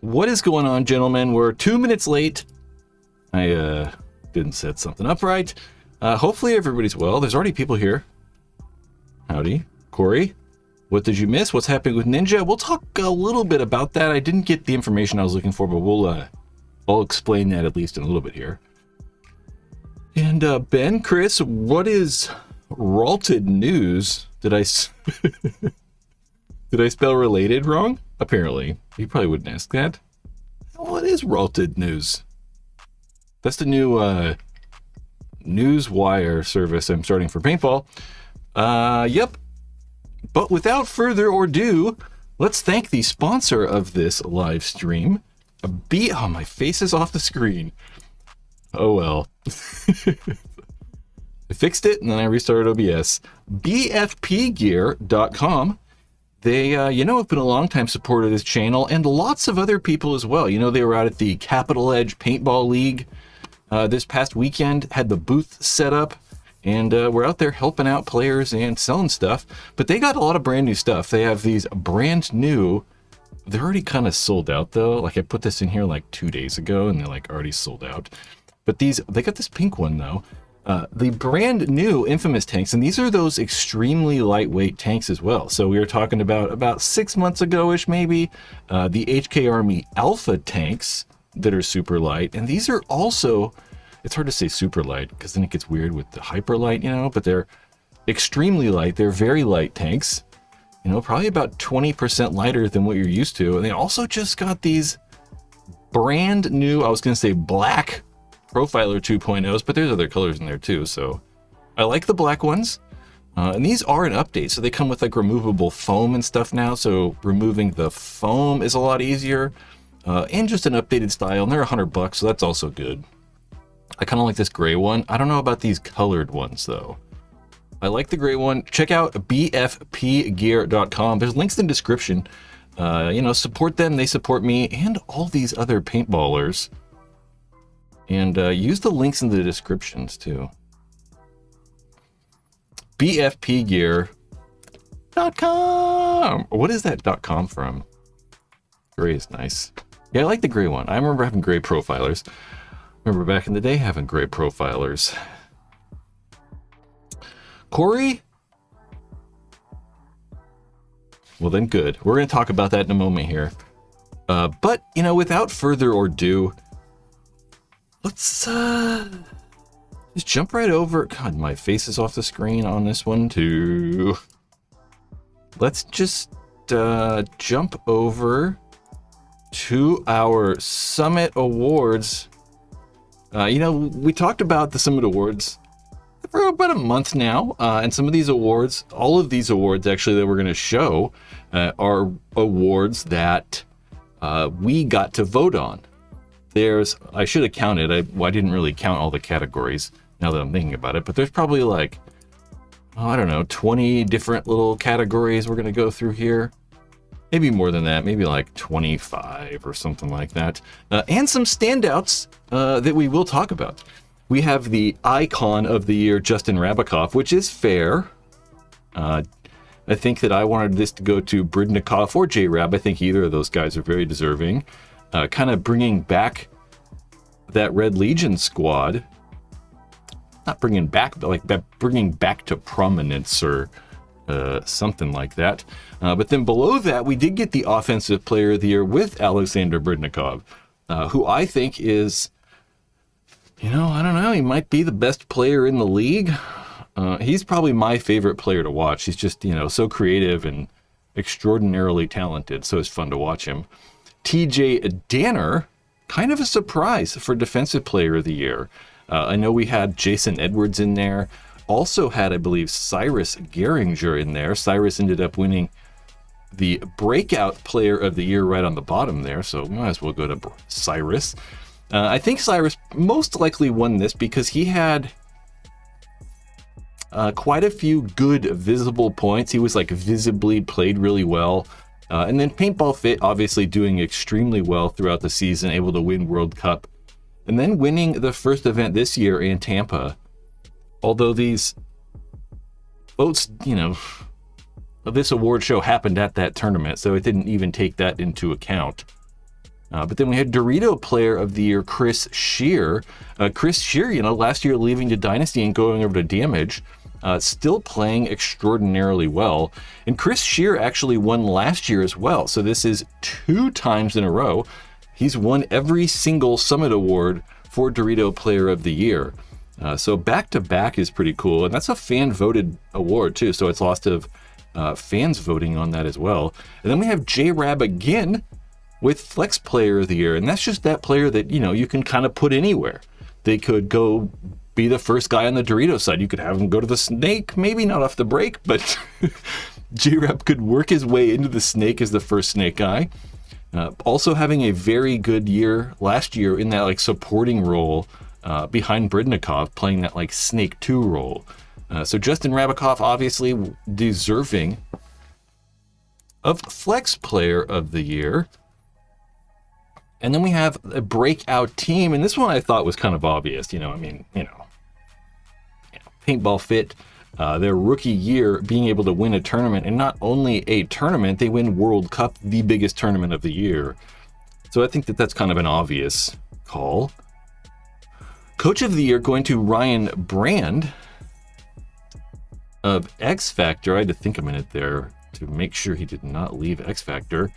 What is going on, gentlemen? We're 2 minutes late. I didn't set something up right. Hopefully everybody's well. There's already people here. Howdy. Corey, what did you miss? What's happening with Ninja? We'll talk a little bit about that. I didn't get the information I was looking for, but I'll explain that at least in a little bit here. And Ben, Chris, what is Ralted News? Did I spell related wrong? Apparently. You probably wouldn't ask that. What is Ralted News? That's the new Newswire service I'm starting for Paintball. Yep. But without further ado, let's thank the sponsor of this live stream. Oh, my face is off the screen. Oh well. I fixed it and then I restarted OBS. BFPgear.com. They, have been a long time supporter of this channel and lots of other people as well. You know, they were out at the Capital Edge Paintball League this past weekend, had the booth set up, and we're out there helping out players and selling stuff. But they got a lot of brand new stuff. They have these brand new, they're already kind of sold out though. Like I put this in here like 2 days ago and they're like already sold out. But they got this pink one though. The brand new Infamous tanks, and these are those extremely lightweight tanks as well. So we were talking about 6 months ago-ish maybe, the HK Army Alpha tanks that are super light. And these are also, it's hard to say super light because then it gets weird with the hyper light, but they're extremely light. They're very light tanks, probably about 20% lighter than what you're used to. And they also just got these brand new, I was going to say black Profiler 2.0s, but there's other colors in there too. So I like the black ones. And these are an update. So they come with like removable foam and stuff now. So removing the foam is a lot easier. And just an updated style. And they're $100, so that's also good. I kind of like this gray one. I don't know about these colored ones though. I like the gray one. Check out bfpgear.com. There's links in the description. Support them. They support me and all these other paintballers. And use the links in the descriptions too. bfpgear.com. What is that .com from? Gray is nice. Yeah, I like the gray one. I remember having gray profilers. Remember back in the day having gray profilers. Corey? Well then good. We're going to talk about that in a moment here. But, without further ado, let's just jump right over. God, my face is off the screen on this one too. Let's just jump over to our Summit Awards. We talked about the Summit Awards for about a month now, and some of these awards, all of these awards actually that we're going to show are awards that we got to vote on. I should have counted. I didn't really count all the categories now that I'm thinking about it, but there's probably 20 different little categories we're going to go through here. Maybe more than that, maybe like 25 or something like that. And some standouts that we will talk about. We have the Icon of the Year, Justin Rabikoff, which is fair. I think that I wanted this to go to Bridnikov or J-Rab. I think either of those guys are very deserving. Kind of bringing back that Red Legion squad. Not bringing back, but bringing back to prominence or something like that. But then below that, we did get the Offensive Player of the Year with Alexander Bridnikov, who I think is, I don't know, he might be the best player in the league. He's probably my favorite player to watch. He's just, so creative and extraordinarily talented, so it's fun to watch him. TJ Danner, kind of a surprise for Defensive Player of the Year. I know we had Jason Edwards in there. Also had, I believe, Cyrus Gehringer in there. Cyrus ended up winning the Breakout Player of the Year right on the bottom there, so we might as well go to Cyrus. I think Cyrus most likely won this because he had quite a few good visible points. He was visibly played really well. And then Paintball Fit obviously doing extremely well throughout the season, able to win World Cup. And then winning the first event this year in Tampa. Although these votes, this award show happened at that tournament, so it didn't even take that into account. But then we had Dorito Player of the Year, Chris Shear. Chris Shear, last year leaving to Dynasty and going over to Damage, still playing extraordinarily well. And Chris Shear actually won last year as well. So this is 2 times in a row. He's won every single Summit Award for Dorito Player of the Year. So back-to-back is pretty cool. And that's a fan-voted award, too. So it's lots of fans voting on that as well. And then we have J-Rab again with Flex Player of the Year. And that's just that player that, you can kind of put anywhere. They could go be the first guy on the Dorito side. You could have him go to the snake, maybe not off the break, but J-Rab could work his way into the snake as the first snake guy. Also having a very good year last year in that supporting role behind Bridnikov, playing that Snake 2 role. So Justin Rabikoff obviously deserving of Flex Player of the Year. And then we have a breakout team, and this one I thought was kind of obvious. Paintball Fit, their rookie year, being able to win a tournament, and not only a tournament, they win World Cup, the biggest tournament of the year. So I think that's kind of an obvious call. Coach of the Year going to Ryan Brand of X Factor. I had to think a minute there to make sure he did not leave X Factor.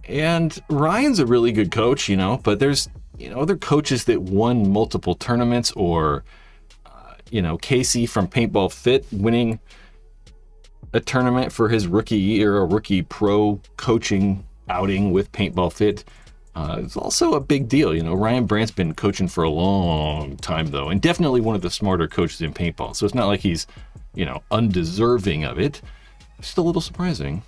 And Ryan's a really good coach, but there's, other coaches that won multiple tournaments, or, Casey from Paintball Fit winning a tournament for his rookie year, a rookie pro coaching outing with Paintball Fit. It's also a big deal. Ryan Brandt's been coaching for a long time, though, and definitely one of the smarter coaches in paintball. So it's not like he's, undeserving of it. It's just a little surprising.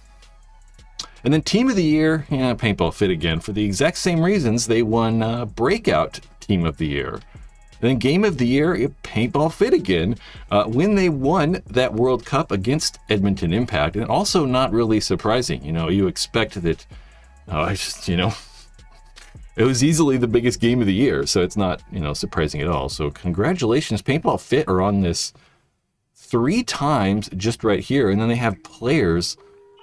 And then Team of the Year, Paintball Fit again. For the exact same reasons, they won Breakout Team of the Year. And then Game of the Year, Paintball Fit again, when they won that World Cup against Edmonton Impact. And also not really surprising. You expect that, it was easily the biggest game of the year. So it's not, surprising at all. So congratulations, Paintball Fit are on this 3 times just right here. And then they have players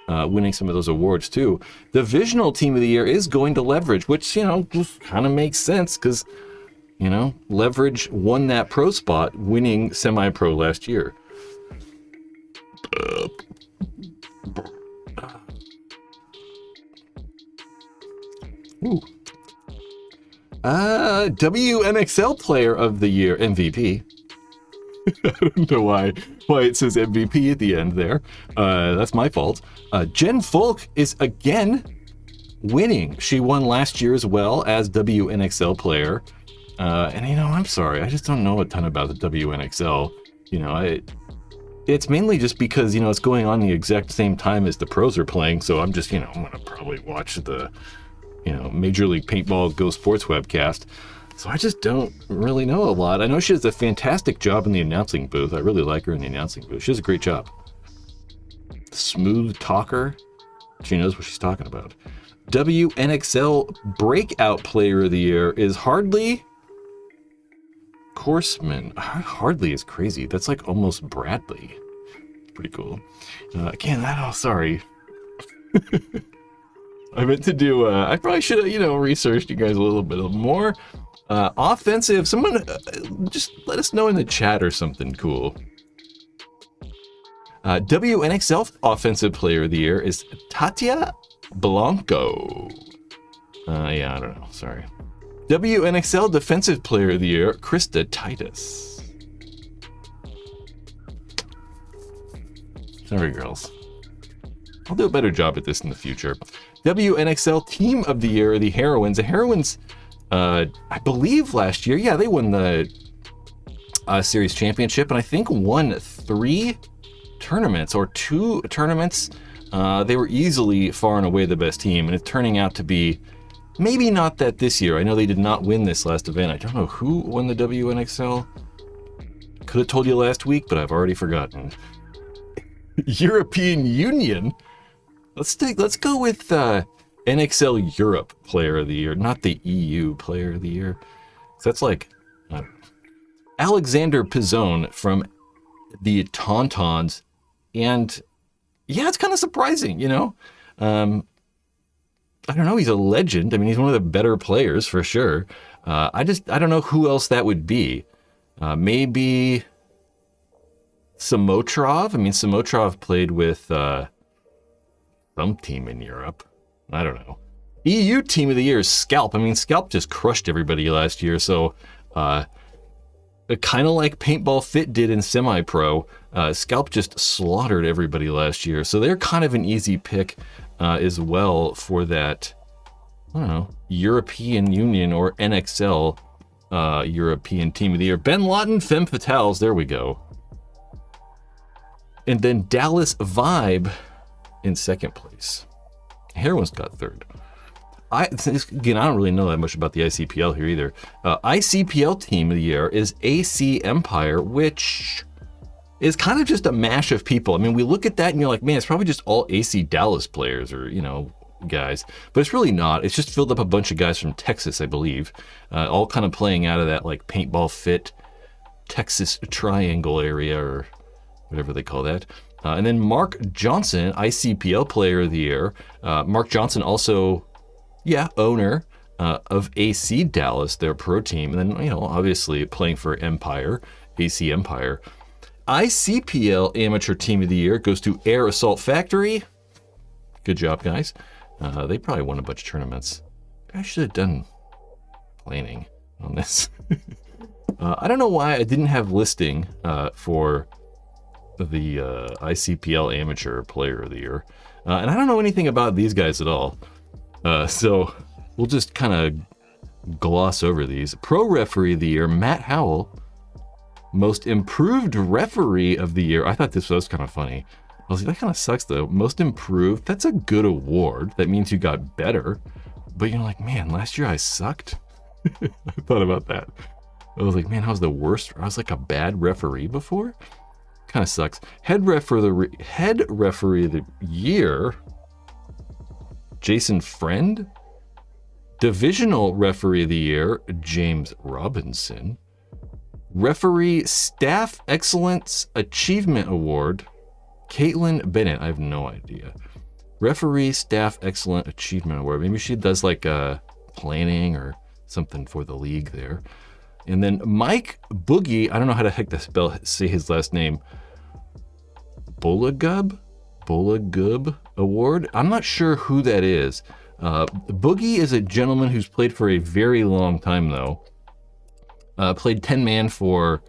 winning some of those awards too. Divisional Team of the Year is going to Leverage, which, just kind of makes sense because, Leverage won that pro spot, winning semi-pro last year. Ooh. WNXL Player of the Year, MVP. I don't know why it says MVP at the end there. That's my fault. Jen Folk is again winning. She won last year as well as WNXL Player. And I'm sorry, I just don't know a ton about the WNXL. It's mainly just because, it's going on the exact same time as the pros are playing. So I'm just, I'm going to probably watch the, Major League Paintball Go Sports webcast. So I just don't really know a lot. I know she does a fantastic job in the announcing booth. I really like her in the announcing booth. She does a great job. Smooth talker. She knows what she's talking about. WNXL Breakout Player of the Year is Hardly Courseman. Hardly is crazy. That's almost Bradley. Pretty cool. Sorry. I meant to do, I probably should have, researched you guys a little bit more. Offensive, someone just let us know in the chat or something cool. WNXL Offensive Player of the Year is Tatia Blanco. I don't know, sorry. WNXL Defensive Player of the Year, Krista Titus. Sorry, girls. I'll do a better job at this in the future. WNXL Team of the Year, the Heroines. The Heroines, I believe last year, they won the series championship, and I think won 3 tournaments or 2 tournaments. They were easily far and away the best team, and it's turning out to be maybe not that this year. I know they did not win this last event. I don't know who won the WNXL. Could have told you last week, but I've already forgotten. European Union. Let's go with NXL Europe Player of the Year, not the EU Player of the Year. So that's Alexander Pizzone from the Tauntauns, and it's kind of surprising, I don't know, he's a legend. I mean, he's one of the better players for sure. I don't know who else that would be. Maybe Samotrov. I mean, Samotrov played with some team in Europe. I don't know. EU Team of the Year is Scalp. I mean, Scalp just crushed everybody last year. So kind of like Paintball Fit did in Semi-Pro, Scalp just slaughtered everybody last year. So they're kind of an easy pick as well for that, I don't know, European Union or NXL European Team of the Year. Ben Lawton, Femme Fatales, there we go. And then Dallas Vibe in second place. Heroin's got third. Again, I don't really know that much about the ICPL here either. ICPL Team of the Year is AC Empire, which is kind of just a mash of people. I mean, we look at that and you're like, man, it's probably just all AC Dallas players or, you know, guys. But it's really not. It's just filled up a bunch of guys from Texas, I believe, all kind of playing out of that like Paintball Fit Texas Triangle area or whatever they call that. And then Mark Johnson, ICPL Player of the Year. Mark Johnson also, owner of AC Dallas, their pro team. And then, you know, obviously playing for Empire, AC Empire. ICPL Amateur Team of the Year goes to Air Assault Factory. Good job, guys. They probably won a bunch of tournaments. I should have done planning on this. I don't know why I didn't have listing for the ICPL Amateur Player of the Year. And I don't know anything about these guys at all. So we'll just kind of gloss over these. Pro Referee of the Year, Matt Howell. Most Improved Referee of the Year. I thought this was kind of funny. I was like, that kind of sucks though. Most Improved, that's a good award. That means you got better. But you're like, man, last year I sucked. I thought about that. I was like, man, I was the worst. I was like a bad referee before. Kind of sucks. Head Referee of the Year, Jason Friend. Divisional Referee of the Year, James Robinson. Referee Staff Excellence Achievement Award, Caitlin Bennett. I have no idea. Referee Staff Excellent Achievement Award. Maybe she does like planning or something for the league there. And then Mike Boogie, I don't know how the heck to say his last name. Bolagub Award. I'm not sure who that is. Boogie is a gentleman who's played for a very long time though. Played 10-man for,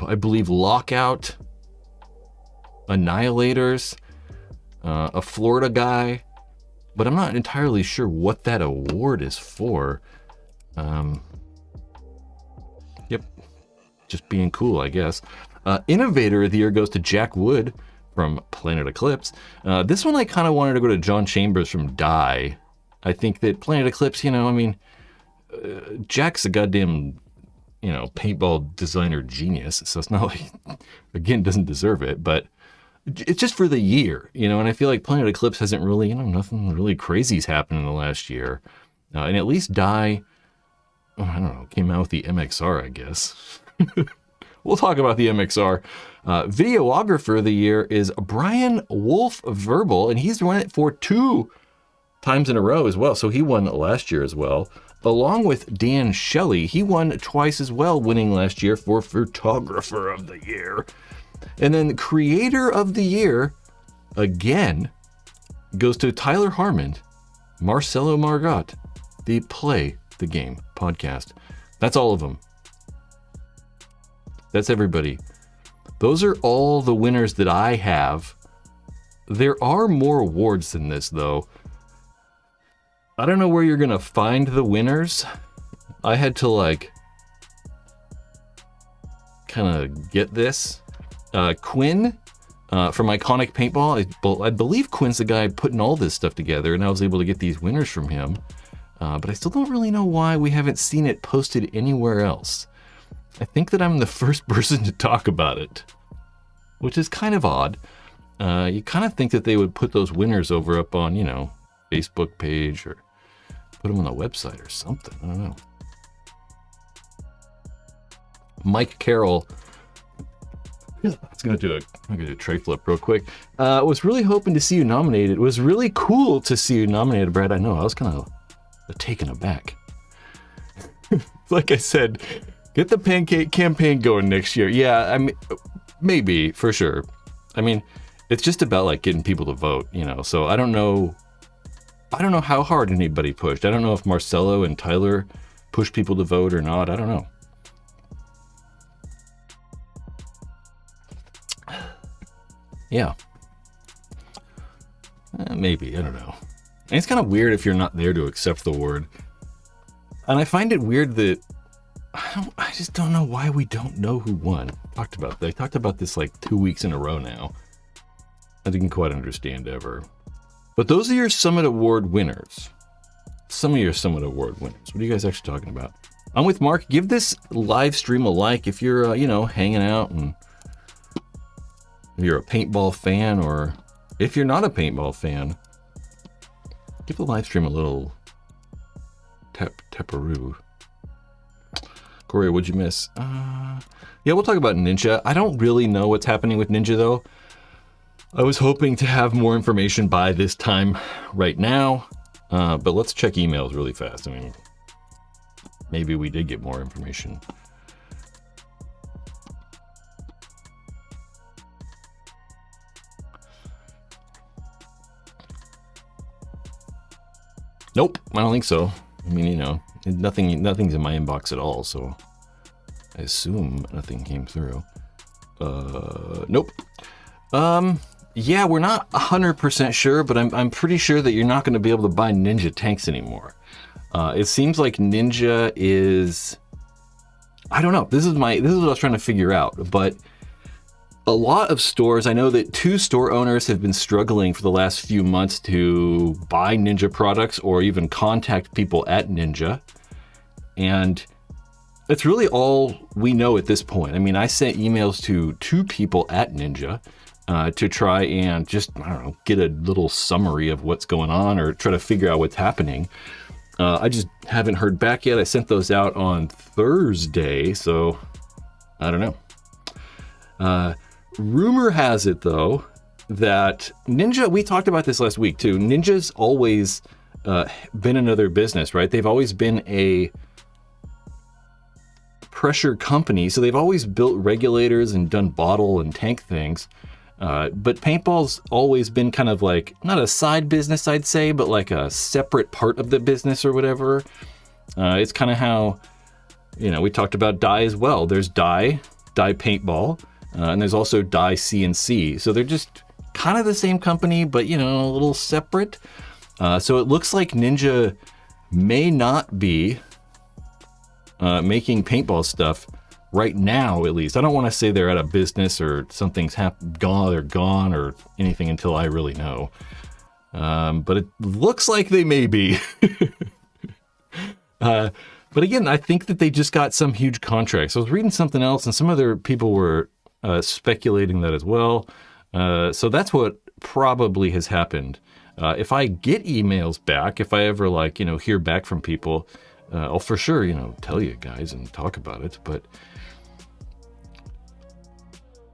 I believe, Lockout, Annihilators, a Florida guy, but I'm not entirely sure what that award is for. Just being cool, I guess. Innovator of the Year goes to Jack Wood from Planet Eclipse. This one I kind of wanted to go to John Chambers from Die. I think that Planet Eclipse, you know, I mean, Jack's a goddamn, you know, paintball designer genius. So it's not like, again, doesn't deserve it, but it's just for the year, you know, and I feel like Planet Eclipse hasn't really, you know, nothing really crazy's happened in the last year. And at least Die, I don't know, came out with the MXR, I guess. We'll talk about the MXR. Videographer of the Year is Brian Wolf Verbal, and he's won it for 2 times in a row as well. So he won last year as well. Along with Dan Shelley, he won twice as well, winning last year for Photographer of the Year. And then Creator of the Year, again, goes to Tyler Harmon, Marcelo Margot, the Play the Game podcast. That's all of them. That's everybody. Those are all the winners that I have. There are more awards than this, though. I don't know where you're gonna find the winners. I had to like kind of get this. Quinn from Iconic Paintball. I believe Quinn's the guy putting all this stuff together, and I was able to get these winners from him. But I still don't really know why we haven't seen it posted anywhere else. I think that I'm the first person to talk about it, which is kind of odd. You kind of think that they would put those winners over up on, you know, Facebook page or put them on the website or something. I don't know. Let's I'm gonna do a tray flip real quick. Was really hoping to see you nominated. It was really cool to see you nominated, Brad. I know, I was kind of taken aback. Like I said, get the pancake campaign going next year. Yeah, I mean, maybe, for sure. I mean, it's just about like getting people to vote, you know, so I don't know how hard anybody pushed. I don't know if Marcelo and Tyler pushed people to vote or not. I don't know. Yeah. Maybe, I don't know. And it's kind of weird if you're not there to accept the award. And I find it weird that I just don't know why we don't know who won. I talked about this like 2 weeks in a row now. I didn't quite understand ever. But those are your Summit Award winners. Some of your Summit Award winners. What are you guys actually talking about? I'm with Mark. Give this live stream a like if you're, hanging out and if you're a paintball fan, or if you're not a paintball fan, give the live stream a little tepperoo. Corey, what'd you miss? Yeah, we'll talk about Ninja. I don't really know what's happening with Ninja, though. I was hoping to have more information by this time right now, but let's check emails really fast. I mean, maybe we did get more information. Nope, I don't think so. I mean, nothing's in my inbox at all, so I assume nothing came through. Nope. Yeah, we're not 100% sure, but I'm pretty sure that you're not going to be able to buy Ninja tanks anymore. It seems like Ninja is, I don't know. This is what I was trying to figure out, but a lot of stores, I know that 2 store owners have been struggling for the last few months to buy Ninja products or even contact people at Ninja. And that's really all we know at this point. I mean, I sent emails to 2 people at Ninja to try and just, I don't know, get a little summary of what's going on or try to figure out what's happening. I just haven't heard back yet. I sent those out on Thursday, so I don't know. Rumor has it, though, that Ninja, we talked about this last week, too. Ninja's always been another business, right? They've always been a pressure company, so they've always built regulators and done bottle and tank things. But paintball's always been kind of like, not a side business, I'd say, but like a separate part of the business or whatever. It's kind of how, we talked about dye as well. There's dye paintball. And there's also Dye CNC. So they're just kind of the same company, but, a little separate. So it looks like Ninja may not be making paintball stuff right now, at least. I don't want to say they're out of business or something's gone or anything until I really know. But it looks like they may be. But again, I think that they just got some huge contracts. I was reading something else, and some other people were speculating that as well. So that's what probably has happened. If I get emails back, if I ever hear back from people, I'll for sure, tell you guys and talk about it. But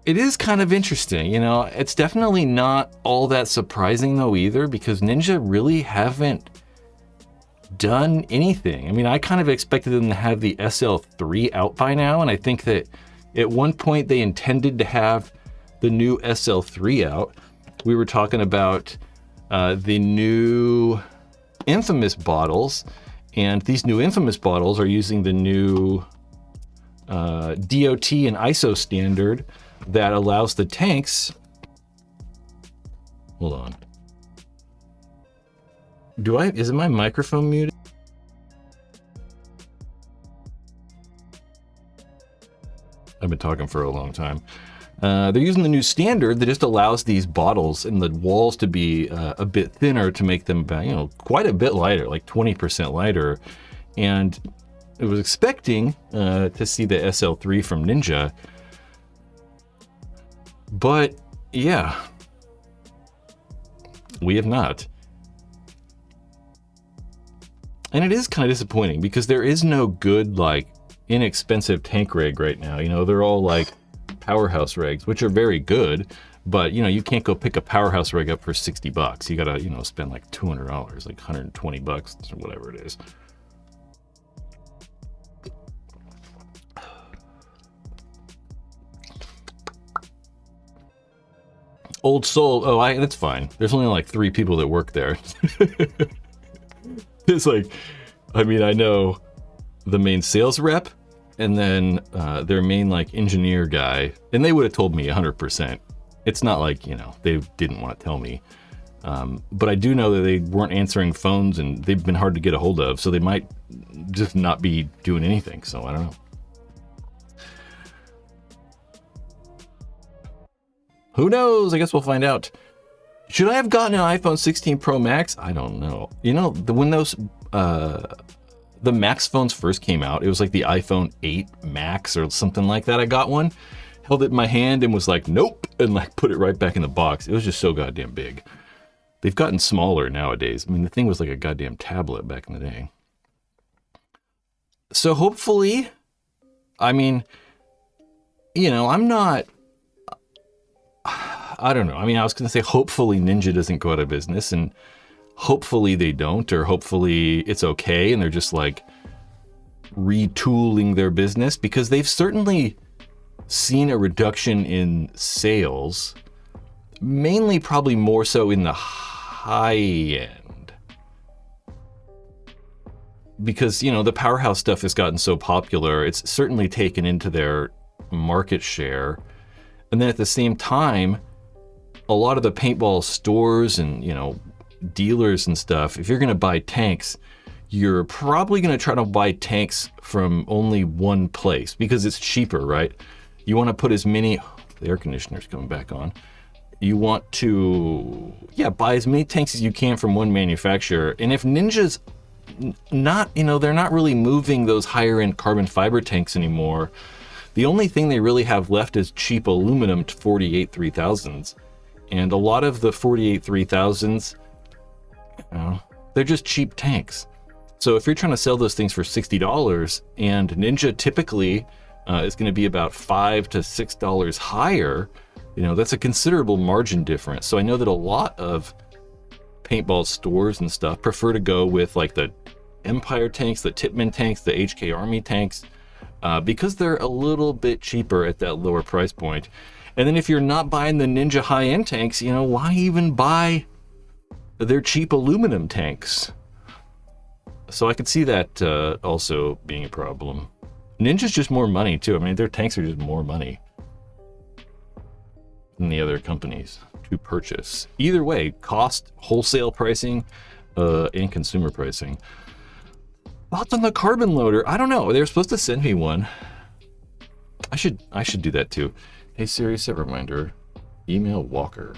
it is kind of interesting, it's definitely not all that surprising though either, because Ninja really haven't done anything. I mean, I kind of expected them to have the SL3 out by now, and I think that at one point, they intended to have the new SL3 out. We were talking about the new Infamous bottles, and these new Infamous bottles are using the new DOT and ISO standard that allows the tanks. Hold on. Is my microphone muted? I've been talking for a long time. They're using the new standard that just allows these bottles and the walls to be a bit thinner to make them, quite a bit lighter, like 20% lighter. And I was expecting to see the SL3 from Ninja. But yeah, we have not. And it is kind of disappointing because there is no good, inexpensive tank rig right now. They're all Powerhouse rigs, which are very good, but you can't go pick a Powerhouse rig up for $60. You gotta spend like $200, like $120 or whatever it is. Old Soul. Oh, that's fine. There's only like 3 people that work there. It's like, I know the main sales rep and then their main like engineer guy, and they would have told me 100%. It's not like, they didn't want to tell me. But I do know that they weren't answering phones and they've been hard to get a hold of, so they might just not be doing anything. So I don't know. Who knows? I guess we'll find out. Should I have gotten an iPhone 16 Pro Max? I don't know. When those the Max phones first came out, it was like the iPhone 8 Max or something like that. I got one, held it in my hand and was like, nope, and like put it right back in the box. It was just so goddamn big. They've gotten smaller nowadays. The thing was like a goddamn tablet back in the day. So hopefully, I'm not... I don't know. I was going to say hopefully Ninja doesn't go out of business, and hopefully they don't, or hopefully it's okay and they're just like retooling their business, because they've certainly seen a reduction in sales, mainly probably more so in the high end. Because, the Powerhouse stuff has gotten so popular, it's certainly taken into their market share. And then at the same time, a lot of the paintball stores and, dealers and stuff, if you're going to buy tanks, you're probably going to try to buy tanks from only one place because it's cheaper, right? You want to put as many... The air conditioner's coming back on. You want to, buy as many tanks as you can from one manufacturer. And if Ninja's not, they're not really moving those higher end carbon fiber tanks anymore, the only thing they really have left is cheap aluminum 48 3000s. And a lot of the 48 3000s, they're just cheap tanks. So if you're trying to sell those things for $60, and Ninja typically is going to be about $5 to $6 higher, that's a considerable margin difference. So I know that a lot of paintball stores and stuff prefer to go with like the Empire tanks, the Tippmann tanks, the HK Army tanks, because they're a little bit cheaper at that lower price point. And then if you're not buying the Ninja high-end tanks, why even buy their cheap aluminum tanks? So I could see that also being a problem. Ninja's just more money too. Their tanks are just more money than the other companies to purchase. Either way, cost, wholesale pricing, and consumer pricing. Thoughts on the carbon loader? I don't know. They were supposed to send me one. I should do that too. Hey Siri, set reminder. Email Walker.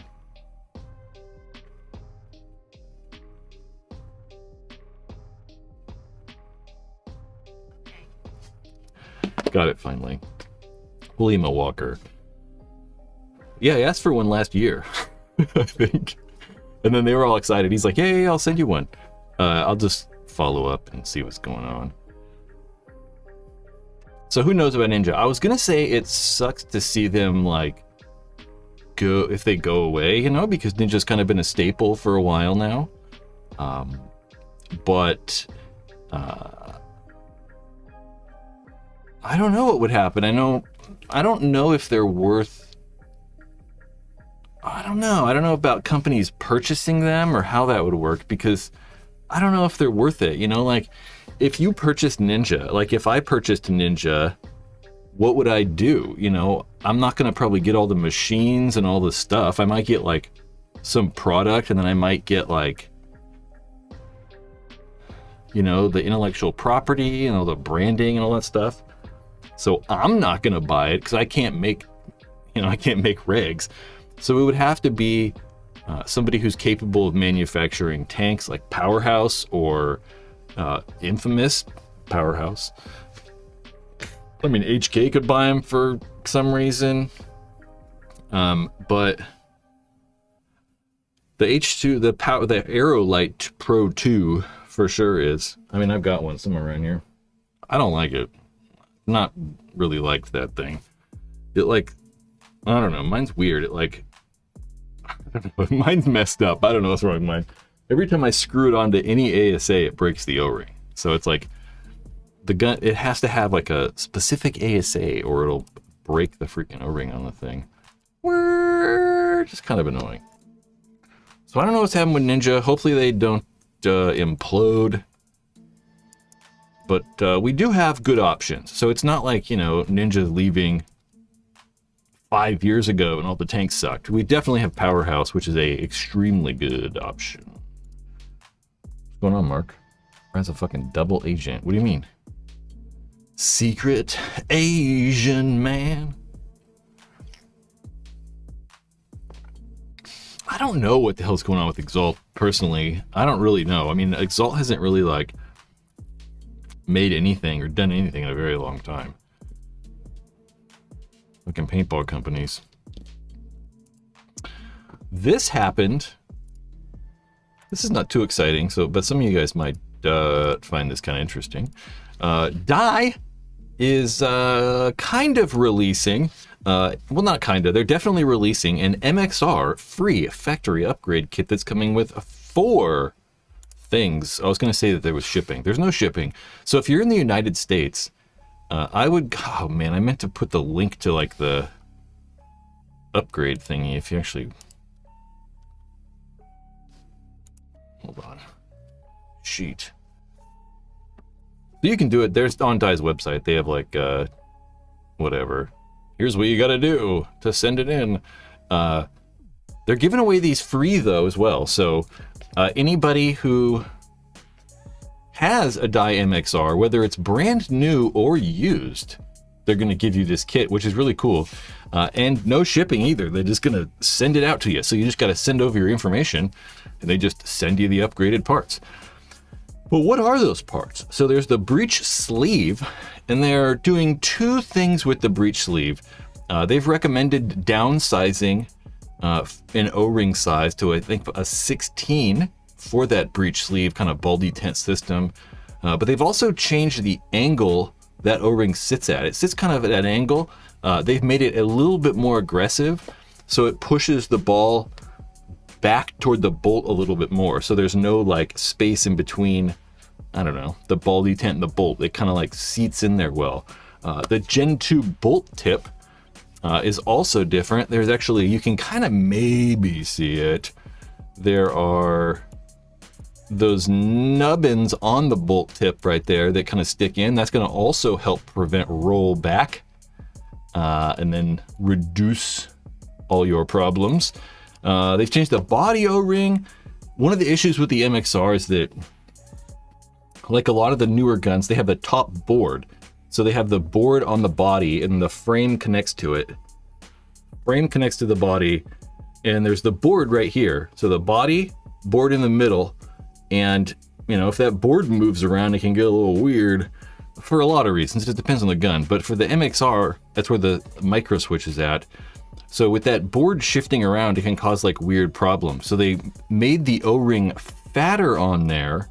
Got it finally. We'll email Walker. Yeah, I asked for one last year, I think. And then they were all excited. He's like, yeah, I'll send you one. I'll just follow up and see what's going on. So who knows about Ninja? I was gonna say it sucks to see them like go, if they go away, because Ninja's kind of been a staple for a while now. But I don't know what would happen. I don't know if they're worth... I don't know about companies purchasing them or how that would work, because I don't know if they're worth it. Like if you purchased Ninja, like if I purchased Ninja, what would I do? I'm not going to probably get all the machines and all the stuff. I might get like some product, and then I might get like, the intellectual property and all the branding and all that stuff. So I'm not going to buy it because I can't make rigs. So it would have to be somebody who's capable of manufacturing tanks like Powerhouse or infamous Powerhouse. HK could buy them for some reason. But the H2, the Aerolite Pro 2 for sure is. I've got one somewhere around here. I don't like it. Not really liked that thing. It like I don't know. Mine's weird. It like, I don't know. Mine's messed up. I don't know what's wrong with mine. Every time I screw it onto any ASA, it breaks the O-ring. So it's like the gun, it has to have like a specific ASA or it'll break the freaking O-ring on the thing. We're just kind of annoying. So I don't know what's happening with Ninja. Hopefully they don't implode. But we do have good options. So it's not like, you know, Ninja's leaving 5 years ago and all the tanks sucked. We definitely have Powerhouse, which is a extremely good option. What's going on, Mark? That's a fucking double agent. What do you mean? Secret Asian man. I don't know what the hell's going on with Exalt, personally. I don't really know. I mean, Exalt hasn't really, like, made anything or done anything in a very long time. Fucking paintball companies. This happened. This is not too exciting, but some of you guys might find this kind of interesting. Dye is kind of releasing, well, not kind of, they're definitely releasing an MXR free factory upgrade kit that's coming with 4 things. I was going to say that there was shipping. There's no shipping. So if you're in the United States, I would, oh man, I meant to put the link to like the upgrade thingy if you actually, hold on, sheet. So you can do it. There's on Dye's website. They have like, whatever. Here's what you got to do to send it in. They're giving away these free though as well. So anybody who has a Dye MXR, whether it's brand new or used, they're going to give you this kit, which is really cool. And no shipping either. They're just going to send it out to you. So you just got to send over your information and they just send you the upgraded parts. But what are those parts? So there's the breech sleeve, and they're doing 2 things with the breech sleeve. They've recommended downsizing an O-ring size to, I think, a 16 for that breech sleeve, kind of baldy tent system. But they've also changed the angle that O-ring sits at. It sits kind of at an angle. They've made it a little bit more aggressive, so it pushes the ball back toward the bolt a little bit more. So there's no like space in between, I don't know, the baldy tent and the bolt. It kind of like seats in there well. The Gen 2 bolt tip is also different. There's actually, you can kind of maybe see it. There are those nubbins on the bolt tip right there that kind of stick in. That's going to also help prevent roll back and then reduce all your problems. They've changed the body O-ring. One of the issues with the MXR is that, like a lot of the newer guns, they have the top board. So they have the board on the body and the frame connects to it. Frame connects to the body and there's the board right here. So the body, board in the middle, and you know, if that board moves around, it can get a little weird for a lot of reasons. It depends on the gun. But for the MXR, that's where the micro switch is at. So with that board shifting around, it can cause like weird problems. So they made the O-ring fatter on there.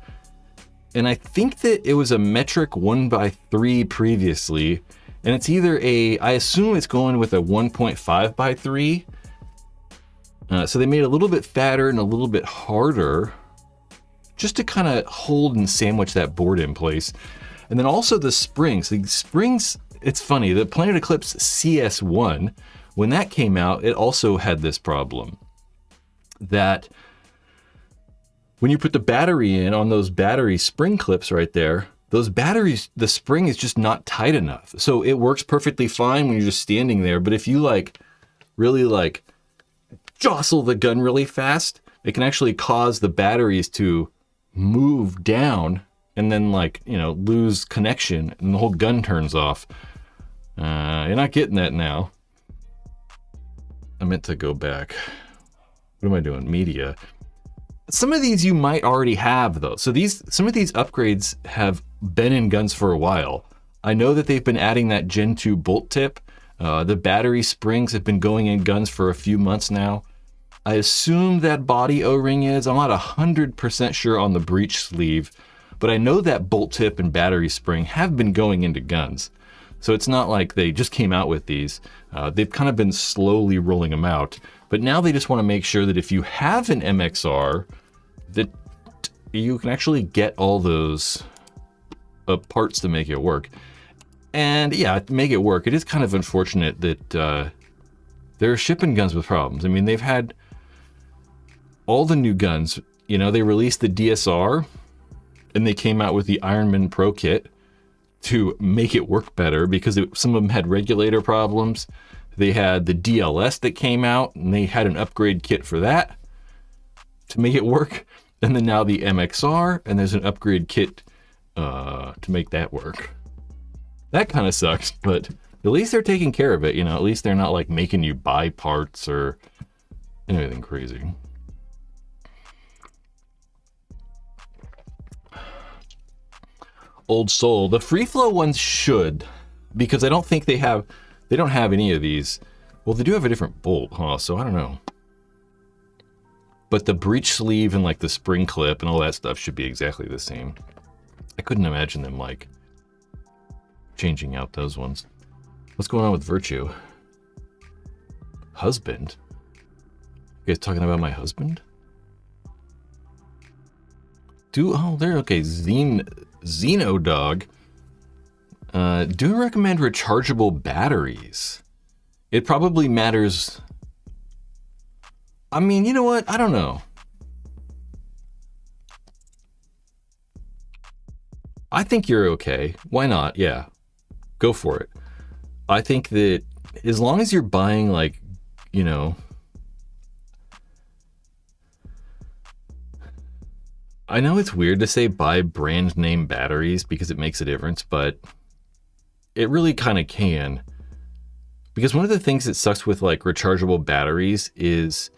And I think that it was a metric 1x3 previously. And it's either I assume it's going with a 1.5x3. So they made it a little bit fatter and a little bit harder just to kind of hold and sandwich that board in place. And then also the springs. The springs, it's funny, the Planet Eclipse CS1, when that came out, it also had this problem. That when you put the battery in on those battery spring clips right there, those batteries, the spring is just not tight enough. So it works perfectly fine when you're just standing there. But if you like really like jostle the gun really fast, it can actually cause the batteries to move down and then like, you know, lose connection and the whole gun turns off. You're not getting that now. I meant to go back. What am I doing? Media. Some of these you might already have though. So some of these upgrades have been in guns for a while. I know that they've been adding that Gen 2 bolt tip. The battery springs have been going in guns for a few months now. I assume that body O-ring is. I'm not 100% sure on the breech sleeve, but I know that bolt tip and battery spring have been going into guns. So it's not like they just came out with these. They've kind of been slowly rolling them out. But now they just want to make sure that if you have an MXR, that you can actually get all those parts to make it work. And yeah, to make it work, it is kind of unfortunate that they're shipping guns with problems. I mean, they've had all the new guns. You know, they released the DSR, and they came out with the Ironman Pro Kit to make it work better because some of them had regulator problems. They had the DLS that came out, and they had an upgrade kit for that to make it work. And then now the MXR, and there's an upgrade kit to make that work. That kind of sucks, but at least they're taking care of it. You know, at least they're not like making you buy parts or anything crazy. Old Soul. The free flow ones should, because I don't think they don't have any of these. Well, they do have a different bolt, huh? So I don't know. But the breech sleeve and like the spring clip and all that stuff should be exactly the same. I couldn't imagine them like changing out those ones. What's going on with Virtue? Husband? You guys talking about my husband? Oh, there. Okay, Xeno Dog. Do recommend rechargeable batteries. It probably matters. I mean, you know what? I don't know. I think you're okay. Why not? Yeah. Go for it. I think that as long as you're buying, like, you know, I know it's weird to say buy brand name batteries because it makes a difference, but it really kind of can. Because one of the things that sucks with like rechargeable batteries is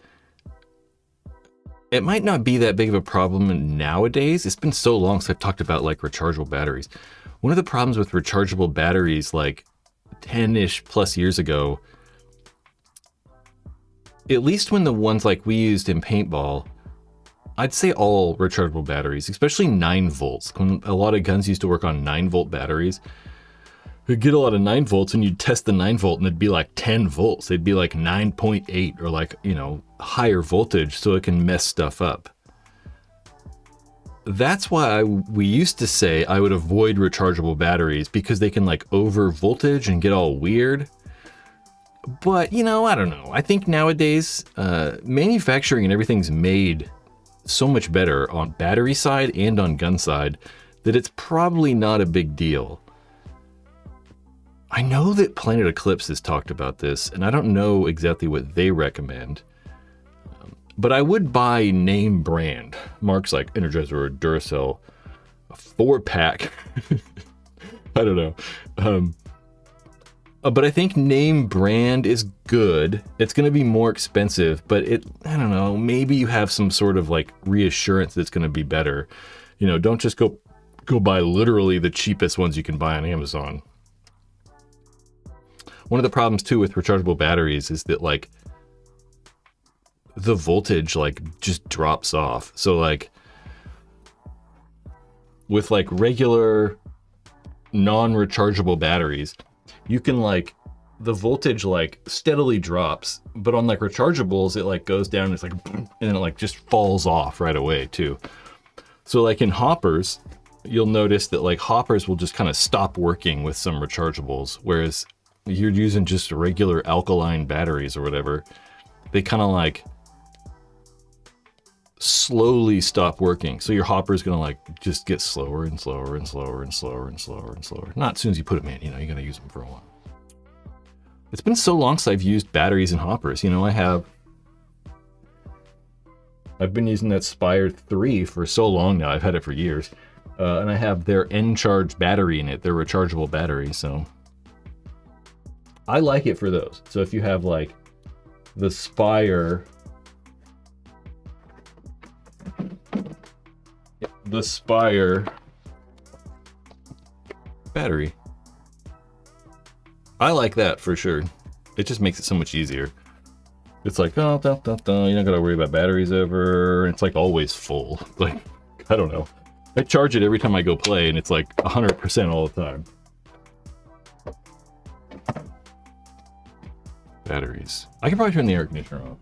it might not be that big of a problem nowadays. It's been so long since I've talked about like rechargeable batteries. One of the problems with rechargeable batteries like 10-ish plus years ago, at least when the ones like we used in Paintball, I'd say all rechargeable batteries, especially 9 volts. When a lot of guns used to work on 9-volt batteries, you'd get a lot of 9 volts and you'd test the 9 volt and it'd be like 10 volts. They'd be like 9.8 or like, you know, higher voltage, so it can mess stuff up. That's why we used to say I would avoid rechargeable batteries because they can like over voltage and get all weird. But, you know, I don't know. I think nowadays manufacturing and everything's made so much better on battery side and on gun side that it's probably not a big deal. I know that Planet Eclipse has talked about this, and I don't know exactly what they recommend. But I would buy name brand. Mark's like Energizer or Duracell, a 4-pack. I don't know. But I think name brand is good. It's going to be more expensive, but I don't know, maybe you have some sort of like reassurance that it's going to be better. You know, don't just go buy literally the cheapest ones you can buy on Amazon. One of the problems too with rechargeable batteries is that like the voltage like just drops off. So like with like regular non-rechargeable batteries, you can like the voltage like steadily drops, but on like rechargeables it like goes down, it's like, and then it like just falls off right away too. So like in hoppers, you'll notice that like hoppers will just kind of stop working with some rechargeables, whereas you're using just regular alkaline batteries or whatever, they kind of like slowly stop working. So your hopper is going to like just get slower and slower and slower and slower and slower and slower. Not as soon as you put them in, you know, you're going to use them for a while. It's been so long since I've used batteries and hoppers. You know, I've been using that Spire 3 for so long now. I've had it for years. And I have their N-Charge battery in it, their rechargeable battery. So I like it for those. So if you have like the Spire battery, I like that for sure. It just makes it so much easier. It's like, oh, you're not gonna worry about batteries ever. It's like always full. Like, I don't know. I charge it every time I go play and it's like 100% all the time. Batteries. I can probably turn the air conditioner off.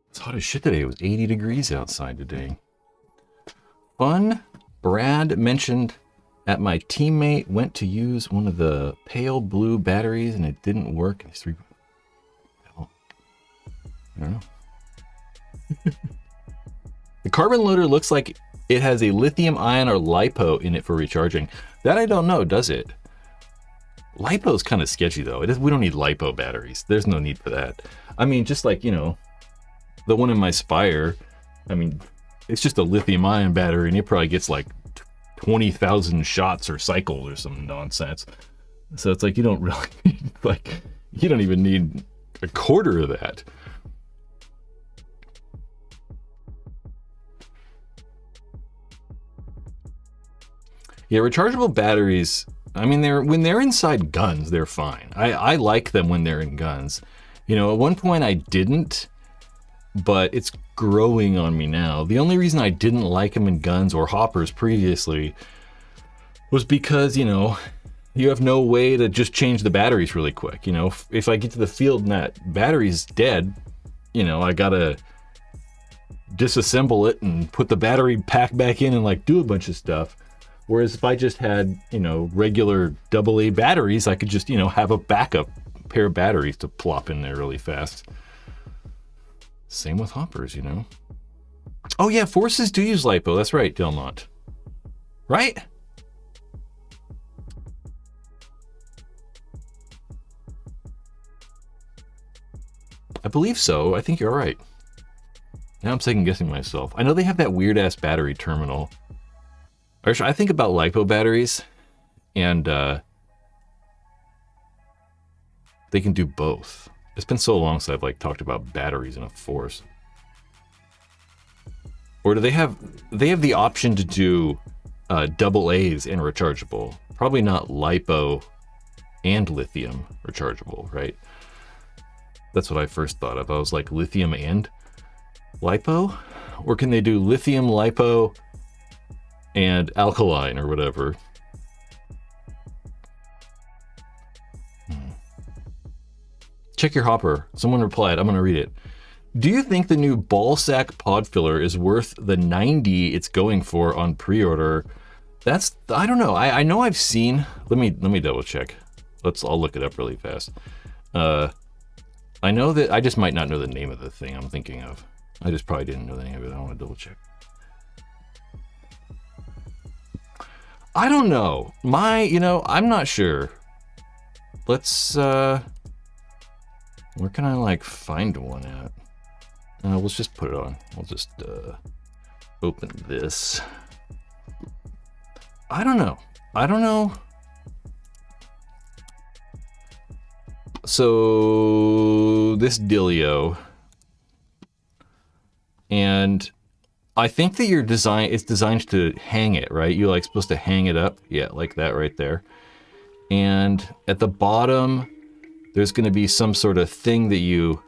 It's hot as shit today. It was 80 degrees outside today. Fun. Brad mentioned that my teammate went to use one of the pale blue batteries and it didn't work. I don't know. The carbon loader looks like it has a lithium ion or LiPo in it for recharging. That I don't know, does it? LiPo is kind of sketchy though. We don't need LiPo batteries. There's no need for that. I mean, just like, you know, the one in my Spire, I mean, it's just a lithium ion battery and it probably gets like 20,000 shots or cycles or some nonsense. So it's like, you don't really need, like, you don't even need a quarter of that. Yeah, rechargeable batteries, I mean, when they're inside guns, they're fine. I like them when they're in guns. You know, at one point I didn't, but it's growing on me now. The only reason I didn't like them in guns or hoppers previously was because, you know, you have no way to just change the batteries really quick. You know, if I get to the field and that battery's dead, you know, I gotta disassemble it and put the battery pack back in and like do a bunch of stuff. Whereas if I just had, you know, regular AA batteries, I could just, you know, have a backup pair of batteries to plop in there really fast. Same with hoppers, you know. Oh yeah, Forces do use LiPo. That's right, Delmont. Right? I believe so. I think you're right. Now I'm second guessing myself. I know they have that weird ass battery terminal. I think about LiPo batteries, and they can do both. It's been so long since I've like talked about batteries in a Force. Or do they have the option to do AA's and rechargeable? Probably not LiPo and lithium rechargeable, right? That's what I first thought of. I was like, lithium and LiPo? Or can they do lithium, LiPo, and alkaline or whatever? Check your hopper. Someone replied. I'm going to read it. Do you think the new ball sack pod filler is worth the 90 it's going for on pre-order? I don't know. I know I've seen. Let me double check. I'll look it up really fast. I know that I just might not know the name of the thing I'm thinking of. I just probably didn't know the name of it. I want to double check. I don't know. I'm not sure. Let's, where can I like find one at? Let's just put it on. We'll just, open this. I don't know. So this Dilio, and I think that it's designed to hang it, right? You're like supposed to hang it up. Yeah, like that right there. And at the bottom, there's going to be some sort of thing that you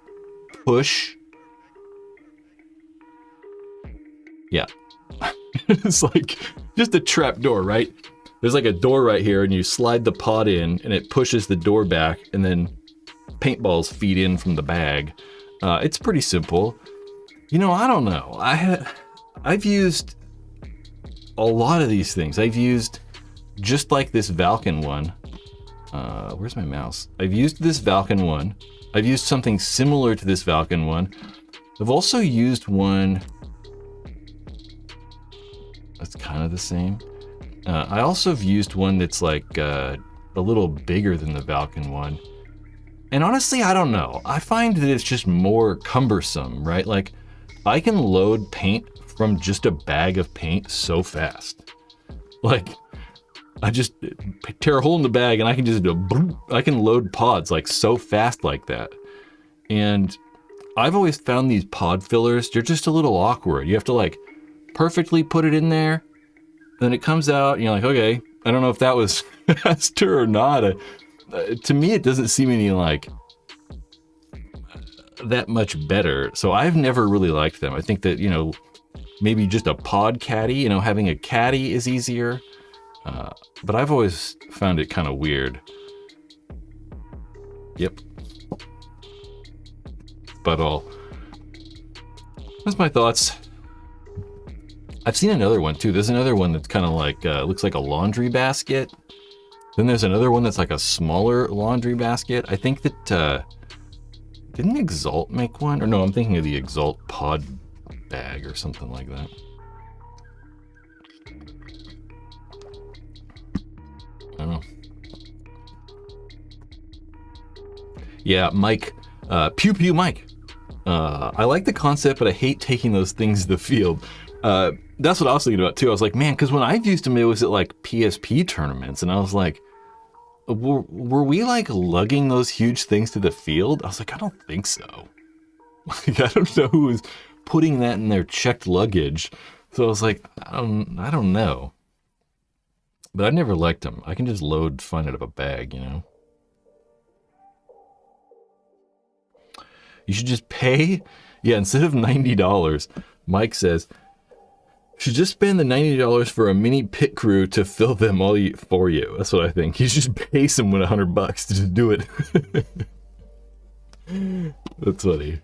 push. Yeah. It's like just a trap door, right? There's like a door right here and you slide the pod in and it pushes the door back and then paintballs feed in from the bag. It's pretty simple. I don't know. I've used a lot of these things. I've used just like this Valken one. Where's my mouse? I've used this Valken one. I've used something similar to this Valken one. I've also used one that's kind of the same. I also have used one that's like a little bigger than the Valken one. And honestly, I don't know. I find that it's just more cumbersome, right? Like, I can load paint from just a bag of paint so fast. Like, I just tear a hole in the bag and I can just do I can load pods like so fast like that. And I've always found these pod fillers, they're just a little awkward. You have to like perfectly put it in there. Then it comes out and you're like, okay, I don't know if that was faster or not. To me, it doesn't seem any like that much better. So I've never really liked them. I think that, maybe just a pod caddy, having a caddy is easier. But I've always found it kind of weird. Yep. But all. That's my thoughts. I've seen another one too. There's another one that's kind of like, looks like a laundry basket. Then there's another one that's like a smaller laundry basket. I think that, didn't Exalt make one? Or no, I'm thinking of the Exalt pod bag or something like that. I don't know. Yeah, Mike, Pew Pew Mike. I like the concept, but I hate taking those things to the field. That's what I was thinking about too. I was like, man, because when I've used them, it was at like PSP tournaments, and I was like, were we like lugging those huge things to the field? I was like, I don't think so. Like, I don't know who was putting that in their checked luggage. So I was like, I don't know. But I never liked them. I can just load fun out of a bag, you know. You should just pay. Yeah, instead of $90, Mike says, should just spend the $90 for a mini pit crew to fill them all for you. That's what I think. You should just pay someone $100 to just do it. That's funny.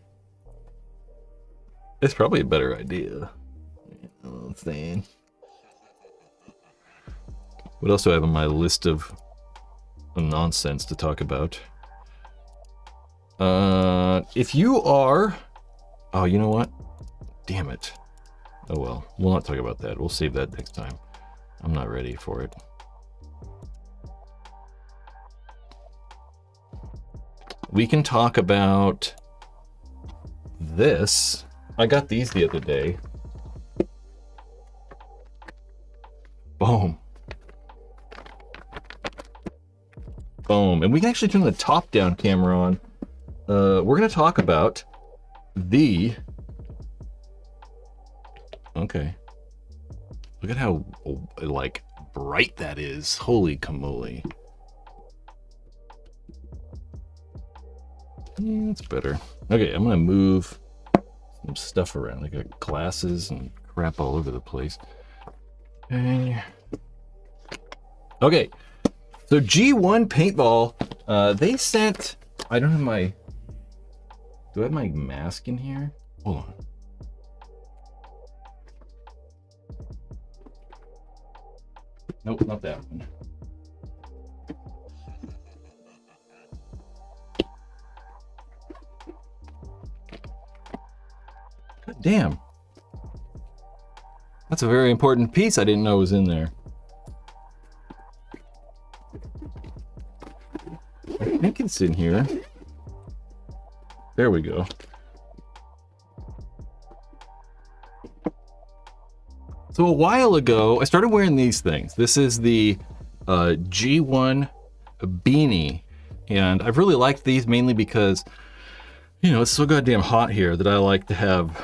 It's probably a better idea. You know what I'm saying? What else do I have on my list of nonsense to talk about? If you are... Oh, you know what? Damn it. Oh well, we'll not talk about that. We'll save that next time. I'm not ready for it. We can talk about this. I got these the other day. Boom. Boom. And we can actually turn the top-down camera on. We're going to talk about the... Okay. Look at how, like, bright that is. Holy camole. Yeah, that's better. Okay, I'm going to move some stuff around. I got glasses and crap all over the place. Okay. So G1 Paintball, they sent... I don't have my... Do I have my mask in here? Hold on. Nope, not that one. God damn. That's a very important piece I didn't know was in there. I think it's in here. There we go. So a while ago, I started wearing these things. This is the G1 beanie. And I've really liked these mainly because, you know, it's so goddamn hot here that I like to have,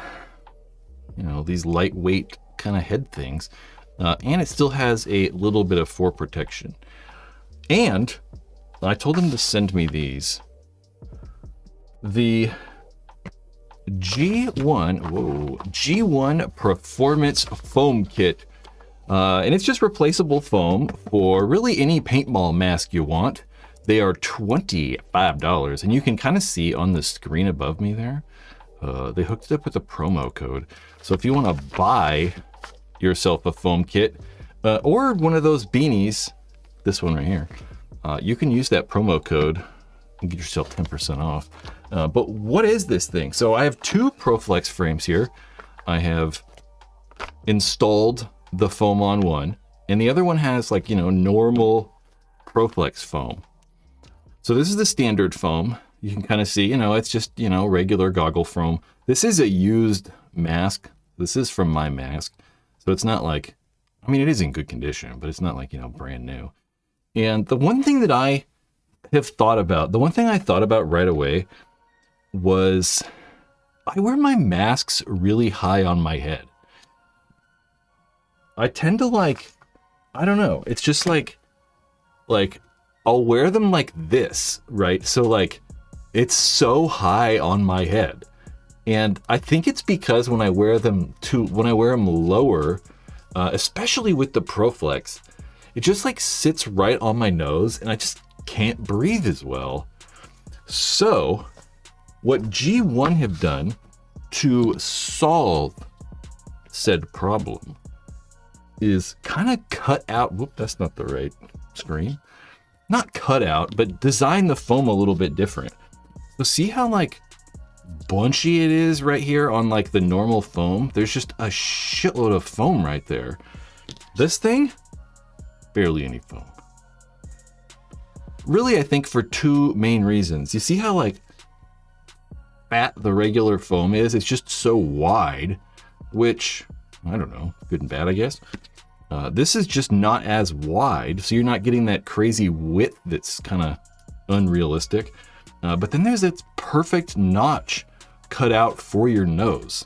you know, these lightweight kind of head things. And it still has a little bit of fore protection. And I told them to send me these. The G1 Performance Foam Kit. And it's just replaceable foam for really any paintball mask you want. They are $25, and you can kind of see on the screen above me there, they hooked it up with a promo code. So if you want to buy yourself a foam kit, or one of those beanies, this one right here, you can use that promo code and get yourself 10% off. But what is this thing? So I have two Proflex frames here. I have installed the foam on one, and the other one has, like, you know, normal Proflex foam. So this is the standard foam. You can kind of see, you know, it's just, you know, regular goggle foam. This is a used mask. This is from my mask. So it's not like, I mean, it is in good condition, but it's not like, you know, brand new. And the one thing that I have thought about, the one thing I thought about right away was I wear my masks really high on my head. I tend to, like, I don't know. It's just like I'll wear them like this, right? So like it's so high on my head. And I think it's because when I wear them lower, especially with the Proflex, it just like sits right on my nose and I just can't breathe as well. So what G1 have done to solve said problem is kind of cut out, whoop, that's not the right screen. Not cut out, but design the foam a little bit different. So see how like bunchy it is right here on like the normal foam? There's just a shitload of foam right there. This thing, barely any foam. Really, I think for two main reasons. You see how like fat the regular foam is? It's just so wide, which, I don't know, good and bad, I guess. This is just not as wide, so you're not getting that crazy width that's kind of unrealistic. But then there's this perfect notch cut out for your nose.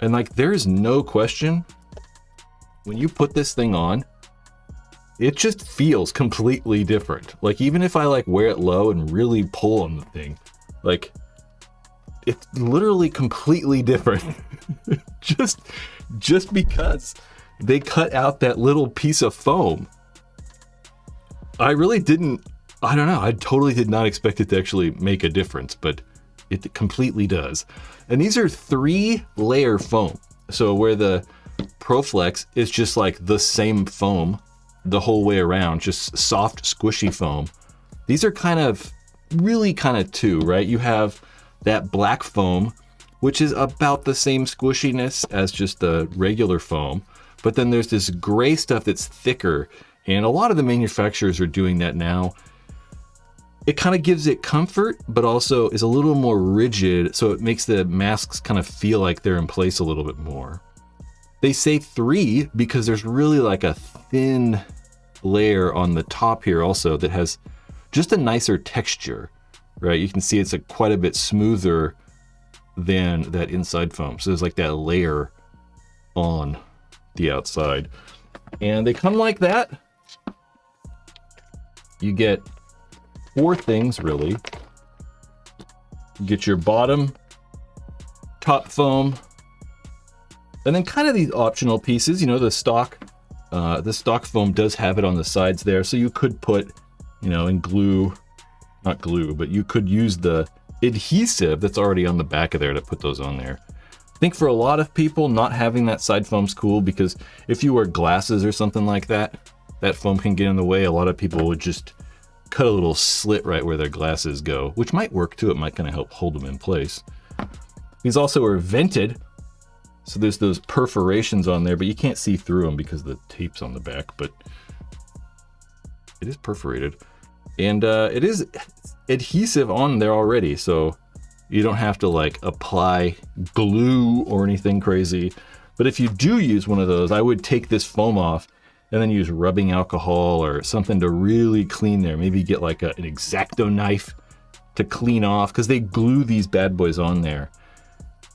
And like, there's no question, when you put this thing on, it just feels completely different. Like, even if I like wear it low and really pull on the thing, like, it's literally completely different. just because they cut out that little piece of foam. I really didn't, I don't know, I totally did not expect it to actually make a difference, but it completely does. And these are 3-layer foam. So where the Proflex is just like the same foam the whole way around, just soft, squishy foam. These are kind of, really kind of two, right? You have that black foam, which is about the same squishiness as just the regular foam. But then there's this gray stuff that's thicker, and a lot of the manufacturers are doing that now. It kind of gives it comfort, but also is a little more rigid, so it makes the masks kind of feel like they're in place a little bit more. They say 3 because there's really like a thin layer on the top here also that has just a nicer texture, right? You can see it's quite a bit smoother than that inside foam. So there's like that layer on the outside. And they come like that. You get 4 things really. You get your bottom, top foam, and then kind of these optional pieces. You know, the stock foam does have it on the sides there, so you could put, you know, and glue, not glue, but you could use the adhesive that's already on the back of there to put those on there. I think for a lot of people, not having that side foam's cool, because if you wear glasses or something like that, that foam can get in the way. A lot of people would just cut a little slit right where their glasses go, which might work too. It might kind of help hold them in place. These also are vented, so there's those perforations on there, but you can't see through them because the tape's on the back, but it is perforated. And it is adhesive on there already, so you don't have to like apply glue or anything crazy. But if you do use one of those, I would take this foam off and then use rubbing alcohol or something to really clean there. Maybe get like an X-Acto knife to clean off, because they glue these bad boys on there.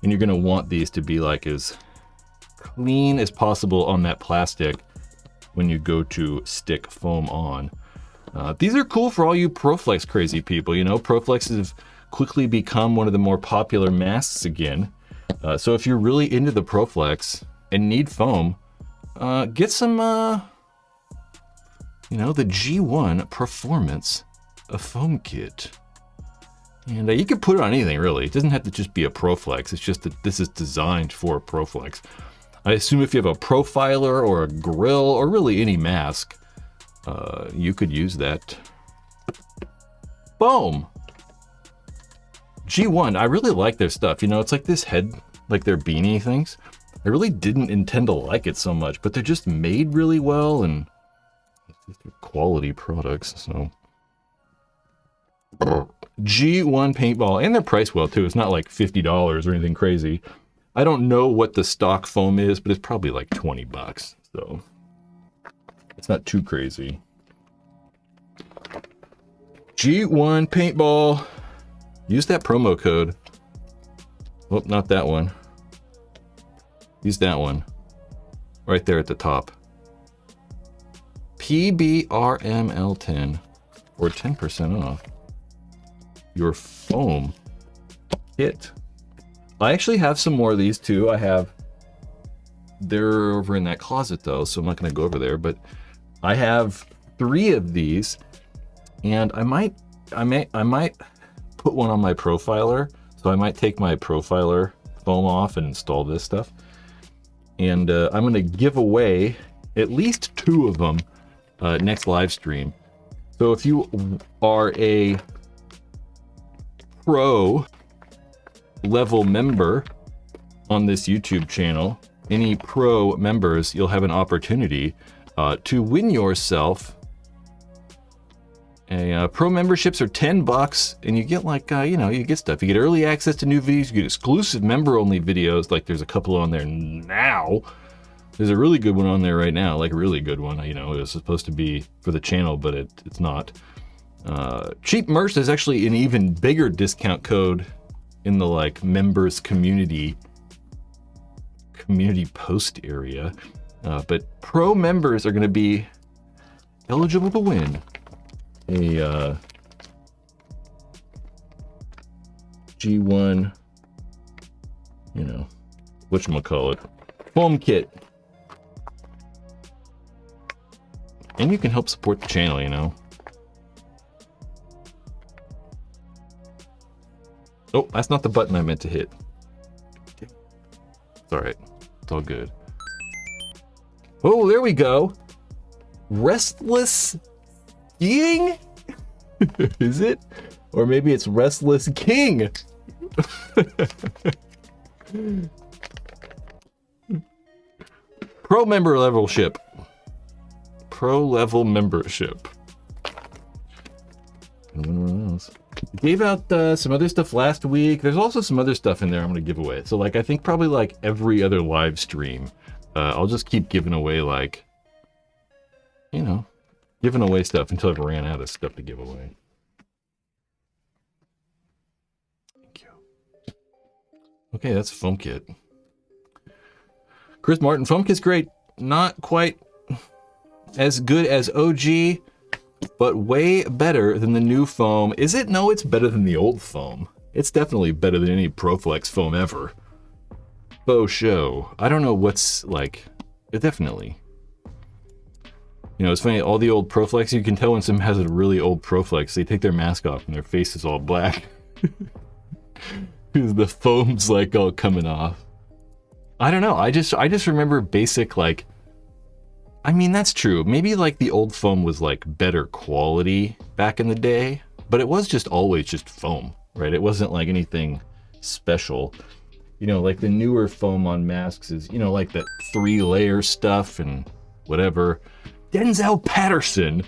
And you're gonna want these to be like as clean as possible on that plastic when you go to stick foam on. These are cool for all you Proflex crazy people. You know, Proflex has quickly become one of the more popular masks again. So if you're really into the Proflex and need foam, get some, you know, the G1 Performance foam kit. And you can put it on anything, really. It doesn't have to just be a Proflex. It's just that this is designed for Proflex. I assume if you have a profiler or a grill or really any mask, you could use that. Boom! G1, I really like their stuff. You know, it's like this head, like their beanie things. I really didn't intend to like it so much, but they're just made really well and they're quality products, so. G1 Paintball, and they're priced well too. It's not like $50 or anything crazy. I don't know what the stock foam is, but it's probably like 20 bucks, so it's not too crazy. G1 Paintball. Use that promo code. Oh, not that one. Use that one. Right there at the top. PBRML10 for 10% off your foam kit. I actually have some more of these too. They're over in that closet though, so I'm not gonna go over there, but I have 3 of these, and I might put one on my profiler. So I might take my profiler foam off and install this stuff. And I'm going to give away at least 2 of them next live stream. So if you are a pro level member on this YouTube channel, any pro members, you'll have an opportunity to win yourself a pro memberships are $10, and you get like you get stuff. You get early access to new videos. You get exclusive member only videos. Like there's a couple on there now. There's a really good one on there right now, like a really good one. It was supposed to be for the channel, but it's not. Cheap merch. There's actually an even bigger discount code in the like members community post area. But pro members are going to be eligible to win a G1, whatchamacallit, foam kit. And you can help support the channel, Oh, that's not the button I meant to hit. It's all right. It's all good. Oh, there we go. Restless Skiing? Is it? Or maybe it's Restless King. Pro member level ship. Pro level membership. Gave out some other stuff last week. There's also some other stuff in there I'm going to give away. So I think probably every other live stream, I'll just keep giving away giving away stuff until I've ran out of stuff to give away. Thank you. Okay, that's foam kit. Chris Martin, foam kit's great. Not quite as good as OG, but way better than the new foam. Is it? No, it's better than the old foam. It's definitely better than any Proflex foam ever. Faux show. I don't know what's definitely. It's funny, all the old Proflex, you can tell when someone has a really old Proflex, they take their mask off and their face is all black. Because the foam's all coming off. I don't know, I just remember basic that's true. Maybe the old foam was better quality back in the day, but it was just always just foam, right? It wasn't anything special. The newer foam on masks is, that 3-layer stuff and whatever. Denzel Patterson.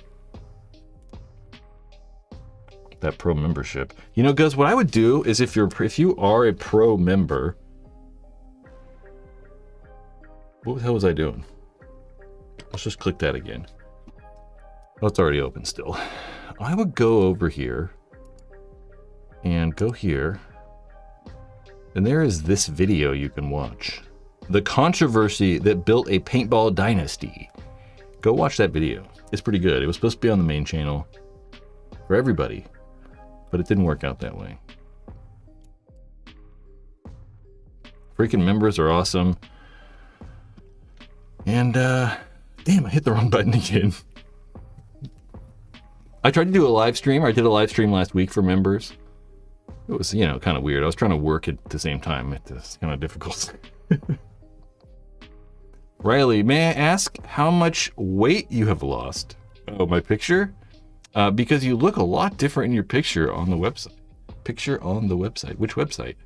That pro membership. Guys, what I would do is if you are a pro member. What the hell was I doing? Let's just click that again. Oh, it's already open still. I would go over here and go here. And there is this video you can watch. The controversy that built a paintball dynasty. Go watch that video. It's pretty good. It was supposed to be on the main channel for everybody, but it didn't work out that way. Freaking members are awesome. And, damn, I hit the wrong button again. I tried to do a live stream. I did a live stream last week for members. It was, kind of weird. I was trying to work at the same time. It's kind of difficult. Riley, may I ask how much weight you have lost? Oh, my picture? Because you look a lot different in your picture on the website. Picture on the website. Which website?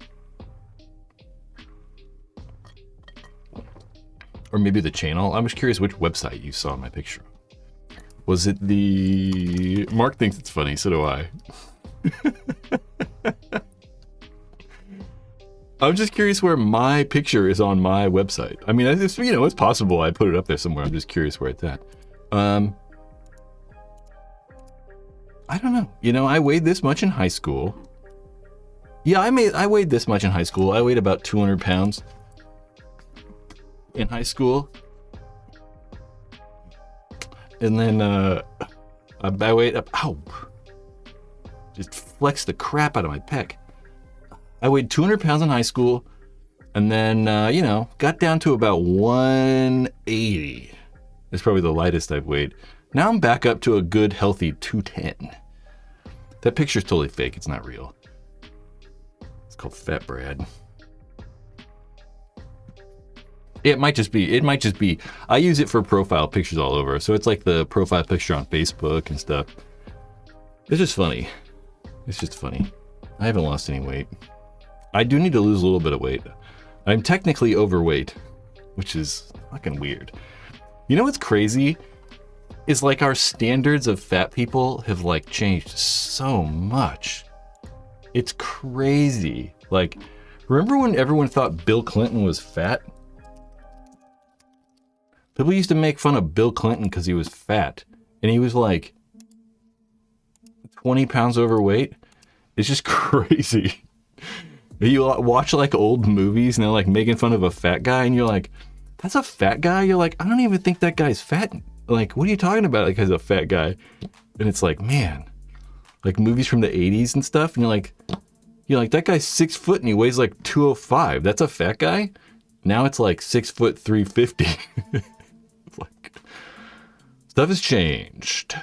Or maybe the channel? I'm just curious which website you saw my picture. Was it the... Mark thinks it's funny, so do I. I'm just curious where my picture is on my website. I mean, it's possible I put it up there somewhere. I'm just curious where it's at. I don't know. I weighed this much in high school. Yeah, I weighed this much in high school. I weighed about 200 pounds in high school. And then I weighed up. Ow! Just flexed the crap out of my pec. I weighed 200 pounds in high school, and then, got down to about 180. It's probably the lightest I've weighed. Now I'm back up to a good, healthy 210. That picture's totally fake. It's not real. It's called Fat Brad. It might just be. I use it for profile pictures all over. So it's like the profile picture on Facebook and stuff. It's just funny. It's just funny. I haven't lost any weight. I do need to lose a little bit of weight. I'm technically overweight, which is fucking weird. You know what's crazy? Is like our standards of fat people have like changed so much. It's crazy. Like, remember when everyone thought Bill Clinton was fat? People used to make fun of Bill Clinton because he was fat. And he was like 20 pounds overweight. It's just crazy. You watch like old movies and they're like making fun of a fat guy and you're like, that's a fat guy? You're like, I don't even think that guy's fat. Like, what are you talking about? Like, he's a fat guy. And it's like, man, like movies from the 80s and stuff. And you're like, that guy's 6 foot and he weighs like 205. That's a fat guy? Now it's like 6 foot 350. It's like, stuff has changed.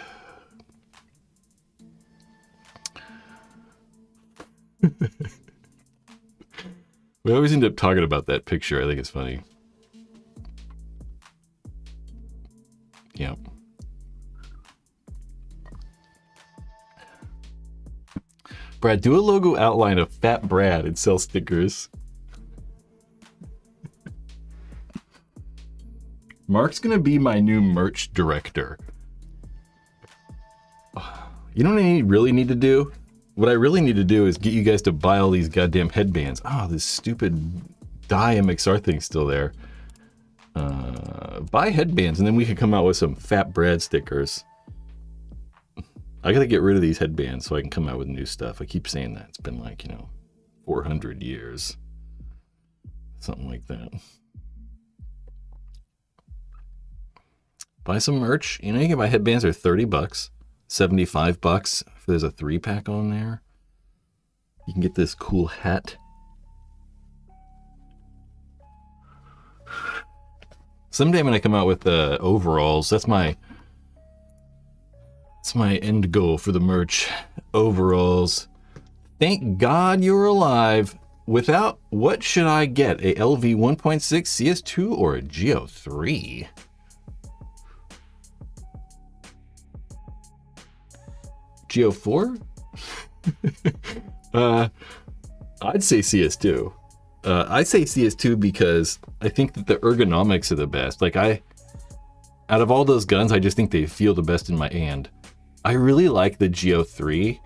We always end up talking about that picture. I think it's funny. Yep. Brad, do a logo outline of Fat Brad and sell stickers. Mark's gonna be my new merch director. You know what I really need to do? What I really need to do is get you guys to buy all these goddamn headbands. Oh, this stupid dye MXR thing's still there. Buy headbands and then we can come out with some Fat Brad stickers. I gotta get rid of these headbands so I can come out with new stuff. I keep saying that. It's been like, 400 years. Something like that. Buy some merch. You can buy headbands. They're $30, $75 if there's a 3-pack on there. You can get this cool hat. Someday I'm gonna come out with the overalls. That's my end goal for the merch. Overalls. Thank God you're alive. Without, what should I get? A LV 1.6 CS2 or a Geo 3? Geo 4? I'd say CS2. I say CS2 because I think that the ergonomics are the best. Like out of all those guns, I just think they feel the best in my hand. I really like the Geo 3.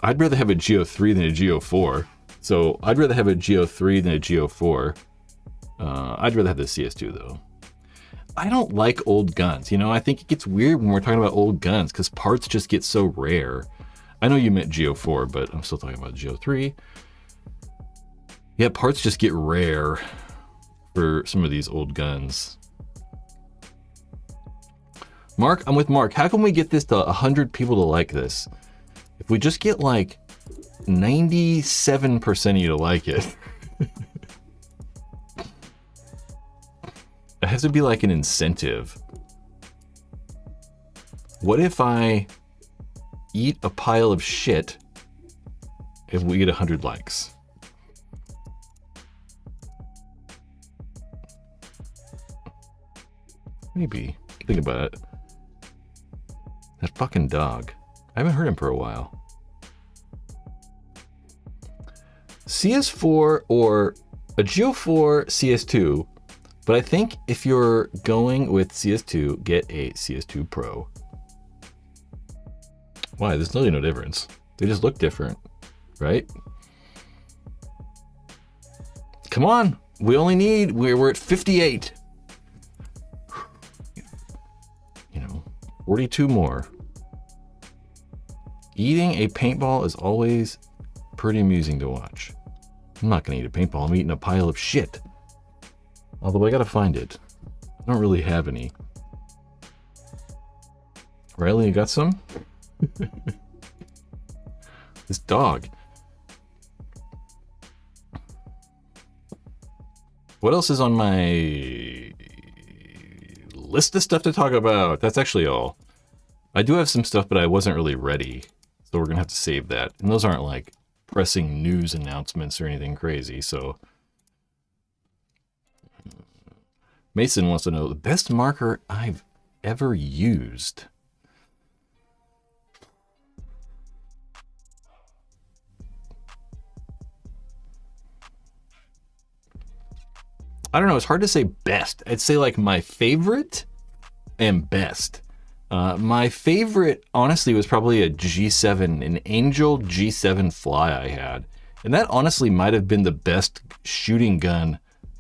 I'd rather have a Geo 3 than a Geo 4. So I'd rather have a Geo 3 than a Geo 4. I'd rather have the CS2 though. I don't like old guns. I think it gets weird when we're talking about old guns because parts just get so rare. I know you meant Geo 4, but I'm still talking about Geo 3. Yeah, parts just get rare for some of these old guns. Mark, I'm with Mark. How can we get this to 100 people to like this? If we just get like 97% of you to like it. It has to be like an incentive. What if I eat a pile of shit if we get 100 likes? Maybe. Think about it. That fucking dog. I haven't heard him for a while. CS4 or a Geo 4 CS2. But I think if you're going with CS2, get a CS2 Pro. Why? There's really no difference. They just look different, right? Come on. We're at 58. 42 more. Eating a paintball is always pretty amusing to watch. I'm not gonna eat a paintball. I'm eating a pile of shit. Although I gotta find it. I don't really have any. Riley, you got some? This dog. What else is on my list of stuff to talk about? That's actually all. I do have some stuff, but I wasn't really ready. So we're going to have to save that. And those aren't like pressing news announcements or anything crazy. So Mason wants to know the best marker I've ever used. I don't know. It's hard to say best. I'd say like my favorite and best. My favorite, honestly, was probably a G7, an Angel G7 Fly I had. And that honestly might have been the best shooting gun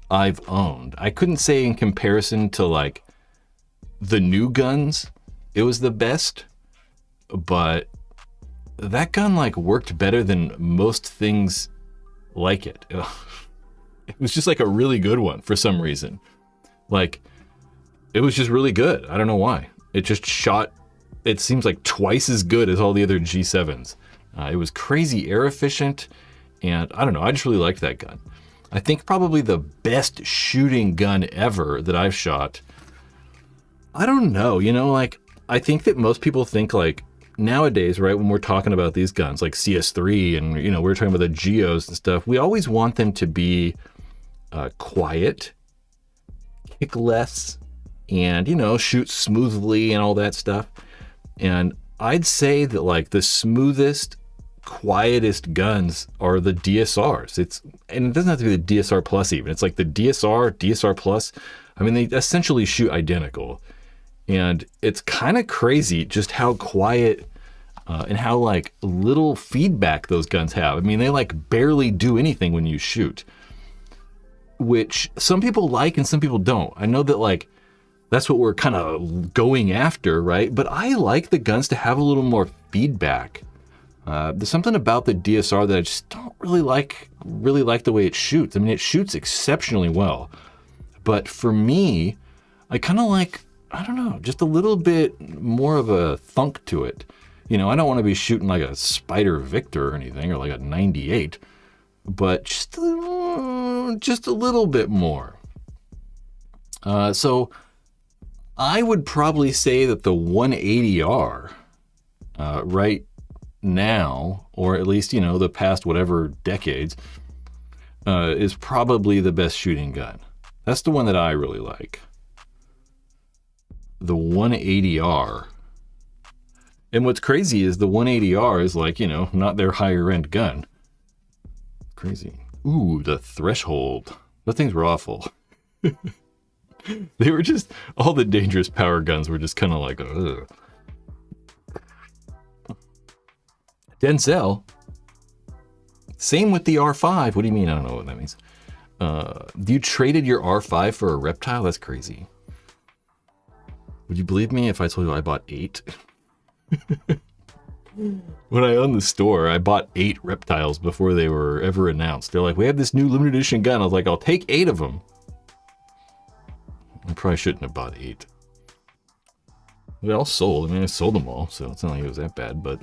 I've owned. I couldn't say in comparison to like the new guns, it was the best, but that gun like worked better than most things like it. It was just like a really good one for some reason. Like, it was just really good. I don't know why. It just shot, it seems like twice as good as all the other G7s. It was crazy air efficient, and I don't know, I just really liked that gun. I think probably the best shooting gun ever that I've shot, I don't know, you know, like, I think that most people think like, nowadays, right, when we're talking about these guns, like CS3 and, you know, we're talking about the Geos and stuff, we always want them to be quiet, kick less, and, you know, shoot smoothly and all that stuff. And I'd say that like the smoothest, quietest guns are the DSRs. And it doesn't have to be the DSR Plus even. It's like the DSR Plus. I mean, they essentially shoot identical. And it's kind of crazy just how quiet and how like little feedback those guns have. I mean, they like barely do anything when you shoot, which some people like and some people don't. I know that like that's what we're kind of going after, right? But I like the guns to have a little more feedback. There's something about the DSR that I just don't really like the way it shoots. I mean, it shoots exceptionally well, but for me, I kind of like, I don't know, just a little bit more of a thunk to it. You know, I don't want to be shooting like a Spider Victor or anything, or like a 98, but just a little bit more. So I would probably say that the 180R right now, or at least, you know, the past whatever decades, is probably the best shooting gun. That's the one that I really like. The 180R. And what's crazy is the 180R is like, you know, not their higher end gun. Crazy. Ooh, the Threshold. Those things were awful. They were just, all the dangerous power guns were just kind of like, ugh. Denzel. Same with the R5. What do you mean? I don't know what that means. You traded your R5 for a reptile? That's crazy. Would you believe me if I told you I bought 8? When I owned the store, I bought 8 reptiles before they were ever announced. They're like, we have this new limited edition gun. I was like, I'll take 8 of them. I probably shouldn't have bought 8. They all sold. I mean, I sold them all, so it's not like it was that bad, but...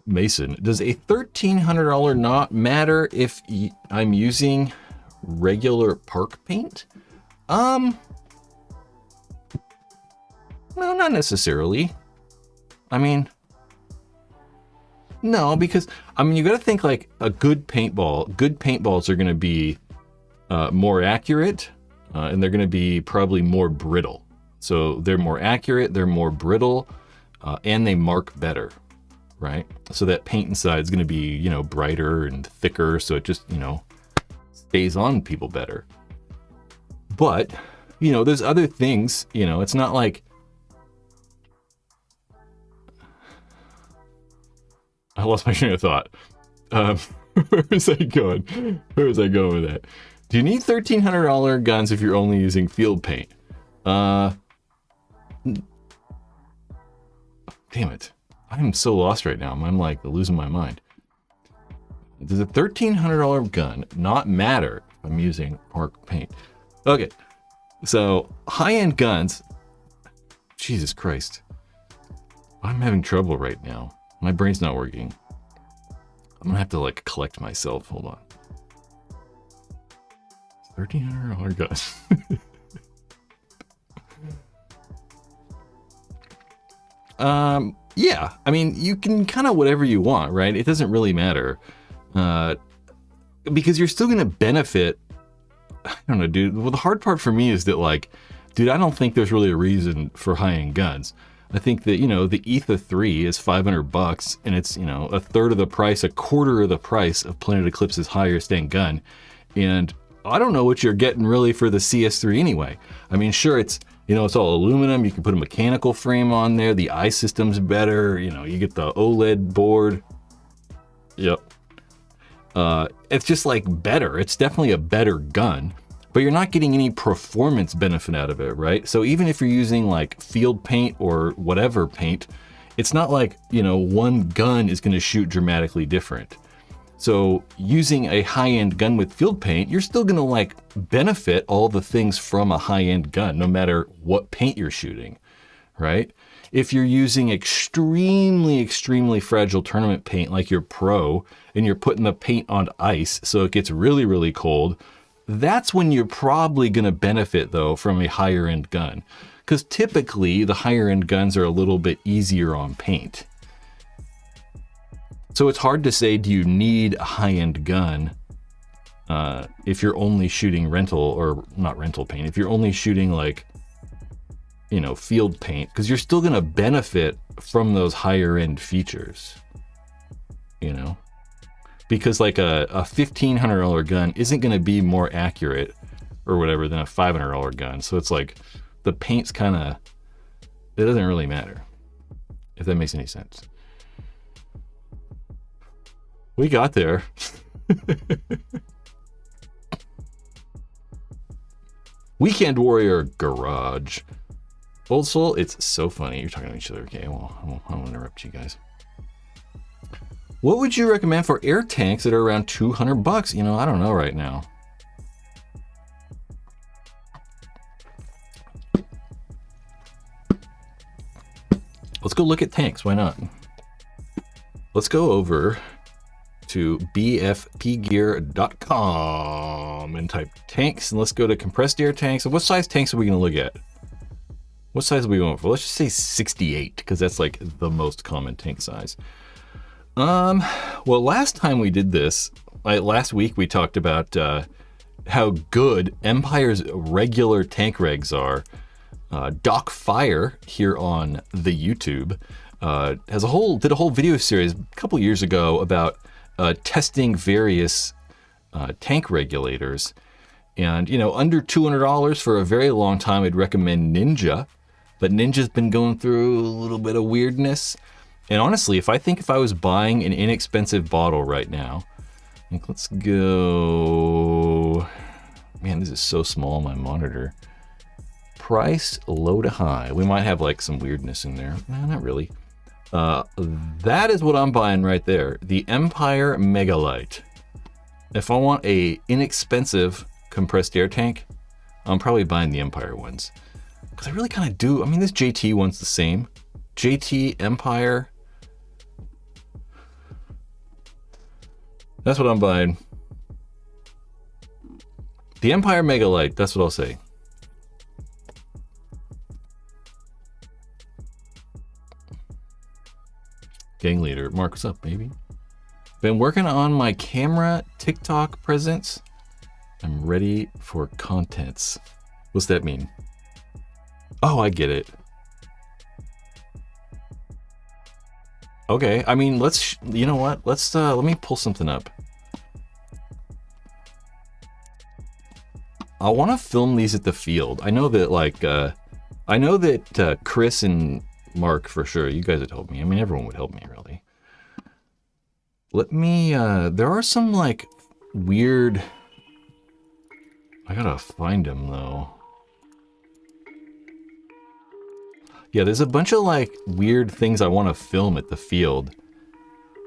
Mason, does a $1,300 not matter if I'm using regular park paint? No, not necessarily. I mean, no, because, I mean, you got to think like a good paintball. Good paintballs are going to be more accurate, and they're going to be probably more brittle. So they're more accurate, they're more brittle, and they mark better, right? So that paint inside is going to be, you know, brighter and thicker, so it just, you know, stays on people better. But, you know, there's other things, you know, it's not like, I lost my train of thought. Where was I going? Where was I going with that? Do you need $1,300 guns if you're only using field paint? Damn it. I'm so lost right now. I'm like losing my mind. Does a $1,300 gun not matter if I'm using park paint? Okay, so high-end guns. Jesus Christ. I'm having trouble right now. My brain's not working. I'm gonna have to like collect myself. Hold on. $1,300 gun. Yeah, I mean, you can kind of whatever you want, right? It doesn't really matter. Because you're still going to benefit. I don't know, dude. Well, the hard part for me is that, like, dude, I don't think there's really a reason for high-end guns. I think that, you know, the Etha 3 is $500 and it's, you know, a third of the price, a quarter of the price of Planet Eclipse's highest end gun. And I don't know what you're getting really for the CS3 anyway. I mean, sure, it's, you know, it's all aluminum. You can put a mechanical frame on there. The eye system's better. You know, you get the OLED board. Yep. It's just like better. It's definitely a better gun, but you're not getting any performance benefit out of it, right? So even if you're using like field paint or whatever paint, it's not like, you know, one gun is going to shoot dramatically different. So using a high-end gun with field paint, you're still going to like benefit all the things from a high-end gun, no matter what paint you're shooting, right? If you're using extremely, extremely fragile tournament paint like your pro, and you're putting the paint on ice so it gets really, really cold, that's when you're probably going to benefit, though, from a higher-end gun. Because typically, the higher-end guns are a little bit easier on paint. So it's hard to say, do you need a high-end gun if you're only shooting rental, or not rental paint, if you're only shooting, like, you know, field paint, because you're still going to benefit from those higher-end features, you know? Because like a $1,500 gun isn't going to be more accurate or whatever than a $500 gun. So it's like the paint's kind of, it doesn't really matter, if that makes any sense. We got there. Weekend Warrior Garage. Old Soul, it's so funny. You're talking to each other. Okay, well, I won't interrupt you guys. What would you recommend for air tanks that are around $200? You know, I don't know right now. Let's go look at tanks. Why not? Let's go over to bfpgear.com and type tanks, and let's go to compressed air tanks. And what size tanks are we going to look at? What size are we going for? Let's just say 68, because that's like the most common tank size. Well, last time we did this, last week we talked about how good Empire's regular tank regs are. Doc Fire here on the YouTube did a whole video series a couple years ago about testing various tank regulators. And, you know, under $200 for a very long time, I'd recommend Ninja, but Ninja's been going through a little bit of weirdness. And honestly, if I was buying an inexpensive bottle right now, like, let's go, man, this is so small, my monitor. Price, low to high. We might have like some weirdness in there. No, not really. That is what I'm buying right there. The Empire Megalite. If I want a inexpensive compressed air tank, I'm probably buying the Empire ones. Because I really kind of do. I mean, this JT one's the same. JT, Empire. That's what I'm buying. The Empire Megalite, that's what I'll say. Gang leader, Mark, what's up, baby? Been working on my camera TikTok presence. I'm ready for contents. What's that mean? Oh, I get it. Okay, I mean, you know what? Let me pull something up. I want to film these at the field. I know that, Chris and Mark, for sure, you guys had told me. I mean, everyone would help me, really. Let me, there are some, like, weird, I gotta find them, though. Yeah, there's a bunch of, like, weird things I want to film at the field.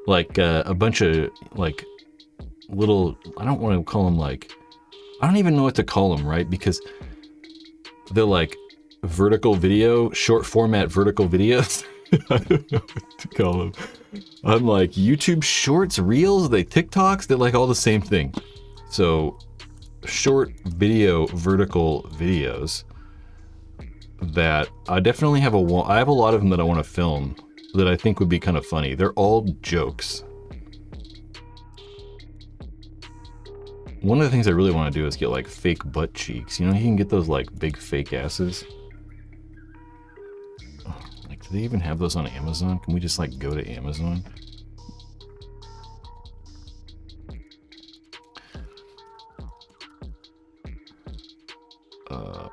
Like, a bunch of, like, little, I don't want to call them, like, I don't even know what to call them, right? Because they're, like, vertical video, short format vertical videos. I don't know what to call them. I'm like, YouTube shorts, reels, they TikToks, they're like all the same thing. So, short video, vertical videos. that I definitely have I have a lot of them that I want to film that I think would be kind of funny. They're all jokes. One of the things I really want to do is get like fake butt cheeks. You know, you can get those like big fake asses. Like, do they even have those on Amazon? Can we just like go to Amazon?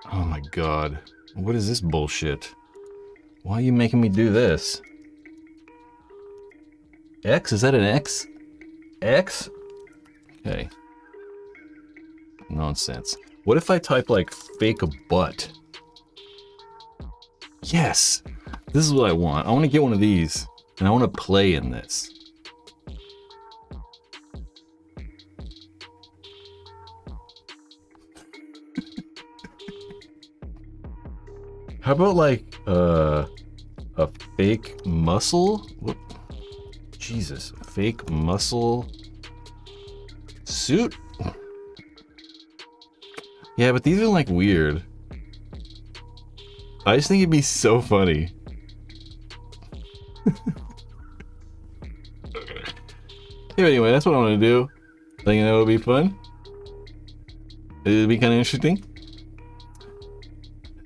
Oh my god. What is this bullshit? Why are you making me do this? X? Is that an X? X? Okay. Nonsense. What if I type like fake butt? Yes! This is what I want. I want to get one of these, and I want to play in this. How about like a fake muscle? Whoop. Jesus, fake muscle suit? Yeah, but these are like weird. I just think it'd be so funny. Anyway, that's what I want to do. Think that would be fun? It'd be kind of interesting.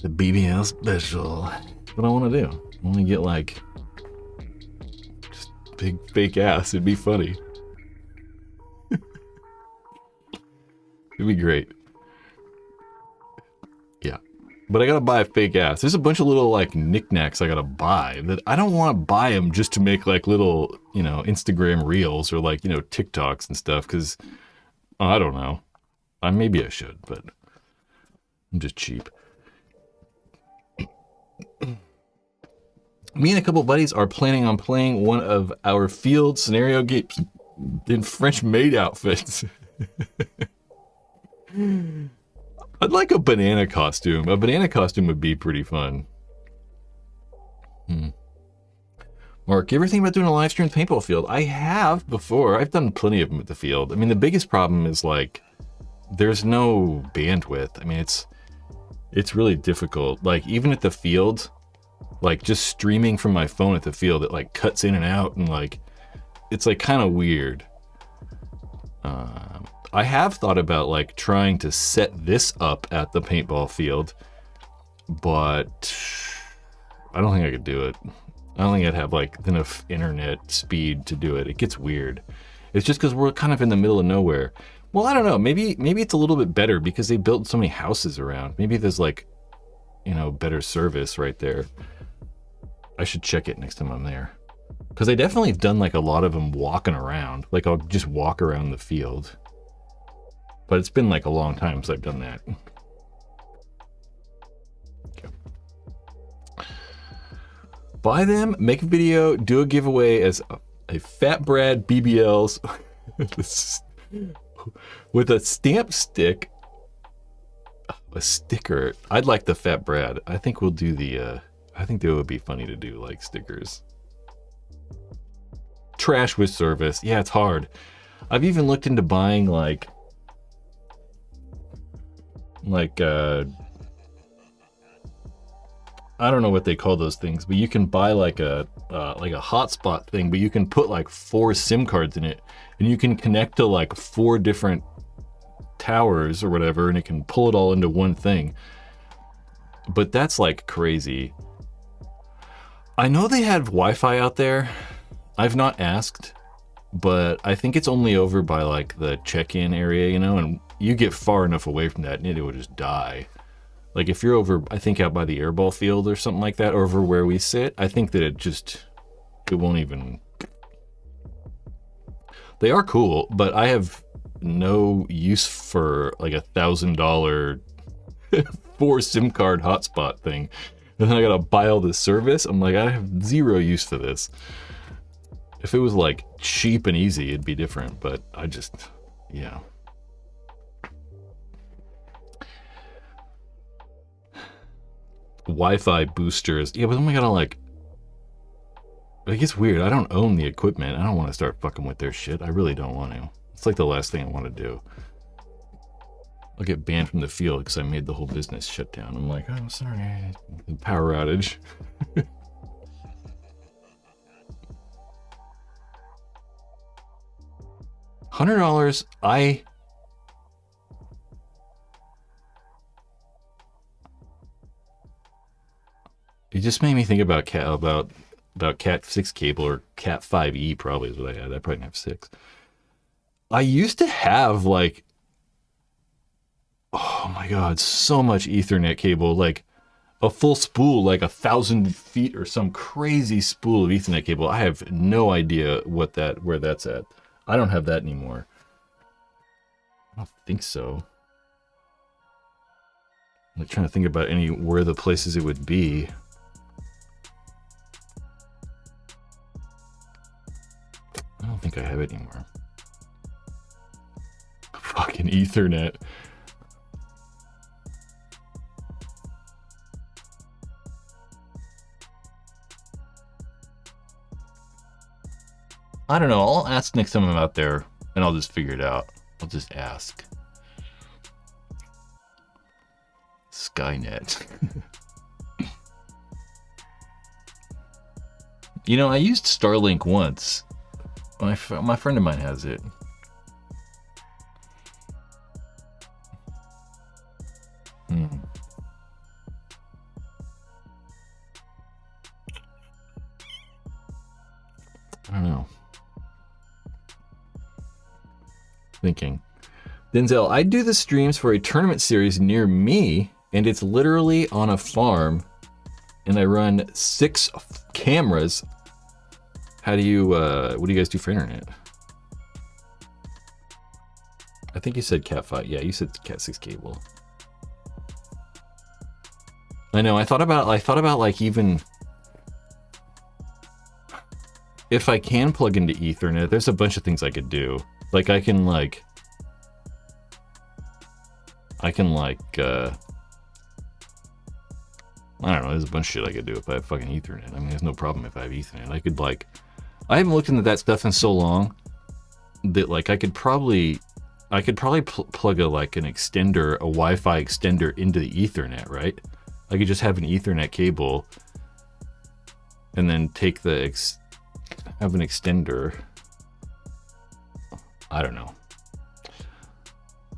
The BBL special. What I want to do. I want to get like just big fake ass. It'd be funny. It'd be great. Yeah. But I gotta buy a fake ass. There's a bunch of little like knickknacks I gotta buy that I don't want to buy them just to make like little, you know, Instagram reels or like, you know, TikToks and stuff. Cause I don't know. Maybe I should, but I'm just cheap. Me and a couple buddies are planning on playing one of our field scenario games in French maid outfits. I'd like a banana costume. A banana costume would be pretty fun. Mark, you ever think about doing a live stream paintball field? I have before. I've done plenty of them at the field. I mean, the biggest problem is like, there's no bandwidth. I mean, it's really difficult. Like even at the field, like just streaming from my phone at the field, it like cuts in and out and like, it's like kind of weird. I have thought about like trying to set this up at the paintball field, but I don't think I could do it. I don't think I'd have like enough internet speed to do it. It gets weird. It's just because we're kind of in the middle of nowhere. Well, I don't know. Maybe it's a little bit better because they built so many houses around. Maybe there's like, you know, better service right there. I should check it next time I'm there. Because I definitely have done like a lot of them walking around. Like I'll just walk around the field. But it's been like a long time since I've done that. Okay. Buy them, make a video, do a giveaway as a Fat Brad BBLs with a stamp stick. A sticker. I'd like the Fat Brad. I think we'll do the, I think that would be funny to do like stickers. Trash with service. Yeah, it's hard. I've even looked into buying like I don't know what they call those things, but you can buy like a hotspot thing, but you can put like 4 SIM cards in it and you can connect to like 4 different towers or whatever, and it can pull it all into one thing. But that's like crazy. I know they have Wi-Fi out there. I've not asked, but I think it's only over by like the check-in area, you know, and you get far enough away from that and it would just die. Like if you're over, I think out by the airball field or something like that, over where we sit, I think that it won't even. They are cool, but I have no use for like $1,000 4 SIM card hotspot thing. And then I gotta buy all this service. I'm like, I have zero use for this. If it was like cheap and easy, it'd be different, but I just, yeah. Wi-Fi boosters. Yeah, but then we gotta like, it gets weird. I don't own the equipment. I don't want to start fucking with their shit. I really don't want to. It's like the last thing I want to do. I'll get banned from the field because I made the whole business shut down. I'm like, oh, sorry, power outage. $100. It just made me think about Cat 6 cable, or Cat 5e probably is what I had. I probably didn't have 6. I used to have like, oh my God, so much Ethernet cable, like a full spool, like 1,000 feet or some crazy spool of Ethernet cable. I have no idea where that's at. I don't have that anymore. I don't think so. I'm like trying to think about where the places it would be. I don't think I have it anymore. Fucking Ethernet. I don't know. I'll ask next time I'm out there, and I'll just figure it out. I'll just ask. Skynet. You know, I used Starlink once. My friend of mine has it. I don't know. Thinking. Denzel, I do the streams for a tournament series near me, and it's literally on a farm, and I run 6 cameras. How do you, what do you guys do for internet? I think you said Cat 5. Yeah, you said Cat 6 cable. I know, I thought about like even if I can plug into Ethernet, there's a bunch of things I could do. Like I can like I don't know, there's a bunch of shit I could do if I have fucking Ethernet. I mean, there's no problem if I have Ethernet. I could like, I haven't looked into that stuff in so long that like I could probably plug like an extender, a Wi-Fi extender into the Ethernet, right? I could just have an Ethernet cable and then take have an extender. I don't know.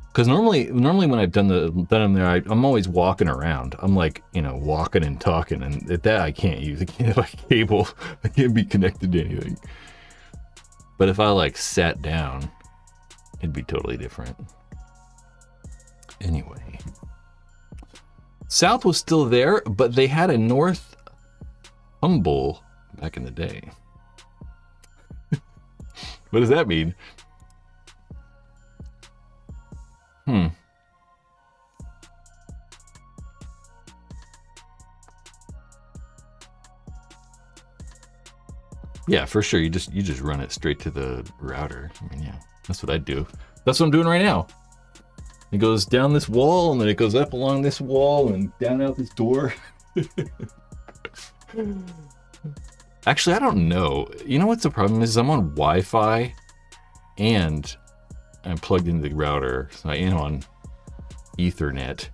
Because normally when I've done them there, I'm always walking around. I'm like, you know, walking and talking, and at that I can't use. I can't have a cable. I can't be connected to anything. But if I like sat down, it'd be totally different. Anyway, South was still there, but they had a North Humble back in the day. What does that mean? Yeah, for sure. You just run it straight to the router. I mean, yeah, that's what I'd do. That's what I'm doing right now. It goes down this wall, and then it goes up along this wall and down out this door. Actually, I don't know. You know what's the problem is? I'm on Wi-Fi, and I'm plugged into the router, so I am on Ethernet.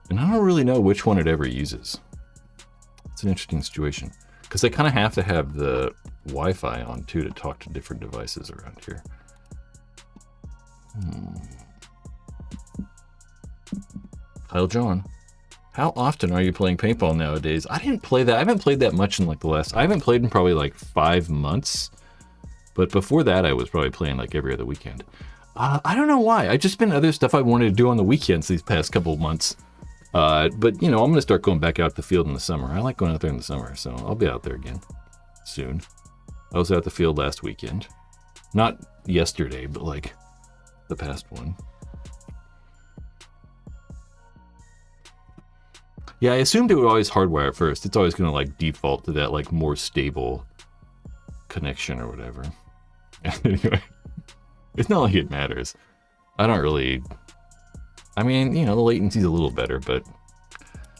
And I don't really know which one it ever uses. It's an interesting situation. Because I kind of have to have the Wi-Fi on, too, to talk to different devices around here. Kyle John, how often are you playing paintball nowadays? I didn't play that. I haven't played that much in like I haven't played in probably like 5 months. But before that, I was probably playing like every other weekend. I don't know why. I've just been other stuff I wanted to do on the weekends these past couple of months. But, you know, I'm going to start going back out to the field in the summer. I like going out there in the summer, so I'll be out there again soon. I was out the field last weekend. Not yesterday, but like the past one. Yeah, I assumed it would always hardwire at first. It's always going to like default to that like more stable connection or whatever. Anyway, it's not like it matters. I don't really... I mean, you know, the latency's a little better, but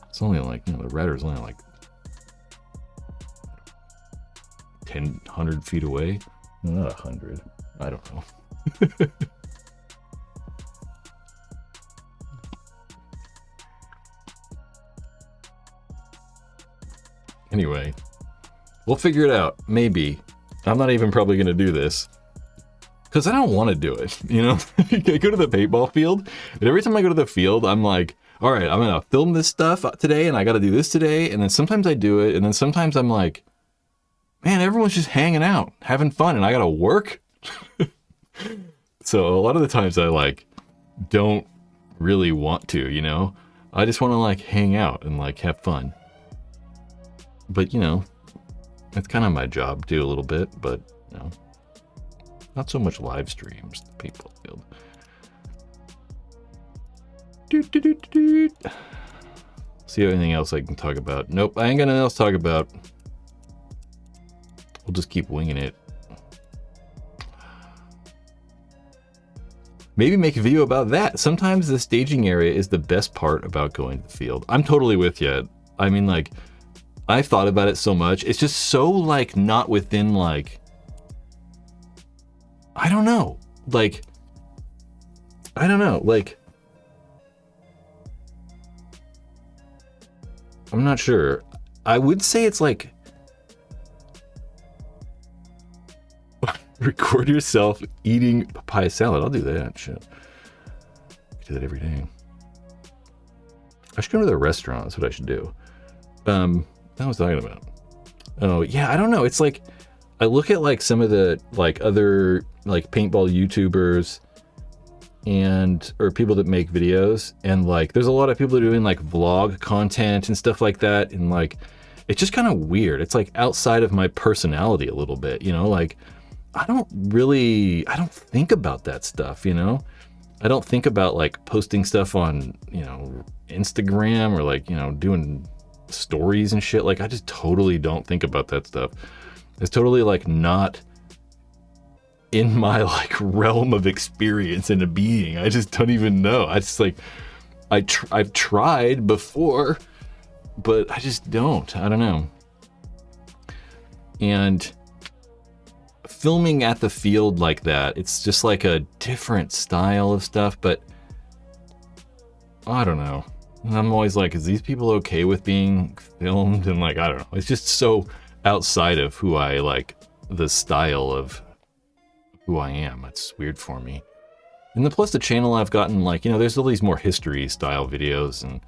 it's only like, you know, the router's only like 100 feet away. No, not 100. I don't know. Anyway, we'll figure it out. Maybe. I'm not even probably going to do this. Because I don't want to do it, you know? I go to the paintball field, and every time I go to the field, I'm like, all right, I'm going to film this stuff today, and I got to do this today, and then sometimes I do it, and then sometimes I'm like, man, everyone's just hanging out, having fun, and I got to work? So a lot of the times I, like, don't really want to, you know? I just want to, like, hang out and, like, have fun. But, you know, it's kind of my job, too, a little bit, but, you know. Not so much live streams, the paintball field. See anything else I can talk about? Nope, I ain't got nothing else to talk about. We'll just keep winging it. Maybe make a video about that. Sometimes the staging area is the best part about going to the field. I'm totally with you. I mean, like, I've thought about it so much. It's just so, like, not within, like, I don't know. Like, I'm not sure. I would say it's like, record yourself eating papaya salad. I'll do that. Shit. I do that every day. I should go to the restaurant. That's what I should do. What was I talking about? Oh, yeah, I don't know. It's like, I look at like some of the like other like paintball YouTubers or people that make videos, and like there's a lot of people doing like vlog content and stuff like that, and like it's just kind of weird. It's like outside of my personality a little bit, you know? Like I don't think about that stuff, you know? I don't think about like posting stuff on, you know, Instagram or like, you know, doing stories and shit. Like I just totally don't think about that stuff. It's totally like not in my like realm of experience and a being. I just don't even know. I just like, I've tried before, but I just don't. I don't know. And filming at the field like that, it's just like a different style of stuff, but I don't know. And I'm always like, is these people okay with being filmed? And like, I don't know. It's just so outside of who I like, the style of who I am. It's weird for me. And the plus the channel I've gotten, like, you know, there's all these more history style videos, and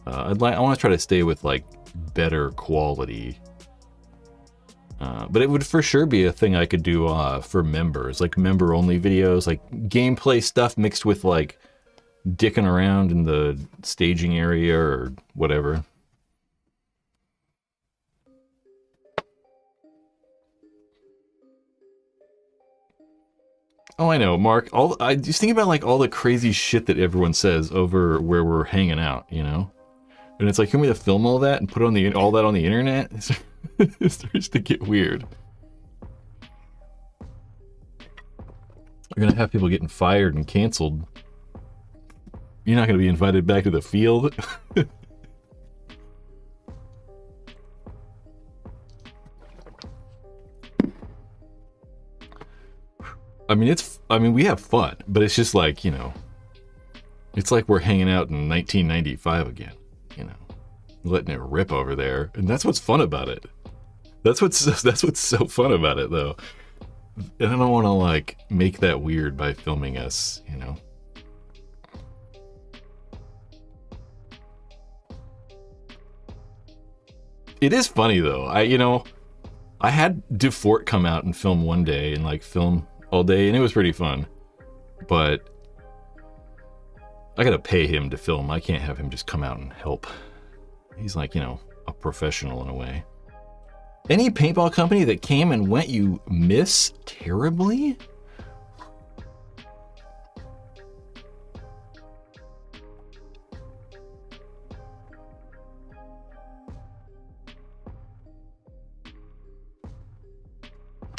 I want to try to stay with like better quality. But it would for sure be a thing I could do for members, like member only videos, like gameplay stuff mixed with like dicking around in the staging area or whatever. Oh, I know, Mark. I just think about like all the crazy shit that everyone says over where we're hanging out, you know? And it's like, can we film all that and put on all that on the internet? It starts to get weird. We're gonna have people getting fired and canceled. You're not gonna be invited back to the field. I mean, we have fun, but it's just like, you know, it's like we're hanging out in 1995 again, you know, letting it rip over there. And that's what's fun about it. That's what's so fun about it, though. And I don't want to, like, make that weird by filming us, you know. It is funny, though. I had DeFort come out and film one day and, like, film all day, and it was pretty fun. But I gotta pay him to film. I can't have him just come out and help. He's like, you know, a professional in a way. Any paintball company that came and went you miss terribly?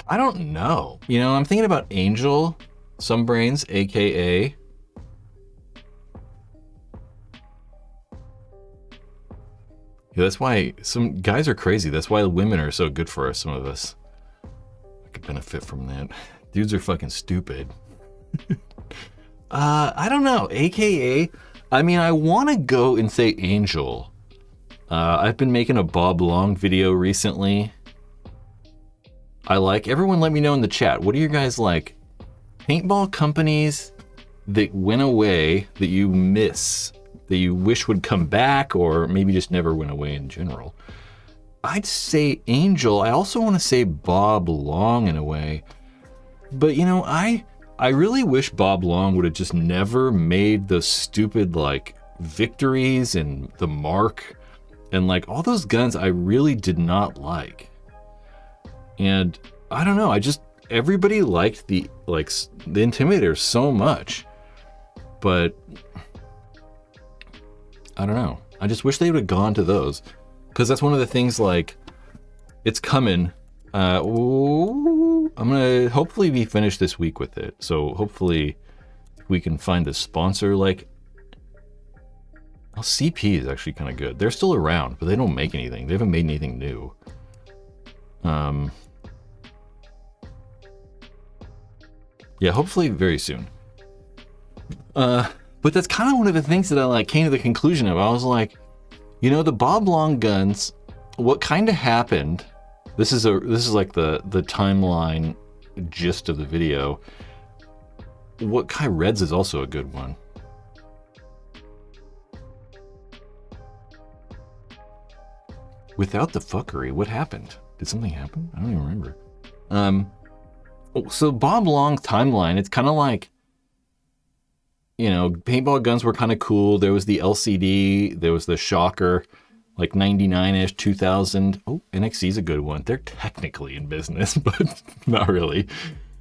I don't know. You know, I'm thinking about Angel, Some Brains, aka. Yeah, that's why some guys are crazy. That's why women are so good for us, some of us. I could benefit from that. Dudes are fucking stupid. I don't know. AKA, I mean, I want to go and say Angel, I've been making a Bob Long video recently. Everyone let me know in the chat, what do you guys like? Paintball companies that went away that you miss, that you wish would come back, or maybe just never went away in general. I'd say Angel. I also want to say Bob Long in a way. But you know, I really wish Bob Long would have just never made those stupid like victories and the mark and like all those guns I really did not like. And I don't know, everybody liked the Intimidator so much. But I don't know. I just wish they would have gone to those. Because that's one of the things, like, it's coming. I'm going to hopefully be finished this week with it. So hopefully we can find a sponsor. Like, well, CP is actually kind of good. They're still around, but they don't make anything. They haven't made anything new. Yeah, hopefully very soon. But that's kind of one of the things that I like came to the conclusion of. I was like, you know, the Bob Long guns, what kind of happened? This is like the timeline gist of the video. What Kai Reds is also a good one. Without the fuckery, what happened? Did something happen? I don't even remember. So Bob Long's timeline, it's kind of like, you know, paintball guns were kind of cool. There was the LCD, there was the Shocker, like 99-ish, 2000. Oh, NXC's a good one. They're technically in business, but not really.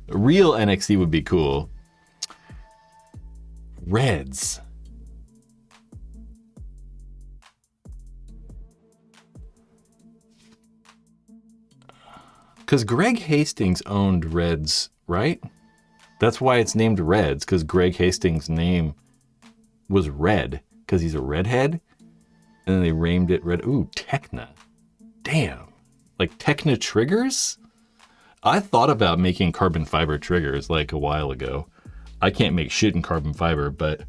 Real NXC would be cool. Reds. Because Greg Hastings owned Reds, right? That's why it's named Reds, because Greg Hastings' name was Red, because he's a redhead. And then they named it Red. Ooh, Techna. Damn. Like Techna triggers? I thought about making carbon fiber triggers like a while ago. I can't make shit in carbon fiber, but...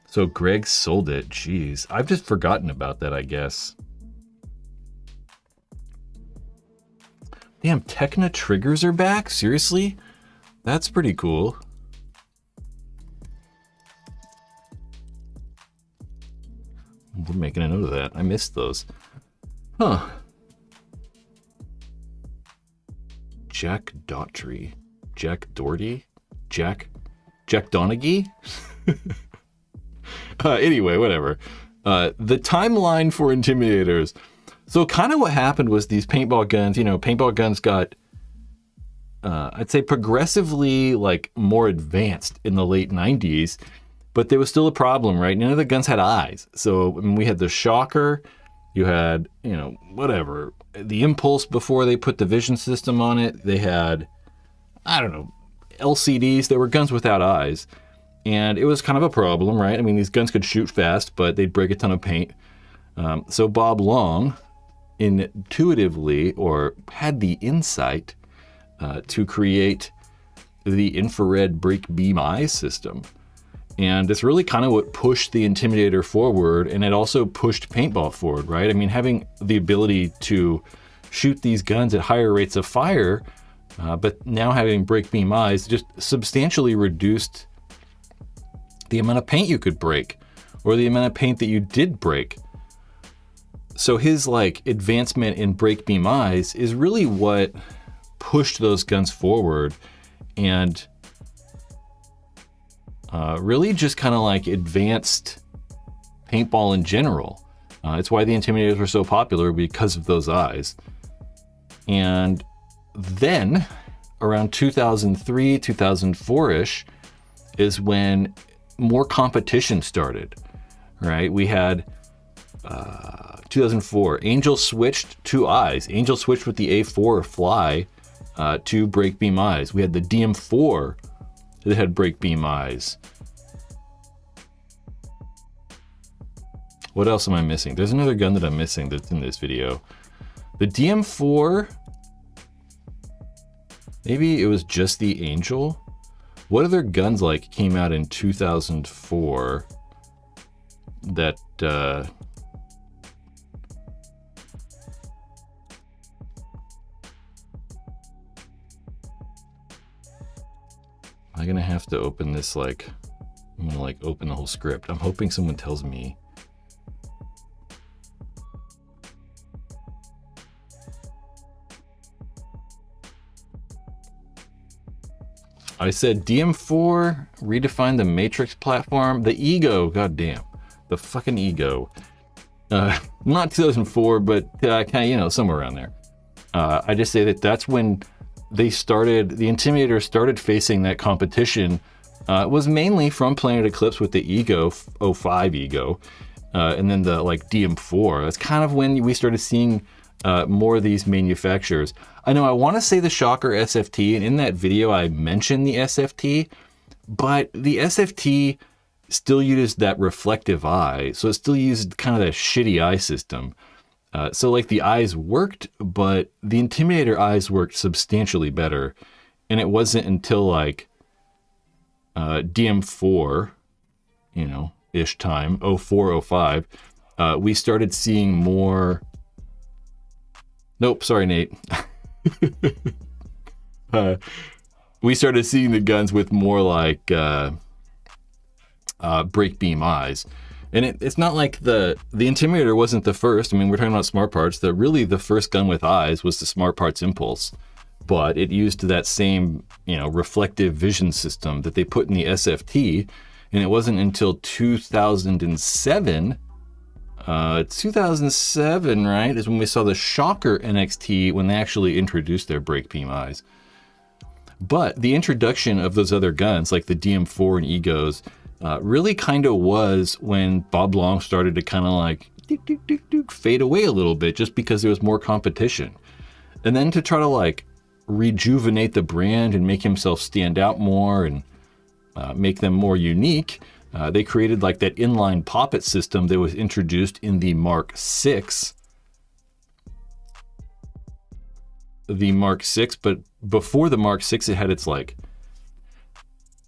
So Greg sold it. Jeez. I've just forgotten about that, I guess. Damn, Techna triggers are back? Seriously? That's pretty cool. We're making a note of that. I missed those. Huh. Jack Daughtry. Jack Doherty? Jack Donaghy? Anyway, whatever. The timeline for Intimidators. So kind of what happened was these paintball guns, you know, paintball guns got, I'd say progressively like more advanced in the late 90s, but there was still a problem, right? None of the guns had eyes. So I mean, we had the Shocker, you had, you know, whatever, the Impulse before they put the vision system on it. They had, I don't know, LCDs. There were guns without eyes. And it was kind of a problem, right? I mean, these guns could shoot fast, but they'd break a ton of paint. So Bob Long intuitively, or had the insight to create the infrared break beam eyes system. And it's really kind of what pushed the Intimidator forward, and it also pushed paintball forward, right? I mean, having the ability to shoot these guns at higher rates of fire, but now having break beam eyes just substantially reduced the amount of paint you could break, or the amount of paint that you did break. So his like advancement in break beam eyes is really what pushed those guns forward, and really just kind of like advanced paintball in general. It's why the Intimidators were so popular, because of those eyes. And then around 2003, 2004-ish is when more competition started, right? We had 2004, Angel switched to eyes. Angel switched with the A4 Fly to break beam eyes. We had the DM4 that had break beam eyes. What else am I missing? There's another gun that I'm missing that's in this video. The DM4, maybe it was just the Angel. What other guns like came out in 2004? that I'm gonna have to open this, like, I'm gonna like open the whole script. I'm hoping someone tells me. I said DM4 redefine the Matrix platform. The ego, goddamn, the fucking ego. Not 2004, but kind of, you know, somewhere around there. I just say that that's when they started. The Intimidator started facing that competition. It was mainly from Planet Eclipse with the Ego 05 Ego, and then the like DM4. That's kind of when we started seeing more of these manufacturers. I know I want to say the Shocker SFT, and in that video I mentioned the SFT, but the SFT still used that reflective eye, so it still used kind of that shitty eye system. So like the eyes worked, but the Intimidator eyes worked substantially better, and it wasn't until like DM4, you know, ish time, 04, 05, we started seeing more. Nope, sorry, Nate. We started seeing the guns with more like break beam eyes. And it's not like the Intimidator wasn't the first. I mean, we're talking about Smart Parts. The first gun with eyes was the Smart Parts Impulse. But it used that same, you know, reflective vision system that they put in the SFT. And it wasn't until 2007, 2007, right, is when we saw the Shocker NXT, when they actually introduced their break beam eyes. But the introduction of those other guns, like the DM4 and Egos, really kind of was when Bob Long started to kind of like fade away a little bit, just because there was more competition. And then to try to like rejuvenate the brand and make himself stand out more and make them more unique, they created like that inline poppet system that was introduced in the Mark VI. The Mark VI, but before the Mark VI, it had its like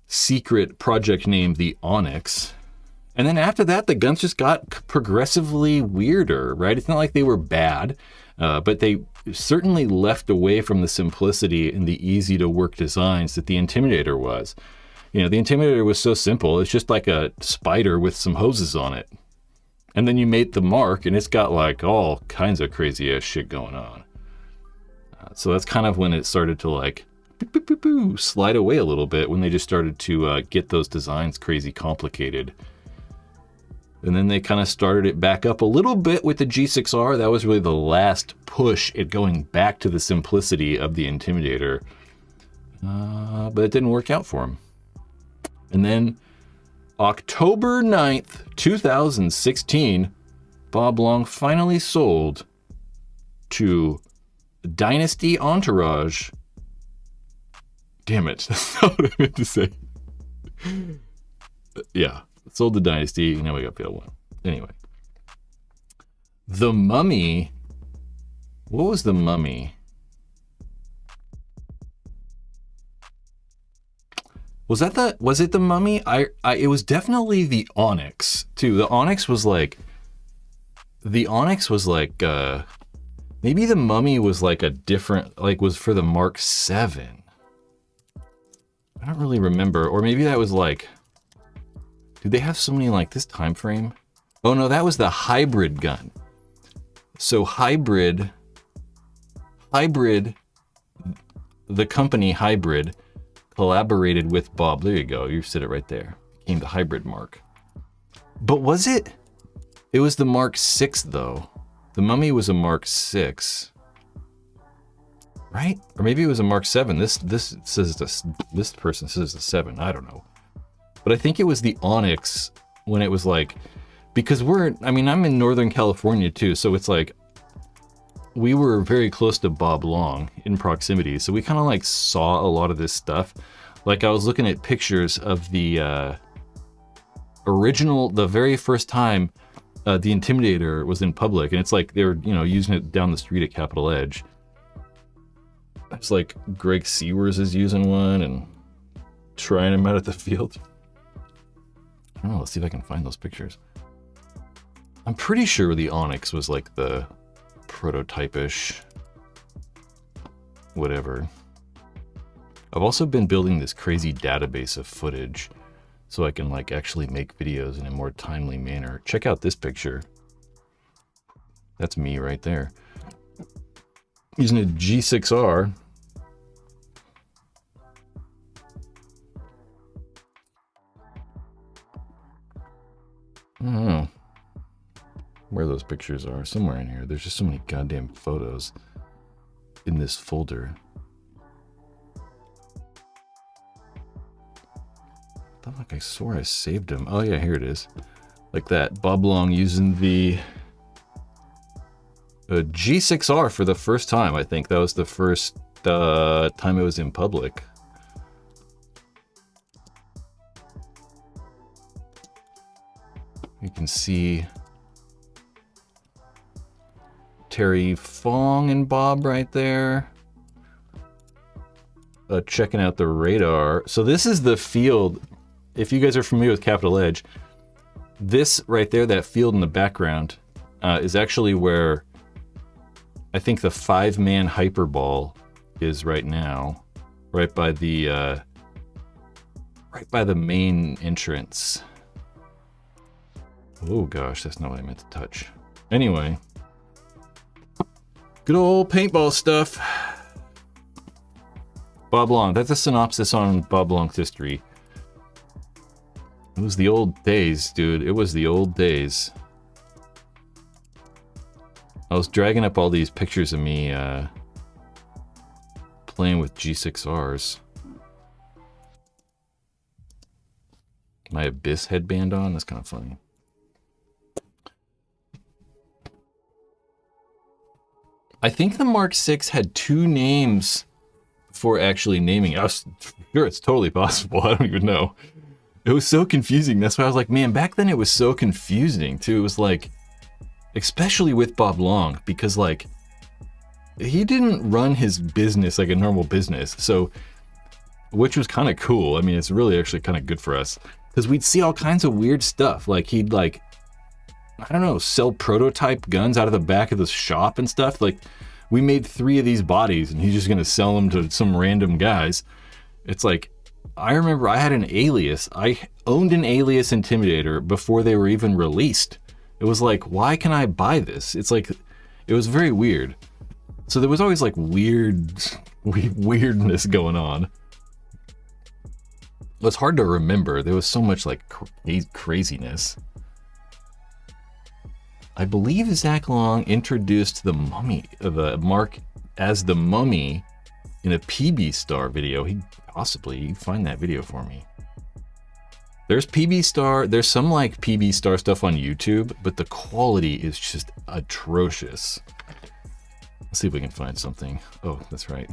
secret project name, the Onyx. And then after that, the guns just got progressively weirder, right? It's not like they were bad, but they certainly left away from the simplicity and the easy to work designs that the Intimidator was. You know, the Intimidator was so simple. It's just like a spider with some hoses on it. And then you made the Mark, and it's got like all kinds of crazy ass shit going on. So that's kind of when it started to like slide away a little bit, when they just started to get those designs crazy complicated. And then they kind of started it back up a little bit with the G6R. That was really the last push at going back to the simplicity of the Intimidator. But it didn't work out for him. And then October 9th, 2016, Bob Long finally sold to Dynasty Entourage. Damn it, that's not what I meant to say. Yeah, sold the Dynasty, now we got PL1. Anyway. The Mummy. What was the Mummy? Was it the Mummy? It was definitely the Onyx too. The Onyx was like maybe the Mummy was like a different, like was for the Mark 7. I don't really remember. Or maybe that was like, did they have so many like this time frame? Oh no, that was the hybrid gun. So hybrid, the company Hybrid collaborated with Bob. There you go. You said it right there. Became the Hybrid Mark. But was it? It was the Mark 6 though. The Mummy was a Mark 6, right? Or maybe it was a Mark 7. This person says the 7. I don't know. But I think it was the Onyx when it was like, because I'm in Northern California too, so it's like we were very close to Bob Long in proximity, so we kind of like saw a lot of this stuff. Like I was looking at pictures of the original, the very first time the Intimidator was in public, and it's like they were, using it down the street at Capitol Edge. It's like Greg Seawers is using one and trying them out at the field. I don't know, let's see if I can find those pictures. I'm pretty sure the Onyx was like the prototype-ish, whatever. I've also been building this crazy database of footage so I can like actually make videos in a more timely manner. Check out this picture. That's me right there. Using a G6R. I don't know where those pictures are. Somewhere in here. There's just so many goddamn photos in this folder. I thought like I swore I saved them. Oh yeah, here it is. Like that. Bob Long using the G6R for the first time, I think. That was the first time it was in public. You can see Terry Fong and Bob right there. Checking out the radar. So this is the field. If you guys are familiar with Capital Edge, this right there, that field in the background, is actually where I think the 5-man hyperball is right now, right by the main entrance. Oh gosh, that's not what I meant to touch. Anyway, good old paintball stuff. Bob Long, that's a synopsis on Bob Long's history. It was the old days, dude. It was the old days. I was dragging up all these pictures of me playing with G6Rs. My Abyss headband on? That's kind of funny. I think the Mark VI had 2 names before actually naming it. I was sure it's totally possible. I don't even know. It was so confusing. That's why I was like, man, back then it was so confusing too. It was like, especially with Bob Long, because like, he didn't run his business like a normal business. So, which was kind of cool. I mean, it's really actually kind of good for us because we'd see all kinds of weird stuff. Like he'd like, I don't know, sell prototype guns out of the back of the shop and stuff. Like we made 3 of these bodies and he's just going to sell them to some random guys. It's like, I remember I had an Alias. I owned an Alias Intimidator before they were even released. It was like, why can I buy this? It's like, it was very weird. So there was always like weirdness going on. It was hard to remember. There was so much like craziness. I believe Zach Long introduced the Mummy, the Mark as the Mummy in a PB Star video. He possibly find that video for me. There's PB Star, there's some like PB Star stuff on YouTube, but the quality is just atrocious. Let's see if we can find something. Oh, that's right.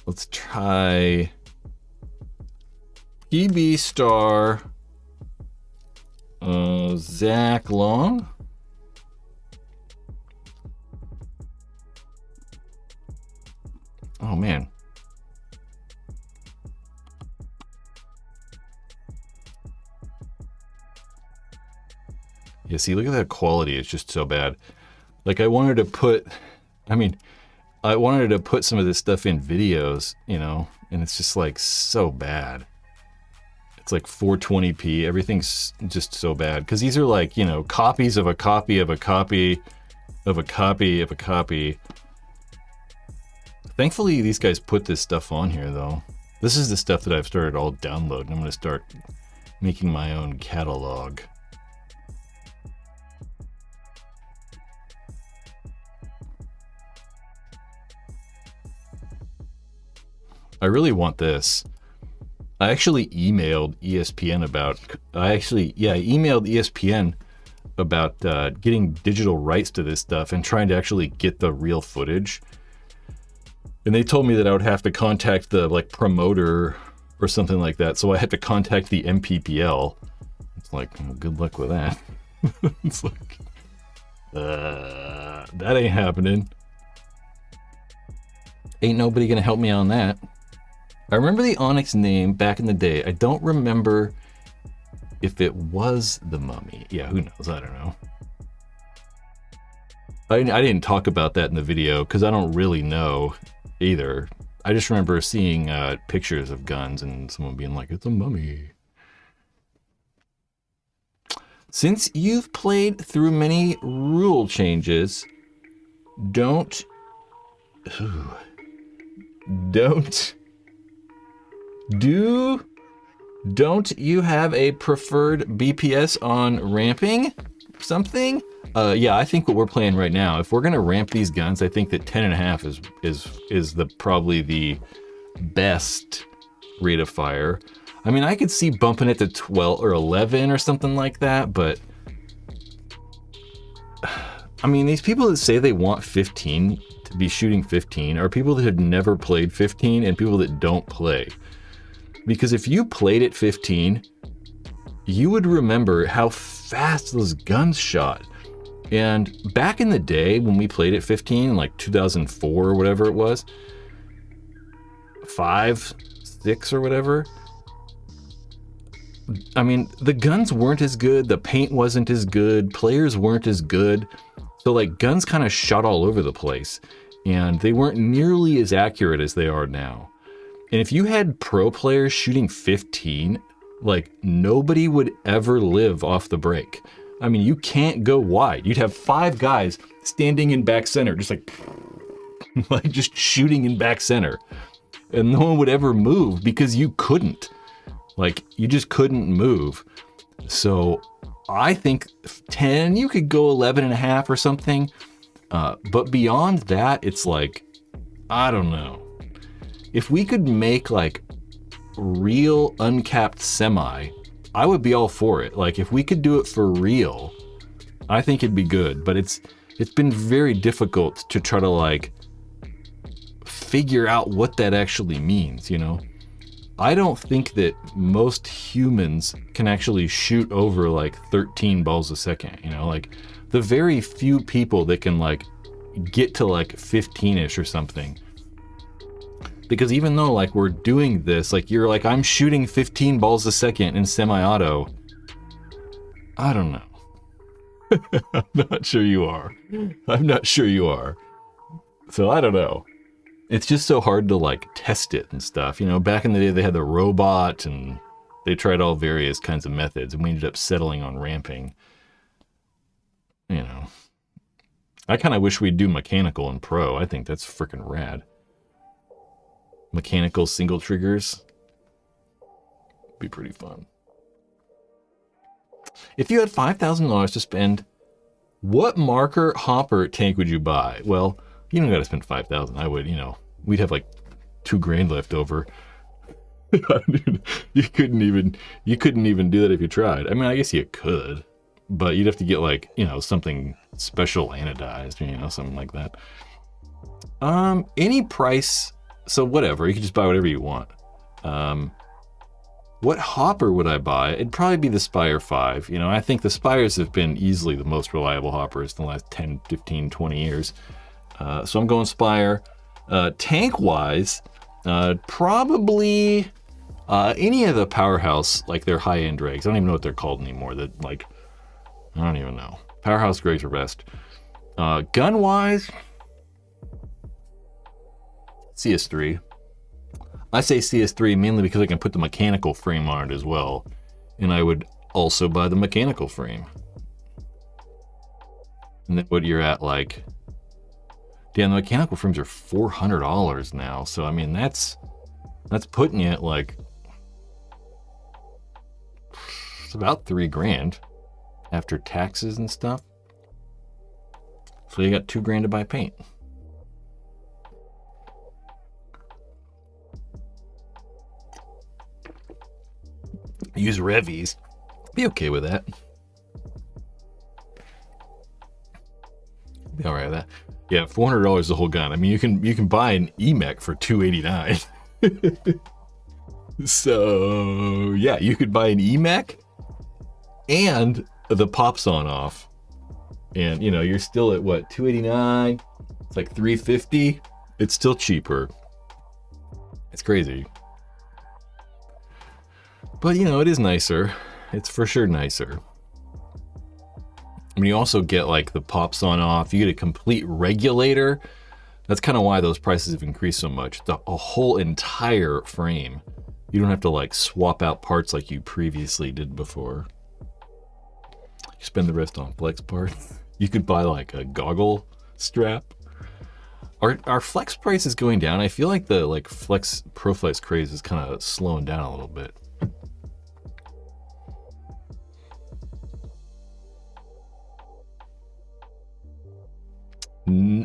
Let's try PB Star Zach Long. Oh man. Yeah, see, look at that quality. It's just so bad. Like I wanted to put some of this stuff in videos, you know, and it's just like so bad. It's like 420p. Everything's just so bad. Because these are like, you know, copies of a copy of a copy of a copy of a copy. Thankfully, these guys put this stuff on here, though. This is the stuff that I've started all downloading. I'm going to start making my own catalog. I really want this. I actually emailed ESPN about... I emailed ESPN about getting digital rights to this stuff and trying to actually get the real footage. And they told me that I would have to contact the like promoter or something like that. So I had to contact the MPPL. It's like, well, good luck with that. It's like, that ain't happening. Ain't nobody gonna help me on that. I remember the Onyx name back in the day. I don't remember if it was the mummy. Yeah, who knows? I don't know. I didn't talk about that in the video because I don't really know either. I just remember seeing pictures of guns and someone being like, it's a mummy. Since you've played through many rule changes, don't you have a preferred BPS on ramping something? Yeah, I think what we're playing right now, if we're gonna ramp these guns, I think that 10.5 is probably the best rate of fire. I mean, I could see bumping it to 12 or 11 or something like that, but I mean, these people that say they want 15 to be shooting 15 are people that have never played 15 and people that don't play. Because if you played at 15, you would remember how fast those guns shot. And back in the day when we played at 15, like 2004 or whatever it was, 5, 6 or whatever, I mean, the guns weren't as good, the paint wasn't as good, players weren't as good. So like guns kind of shot all over the place and they weren't nearly as accurate as they are now. And if you had pro players shooting 15, like nobody would ever live off the break. I mean, you can't go wide. You'd have 5 guys standing in back center, just like just shooting in back center. And no one would ever move because you couldn't. Like, you just couldn't move. So I think 10, you could go 11.5 or something. But beyond that, it's like, I don't know. If we could make like real uncapped semi, I would be all for it. Like if we could do it for real, I think it'd be good. But it's been very difficult to try to like figure out what that actually means, you know? I don't think that most humans can actually shoot over like 13 balls a second, you know? Like the very few people that can like get to like 15-ish or something. Because even though like we're doing this, like you're like, I'm shooting 15 balls a second in semi-auto. I don't know. I'm not sure you are. I'm not sure you are. So I don't know. It's just so hard to like test it and stuff. You know, back in the day they had the robot and they tried all various kinds of methods and we ended up settling on ramping. You know, I kind of wish we'd do mechanical and pro. I think that's freaking rad. Mechanical single triggers. Be pretty fun. If you had $5,000 to spend, what marker hopper tank would you buy? Well, you don't got to spend 5,000. I would, you know, we'd have like $2,000 left over. You couldn't even do that if you tried. I mean, I guess you could, but you'd have to get like, you know, something special anodized, you know, something like that. Any price. So whatever, you can just buy whatever you want. What hopper would I buy? It'd probably be the Spire 5. You know, I think the Spires have been easily the most reliable hoppers in the last 10, 15, 20 years. So I'm going Spire. Tank-wise, probably any of the Powerhouse, like their high-end rigs. I don't even know what they're called anymore. That like, I don't even know. Powerhouse rigs are best. Gun-wise, CS3. I say CS3 mainly because I can put the mechanical frame on it as well. And I would also buy the mechanical frame. And then what you're at like, damn, the mechanical frames are $400 now. So I mean, that's putting you at like, it's about $3,000 after taxes and stuff. So you got $2,000 to buy paint. Use Revies. Be okay with that. Be all right with that. Yeah, $400 the whole gun. I mean, you can buy an EMEC for $289. So yeah, you could buy an EMEC and the pops on off, and you know you're still at what, $289? It's like $350. It's still cheaper. It's crazy. But, you know, it is nicer. It's for sure nicer. I mean, you also get like the pops on off. You get a complete regulator. That's kind of why those prices have increased so much. A whole entire frame. You don't have to like swap out parts like you previously did before. You spend the rest on flex parts. You could buy like a goggle strap. Are flex prices going down? I feel like the like Proflex craze is kind of slowing down a little bit.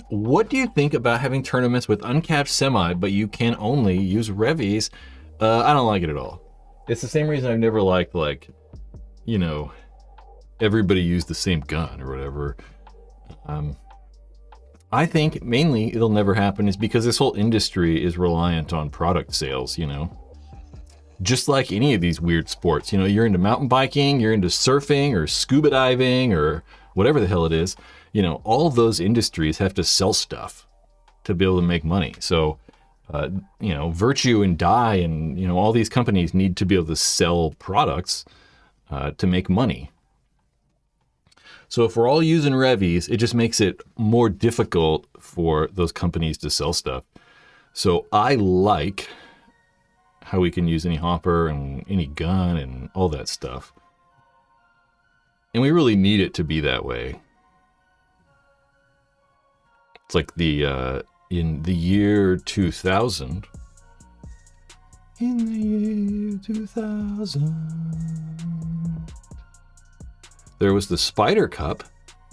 What do you think about having tournaments with uncapped semi, but you can only use revies? I don't like it at all. It's the same reason I've never liked, like, you know, everybody use the same gun or whatever. I think mainly it'll never happen is because this whole industry is reliant on product sales, you know. Just like any of these weird sports, you know, you're into mountain biking, you're into surfing or scuba diving or whatever the hell it is. You know, all of those industries have to sell stuff to be able to make money. So, you know, Virtue and Dye and, you know, all these companies need to be able to sell products to make money. So if we're all using revies, it just makes it more difficult for those companies to sell stuff. So I like how we can use any hopper and any gun and all that stuff. And we really need it to be that way. It's like the in the year 2000. In the year 2000, there was the Spider Cup,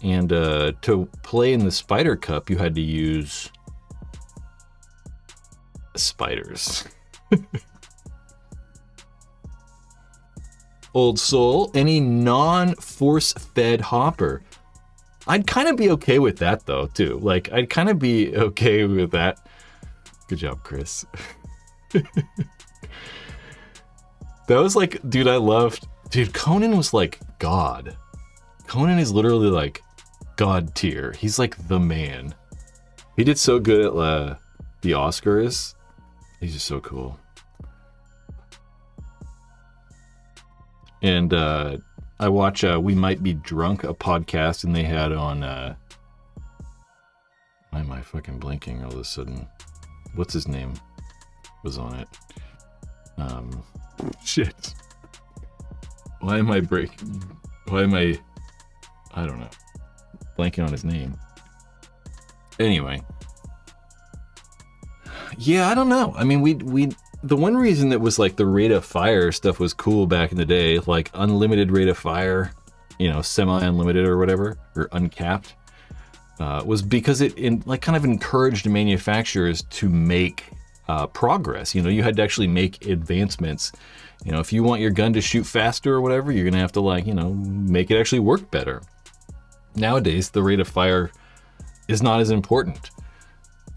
and to play in the Spider Cup, you had to use spiders. Old Soul, any non-force-fed hopper. I'd kind of be okay with that, though, too. Like, I'd kind of be okay with that. Good job, Chris. That was like, dude, I loved... Dude, Conan was like God. Conan is literally like God tier. He's like the man. He did so good at the Oscars. He's just so cool. And I watch We Might Be Drunk, a podcast, and they had on... why am I fucking blinking all of a sudden? What's his name? Was on it. Shit. Why am I breaking... Why am I don't know. Blanking on his name. Anyway. Yeah, I don't know. I mean, we the one reason that was like the rate of fire stuff was cool back in the day, like unlimited rate of fire, you know, semi-unlimited or whatever, or uncapped, was because it like kind of encouraged manufacturers to make progress. You know, you had to actually make advancements. You know, if you want your gun to shoot faster or whatever, you're gonna have to, like, you know, make it actually work better. Nowadays, the rate of fire is not as important.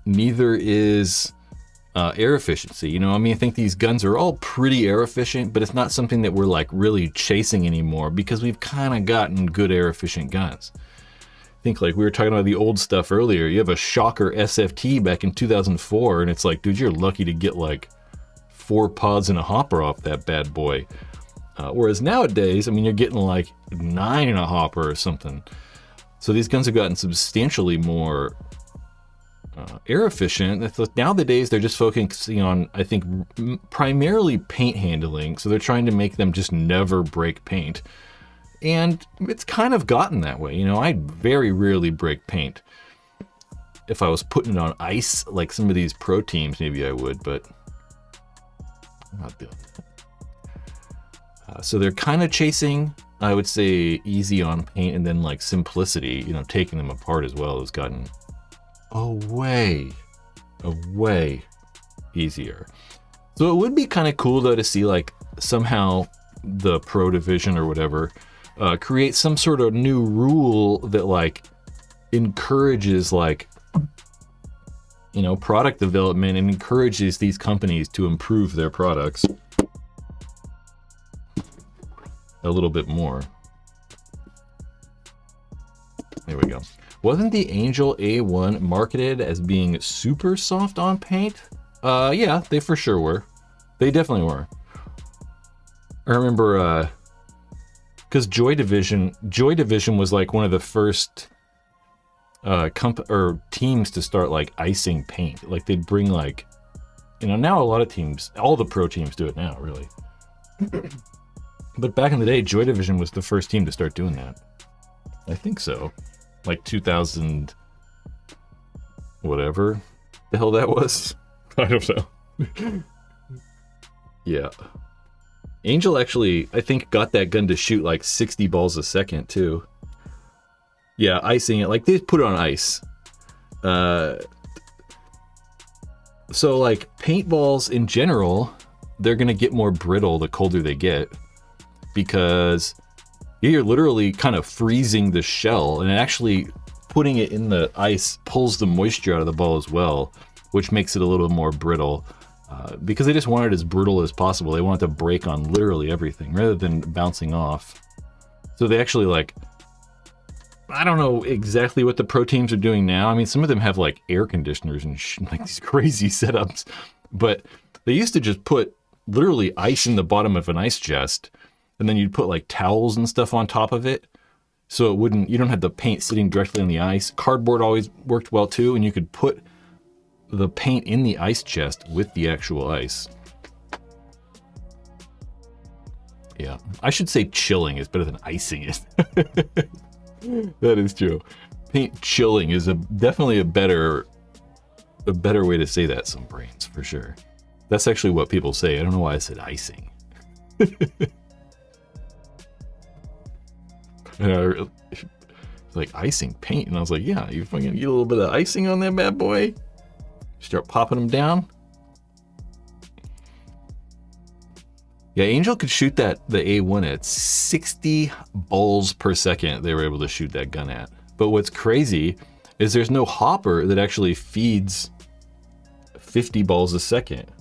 Neither is air efficiency. You know, I mean, I think these guns are all pretty air efficient, but it's not something that we're like really chasing anymore because we've kind of gotten good air efficient guns. I think, like we were talking about the old stuff earlier, you have a Shocker SFT back in 2004, and it's like, dude, you're lucky to get like 4 pods and a hopper off that bad boy. Whereas nowadays, I mean, you're getting like 9 in a hopper or something. So these guns have gotten substantially more air efficient. Nowadays, they're just focusing on, I think, primarily paint handling. So they're trying to make them just never break paint. And it's kind of gotten that way. You know, I very rarely break paint. If I was putting it on ice, like some of these pro teams, maybe I would, but I'm not doing that. So they're kind of chasing, I would say, easy on paint, and then like simplicity, you know, taking them apart as well has gotten way easier. So it would be kind of cool though to see like somehow the pro division or whatever create some sort of new rule that like encourages like, you know, product development and encourages these companies to improve their products a little bit more. There we go. Wasn't the Angel A1 marketed as being super soft on paint? Yeah, they for sure were. They definitely were. I remember because Joy Division was like one of the first teams to start like icing paint. Like they'd bring like, now a lot of teams, all the pro teams do it now, really. But back in the day, Joy Division was the first team to start doing that. I think so. Like 2000, whatever the hell that was. I don't know. Yeah. Angel actually, I think, got that gun to shoot like 60 balls a second, too. Yeah, icing it. Like, they put it on ice. So, like, paintballs in general, they're going to get more brittle the colder they get. Because you're literally kind of freezing the shell. And actually putting it in the ice pulls the moisture out of the ball as well, which makes it a little more brittle. Because they just want it as brittle as possible. They want it to break on literally everything rather than bouncing off. So they actually like, I don't know exactly what the pro teams are doing now. I mean, some of them have like air conditioners and like these crazy setups, but they used to just put literally ice in the bottom of an ice chest, and then you'd put like towels and stuff on top of it. So you don't have the paint sitting directly on the ice. Cardboard always worked well too, and you could put the paint in the ice chest with the actual ice. Yeah, I should say chilling is better than icing it. That is true. Paint chilling is definitely a better way to say that. Some brains for sure. That's actually what people say. I don't know why I said icing. And like icing paint, and I was like, yeah, you fucking get a little bit of icing on that bad boy. Start popping them down. Yeah, Angel could shoot the A1 at 60 balls per second. They were able to shoot that gun at. But what's crazy is there's no hopper that actually feeds 50 balls a second.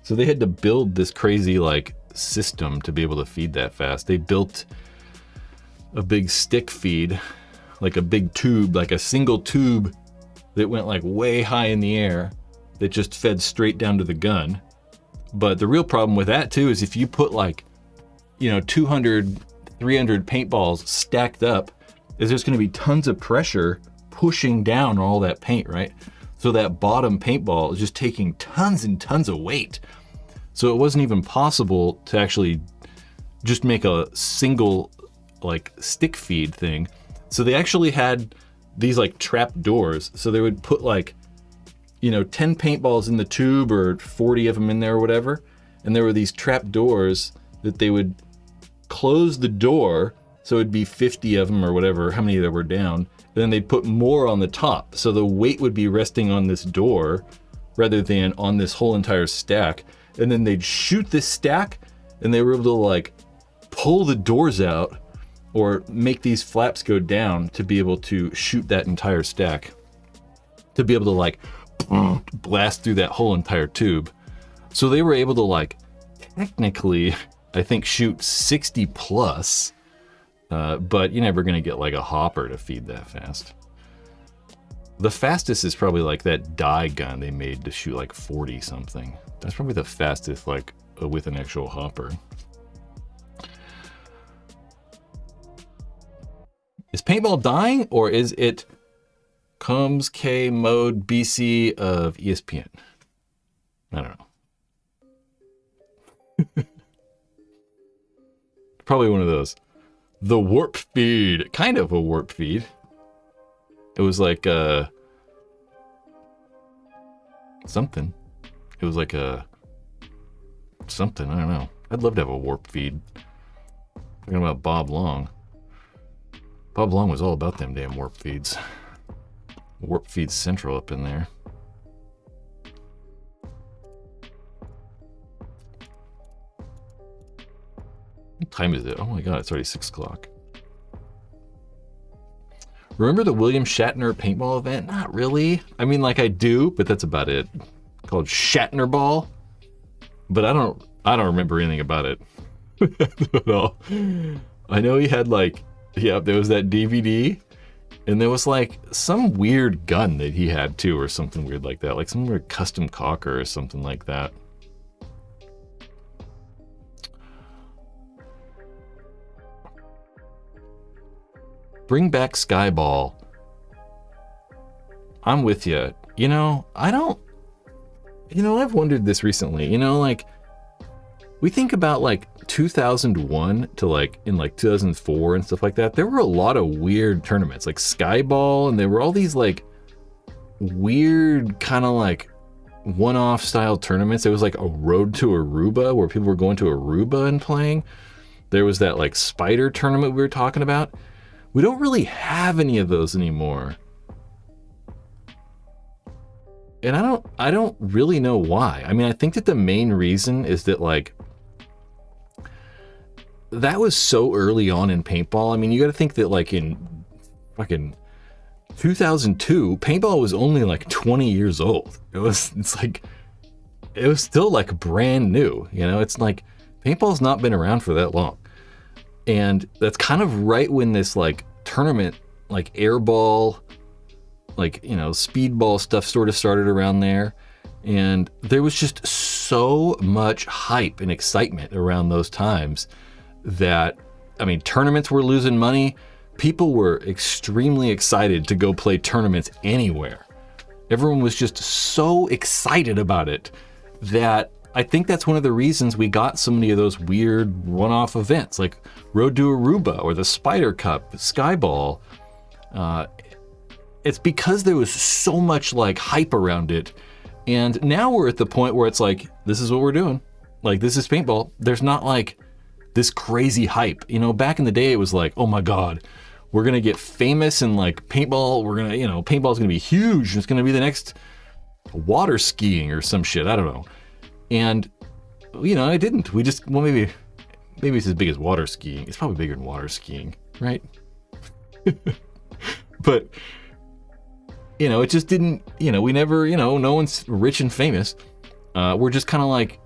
So they had to build this crazy like system to be able to feed that fast. They built a big stick feed, like a big tube, like a single tube that went like way high in the air that just fed straight down to the gun. But the real problem with that too is if you put like, 200, 300 paintballs stacked up, is there's going to be tons of pressure pushing down all that paint, right? So that bottom paintball is just taking tons and tons of weight. So it wasn't even possible to actually just make a single like stick feed thing. So they actually had these like trap doors. So they would put like, 10 paintballs in the tube or 40 of them in there or whatever. And there were these trap doors that they would close the door. So it'd be 50 of them or whatever, how many there were down. And then they'd put more on the top. So the weight would be resting on this door rather than on this whole entire stack. And then they'd shoot this stack and they were able to like pull the doors out or make these flaps go down to be able to shoot that entire stack. To be able to like blast through that whole entire tube. So they were able to like technically, I think, shoot 60 plus, but you're never gonna get like a hopper to feed that fast. The fastest is probably like that dye gun they made to shoot like 40 something. That's probably the fastest like with an actual hopper. Is paintball dying, or is it Combs K mode BC of ESPN? I don't know. Probably one of those. The warp feed, kind of a warp feed. It was like something. It was like something, I don't know. I'd love to have a warp feed. Talking about Bob Long. Bob Long was all about them damn warp feeds. Warp feed central up in there. What time is it? Oh my god, it's already 6 o'clock. Remember the William Shatner paintball event? Not really. I mean, like I do, but that's about it. Called Shatner Ball. But I don't remember anything about it at all. I know he had like, yeah, there was that DVD, and there was like some weird gun that he had too, or something weird like that, like some weird custom cocker or something like that. Bring back Skyball. I'm with you. I've wondered this recently. Like, we think about like 2001 to like in like 2004 and stuff like that. There were a lot of weird tournaments like Skyball, and there were all these like weird kind of like one-off style tournaments. There was like a Road to Aruba where people were going to Aruba and playing. There was that like spider tournament we were talking about. We don't really have any of those anymore. And I don't really know why. I mean, I think that the main reason is that like that was so early on in paintball. I mean, you got to think that like in fucking 2002, paintball was only like 20 years old. It was still like brand new. It's like paintball's not been around for that long. And that's kind of right when this like tournament, like airball, like, speedball stuff sort of started around there. And there was just so much hype and excitement around those times that, I mean, tournaments were losing money. People were extremely excited to go play tournaments anywhere. Everyone was just so excited about it that I think that's one of the reasons we got so many of those weird one-off events like Road to Aruba or the Spider Cup, Skyball. It's because there was so much like hype around it. And now we're at the point where it's like, this is what we're doing. Like, this is paintball. There's not like this crazy hype. Back in the day, it was like, oh my God, we're going to get famous and like paintball. We're going to, paintball's going to be huge. It's going to be the next water skiing or some shit. I don't know. And, it didn't. We just, well, maybe it's as big as water skiing. It's probably bigger than water skiing, right? But, it just didn't, we never, no one's rich and famous. We're just kind of like,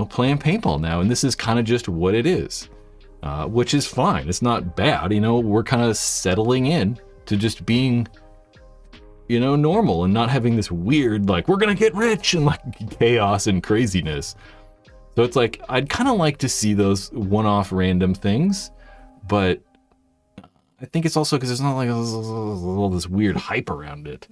playing paintball now. And this is kind of just what it is, which is fine. It's not bad. We're kind of settling in to just being, normal and not having this weird, like, we're going to get rich and like chaos and craziness. So it's like, I'd kind of like to see those one-off random things, but I think it's also because there's not like all this weird hype around it.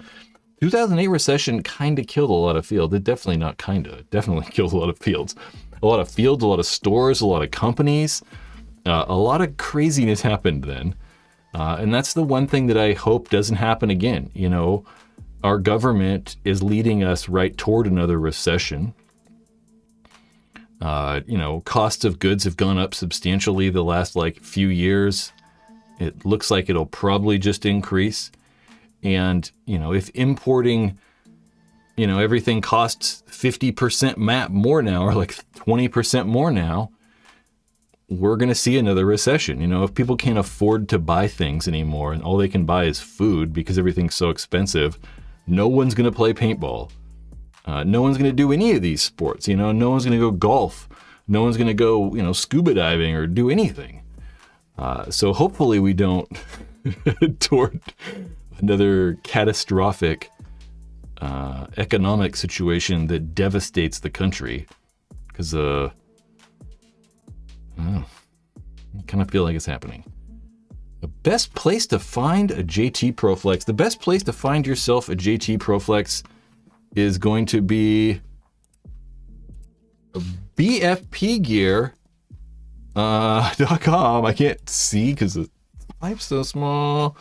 2008 recession kind of killed a lot of fields. It definitely not kind of. Definitely killed a lot of fields. A lot of fields, a lot of stores, a lot of companies. A lot of craziness happened then. And that's the one thing that I hope doesn't happen again. Our government is leading us right toward another recession. Costs of goods have gone up substantially the last few years. It looks like it'll probably just increase. And, if importing, everything costs 50% more now, or like 20% more now, we're going to see another recession. If people can't afford to buy things anymore and all they can buy is food because everything's so expensive, no one's going to play paintball. No one's going to do any of these sports. No one's going to go golf. No one's going to go, scuba diving or do anything. So hopefully we don't toward another catastrophic economic situation that devastates the country. Because I kind of feel like it's happening. The best place to find a JT Proflex, the best place to find yourself a JT Proflex is going to be BFPgear.com. I can't see because the type's so small.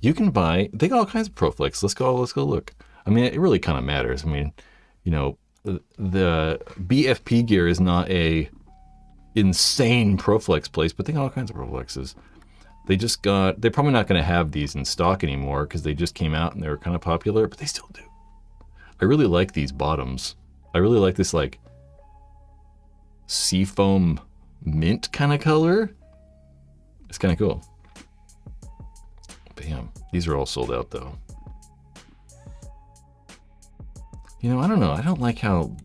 You can buy, they got all kinds of Proflex. Let's go look. I mean, it really kind of matters. I mean, the BFP gear is not a insane Proflex place, but they got all kinds of Proflexes. They're probably not going to have these in stock anymore because they just came out and they were kind of popular, but they still do. I really like these bottoms. I really like this like seafoam mint kind of color. It's kind of cool. Bam. These are all sold out though. I don't know. I don't like how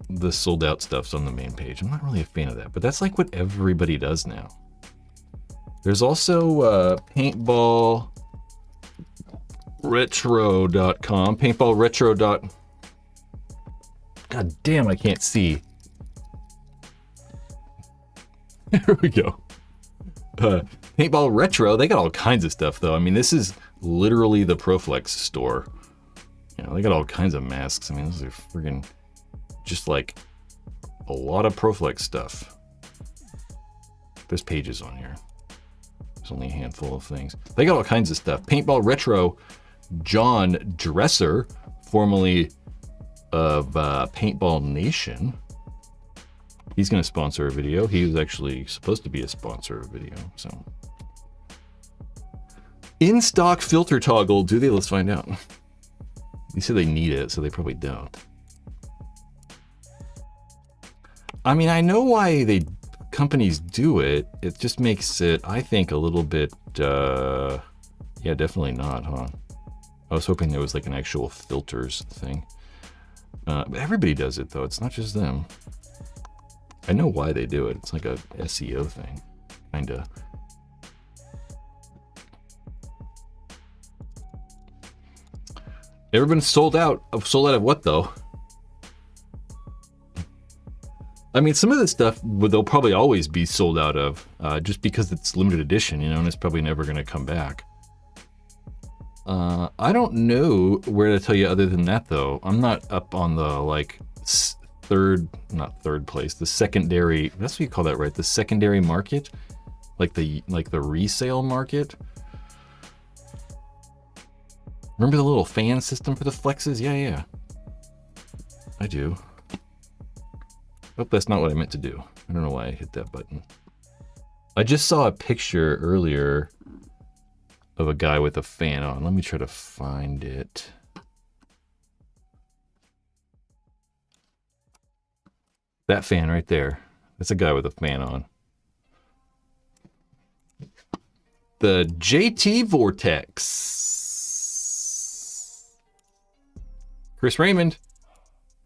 the sold out stuff's on the main page. I'm not really a fan of that, but that's like what everybody does now. There's also paintballretro.com. Paintballretro. God damn, I can't see. There we go. Paintball Retro, they got all kinds of stuff though. I mean, this is literally the Proflex store. You know, they got all kinds of masks. I mean, those are friggin' just like a lot of Proflex stuff. There's pages on here. There's only a handful of things. They got all kinds of stuff. Paintball Retro, John Dresser, formerly of Paintball Nation. He's going to sponsor a video. He was actually supposed to be a sponsor of a video. So, in-stock filter toggle. Do they? Let's find out. They said they need it, so they probably don't. I mean, I know why companies do it. It just makes it, I think, a little bit, yeah, definitely not, huh? I was hoping there was like an actual filters thing. But everybody does it though. It's not just them. I know why they do it. It's like a SEO thing, kinda. Ever been sold out? Sold out of what though? I mean, some of this stuff they'll probably always be sold out of, just because it's limited edition, you know, and it's probably never going to come back. I don't know where to tell you other than that though. I'm not up on the like the secondary. That's what you call that, right? The secondary market, like the resale market. Remember the little fan system for the flexes? Yeah. I do. Oh, that's not what I meant to do. I don't know why I hit that button. I just saw a picture earlier of a guy with a fan on. Let me try to find it. That fan right there. That's a guy with a fan on. The JT Vortex. Chris Raymond.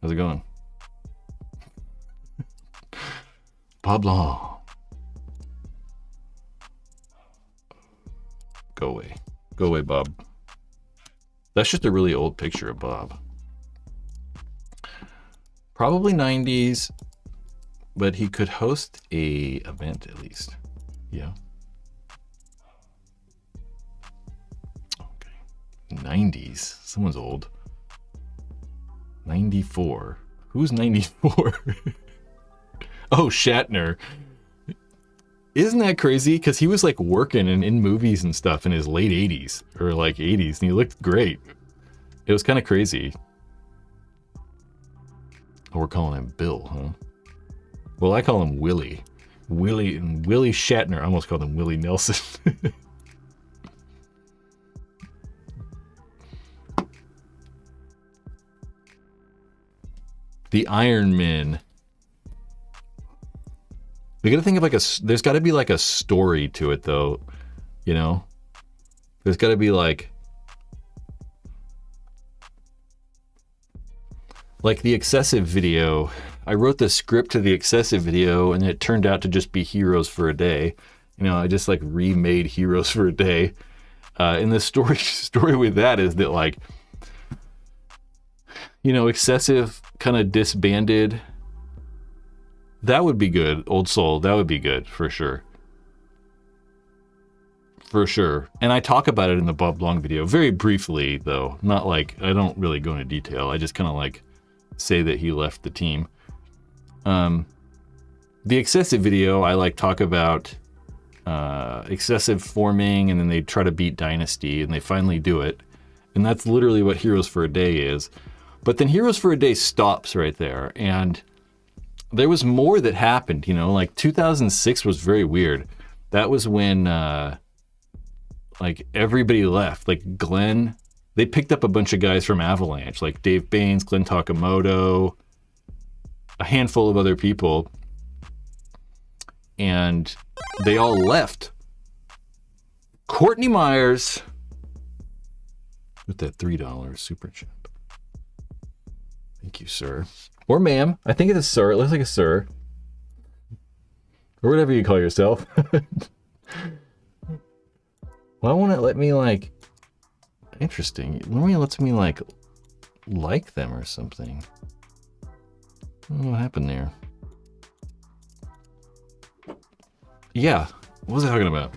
How's it going? Bob Long. Go away. Go away, Bob. That's just a really old picture of Bob. Probably 90s, but he could host a event at least. Yeah. Okay. 90s. Someone's old. 94. Who's 94? Oh, Shatner. Isn't that crazy? Because he was like working and in movies and stuff in his late 80s or like 80s, and he looked great. It was kind of crazy. Oh, we're calling him Bill, huh? Well, I call him Willie. Willie Shatner. I almost called him Willie Nelson. The Iron Man. We gotta think of like there's gotta be like a story to it though, you know? There's gotta be like the excessive video. I wrote the script to the excessive video and it turned out to just be Heroes for a Day. You know, I just like remade Heroes for a Day. And the story with that is that like, you know, excessive kind of disbanded. That would be good. Old Soul, that would be good for sure. For sure. And I talk about it in the Bob Long video very briefly though. Not like, I don't really go into detail. I just kind of like say that he left the team. The excessive video, I like talk about excessive forming and then they try to beat Dynasty and they finally do it. And that's literally what Heroes for a Day is. But then Heroes for a Day stops right there. And there was more that happened, you know, like 2006 was very weird. That was when like everybody left, like Glenn, they picked up a bunch of guys from Avalanche, like Dave Baines, Glenn Takamoto, a handful of other people. And they all left. Courtney Myers with that $3 super chat. Thank you, sir. Or ma'am. I think it's a sir. It looks like a sir. Or whatever you call yourself. Why won't it let me like... Interesting. Normally it lets me like them or something. I don't know what happened there. Yeah. What was I talking about?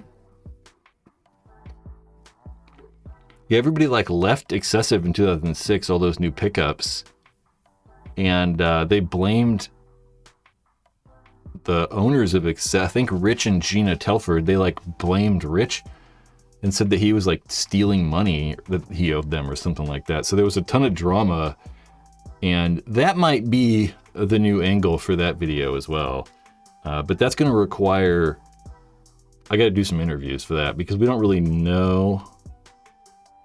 Yeah, everybody like left Excessive in 2006, all those new pickups, and they blamed the owners of Excessive. I think Rich and Gina Telford, they like blamed Rich and said that he was like stealing money that he owed them or something like that. So there was a ton of drama, and that might be the new angle for that video as well. But that's going to require, I got to do some interviews for that because we don't really know.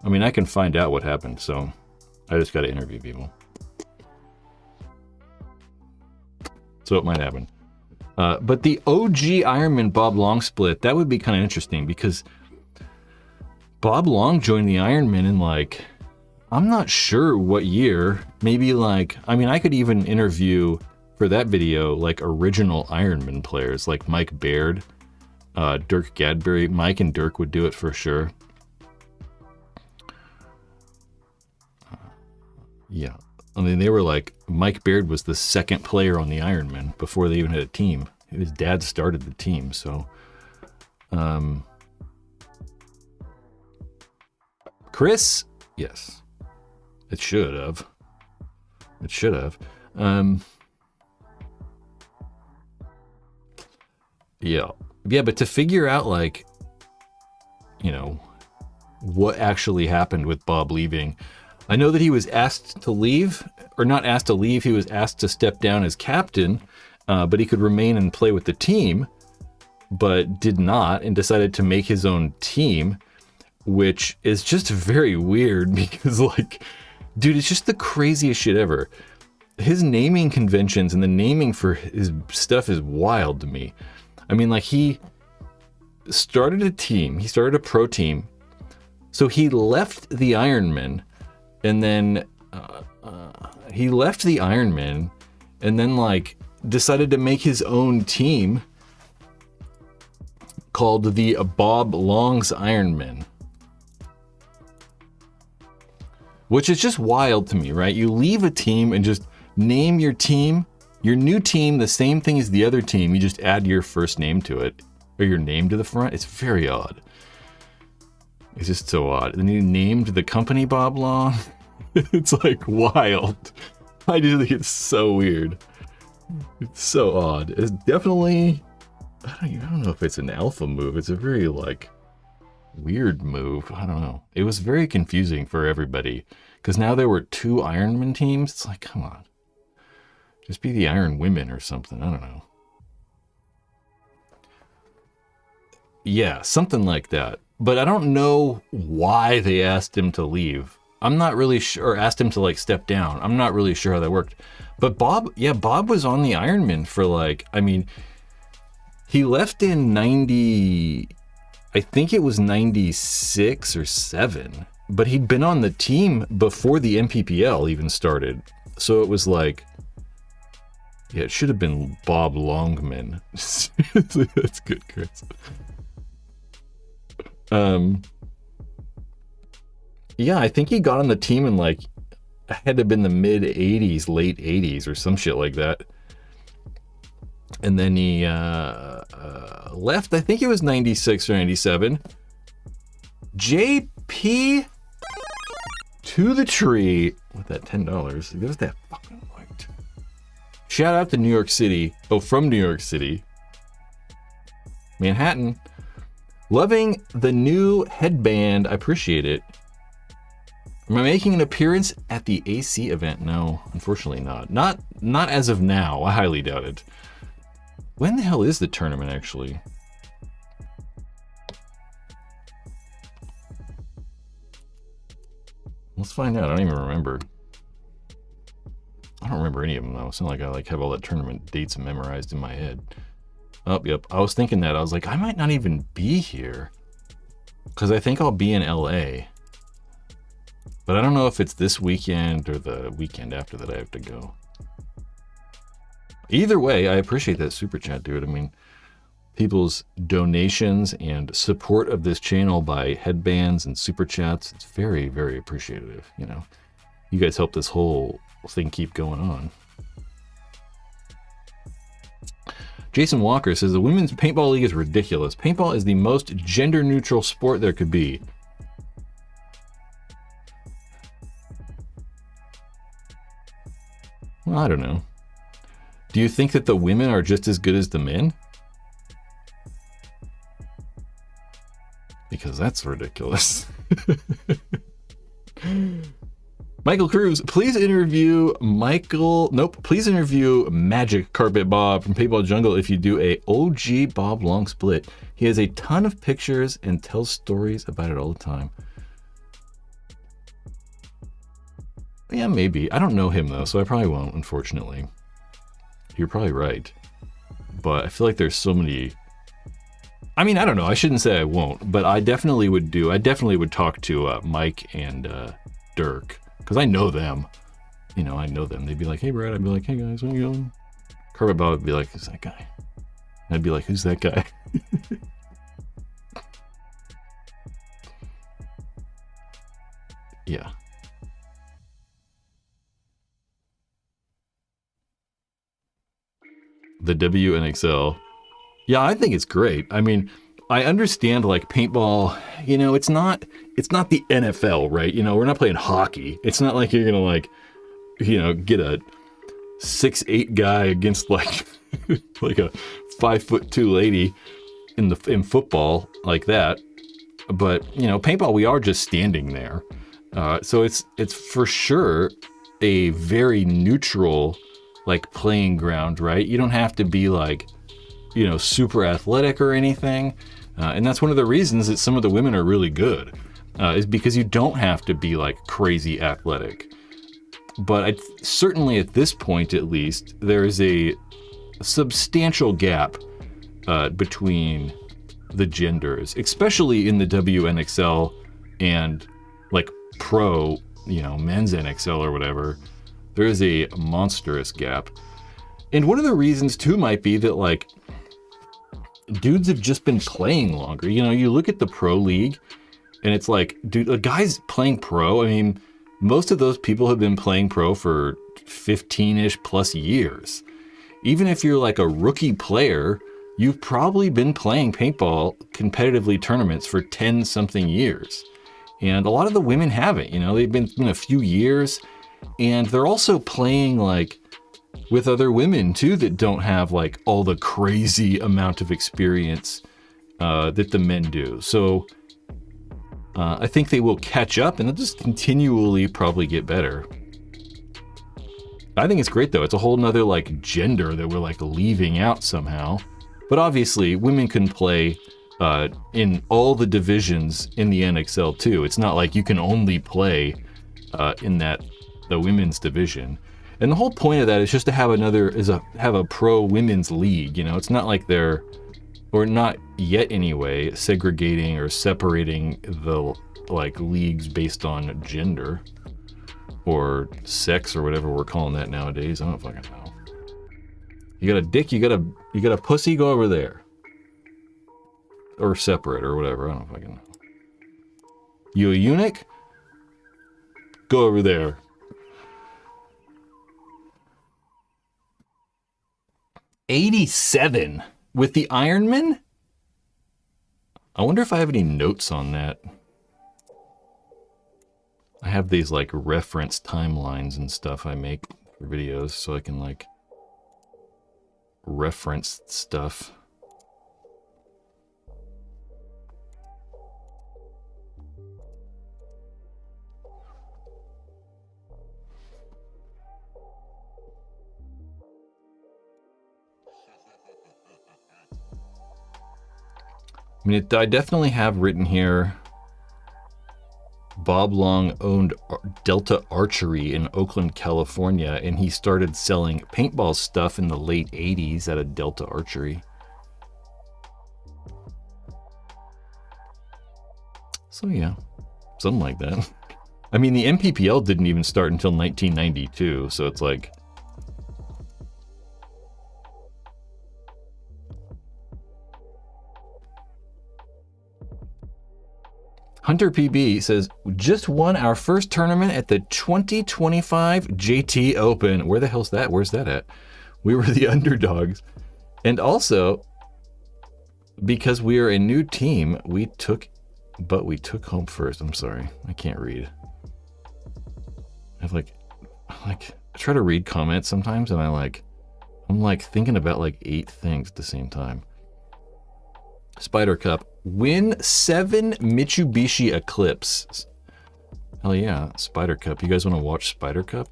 I mean, I can find out what happened, so I just got to interview people. So it might happen. But the OG Ironman Bob Long split, that would be kind of interesting because Bob Long joined the Ironman in like, I'm not sure what year, maybe like, I mean, I could even interview for that video, like original Ironman players, like Mike Baird, Dirk Gadbury. Mike and Dirk would do it for sure. Yeah. I mean, they were like, Mike Baird was the second player on the Ironman before they even had a team. His dad started the team, so. Chris? Yes. It should have. It should have. Yeah. Yeah, but to figure out, like, you know, what actually happened with Bob leaving, I know that he was asked to leave, or not asked to leave, he was asked to step down as captain, but he could remain and play with the team, but did not, and decided to make his own team, which is just very weird because, like, dude, it's just the craziest shit ever. His naming conventions and the naming for his stuff is wild to me. I mean, like, he started a team, he started a pro team, so he left the Ironman, and then he left the Ironman, and then, like, decided to make his own team called the Bob Long's Ironman. Which is just wild to me, right? You leave a team and just name your team, your new team, the same thing as the other team. You just add your first name to it, or your name to the front. It's very odd. It's just so odd. And then you named the company Bob Long. It's like wild. I just think it's so weird. It's so odd. It's definitely, I don't know if it's an alpha move. It's a very, like, weird move. I don't know. It was very confusing for everybody because now there were two Ironman teams. It's like, come on, just be the Iron Women or something. I don't know. Yeah, something like that. But I don't know why they asked him to leave. I'm not really sure, or asked him to, like, step down. I'm not really sure how that worked. But Bob, yeah, Bob was on the Ironman for, like, I mean, he left in 90, I think it was 96 or 7, but he'd been on the team before the MPPL even started. So it was like, yeah, it should have been Bob Longman. That's good, Chris. Yeah, I think he got on the team in, like, had to have been the mid 80s, late 80s or some shit like that. And then he left, I think it was 96 or 97. JP to the tree with that $10. There's that fucking light. Shout out to New York City. Oh, from New York City. Manhattan. Loving the new headband. I appreciate it. Am I making an appearance at the AC event? No, unfortunately not. Not as of now. I highly doubt it. When the hell is the tournament, actually? Let's find out. I don't even remember. I don't remember any of them, though. It's not like I, like, have all the tournament dates memorized in my head. Oh, yep. I was thinking that. I was like, I might not even be here. Because I think I'll be in LA. But I don't know if it's this weekend or the weekend after that I have to go. Either way, I appreciate that super chat, dude. I mean, people's donations and support of this channel by headbands and super chats, it's very, very appreciative, you know. You guys help this whole thing keep going on. Jason Walker says, the Women's Paintball League is ridiculous. Paintball is the most gender-neutral sport there could be. I don't know. Do you think that the women are just as good as the men? Because that's ridiculous. Michael Cruz, please interview please interview Magic Carpet Bob from Paintball Jungle if you do a OG Bob Long split. He has a ton of pictures and tells stories about it all the time. Yeah, maybe. I don't know him though, so I probably won't, unfortunately. You're probably right. But I feel like there's so many... I mean, I don't know. I shouldn't say I won't, but I definitely would talk to Mike and Dirk, because I know them. You know, I know them. They'd be like, hey, Brad. I'd be like, hey, guys, where you going? Carpet Bob would be like, who's that guy? I'd be like, who's that guy? Yeah. The WNXL. Yeah, I think it's great. I mean, I understand like paintball, you know, it's not the NFL, right? You know, we're not playing hockey. It's not like you're going to like, you know, get a 6'8" guy against like like a 5'2" lady in football like that. But, you know, paintball, we are just standing there. So it's for sure a very neutral like playing ground, right? You don't have to be like, you know, super athletic or anything. And that's one of the reasons that some of the women are really good, is because you don't have to be like crazy athletic. But certainly at this point, at least, there is a substantial gap between the genders, especially in the WNXL and like pro, you know, men's NXL or whatever. There is a monstrous gap. And one of the reasons too might be that like dudes have just been playing longer. You know, you look at the pro league and it's like, dude, the guys playing pro, I mean, most of those people have been playing pro for 15-ish plus years. Even if you're like a rookie player, you've probably been playing paintball competitively tournaments for 10 something years. And a lot of the women haven't, you know, they've been in a few years, and they're also playing like with other women too that don't have like all the crazy amount of experience that the men do. So I think they will catch up and they'll just continually probably get better. I think it's great though. It's a whole nother like gender that we're like leaving out somehow. But obviously women can play in all the divisions in the NXL too. It's not like you can only play in the women's division. And the whole point of that is just to have have a pro women's league. You know, it's not like they're, or not yet anyway, segregating or separating the like leagues based on gender or sex or whatever we're calling that nowadays. I don't fucking know. You got a dick, you got a pussy, go over there. Or separate or whatever, I don't fucking know. You a eunuch? Go over there. $87 with the Ironman? I wonder if I have any notes on that. I have these like reference timelines and stuff I make for videos so I can like reference stuff. I mean, I definitely have written here, Bob Long owned Delta Archery in Oakland, California, and he started selling paintball stuff in the late 80s at a Delta Archery. So yeah, something like that. I mean, the MPPL didn't even start until 1992, so it's like... Hunter PB says, just won our first tournament at the 2025 JT Open. Where the hell's that? Where's that at? We were the underdogs. And also, because we are a new team, we took home first. I'm sorry, I can't read. I have like I try to read comments sometimes, and I'm like thinking about like 8 things at the same time. Spider Cup. Win 7 Mitsubishi Eclipse. Hell yeah, Spider Cup. You guys want to watch Spider Cup?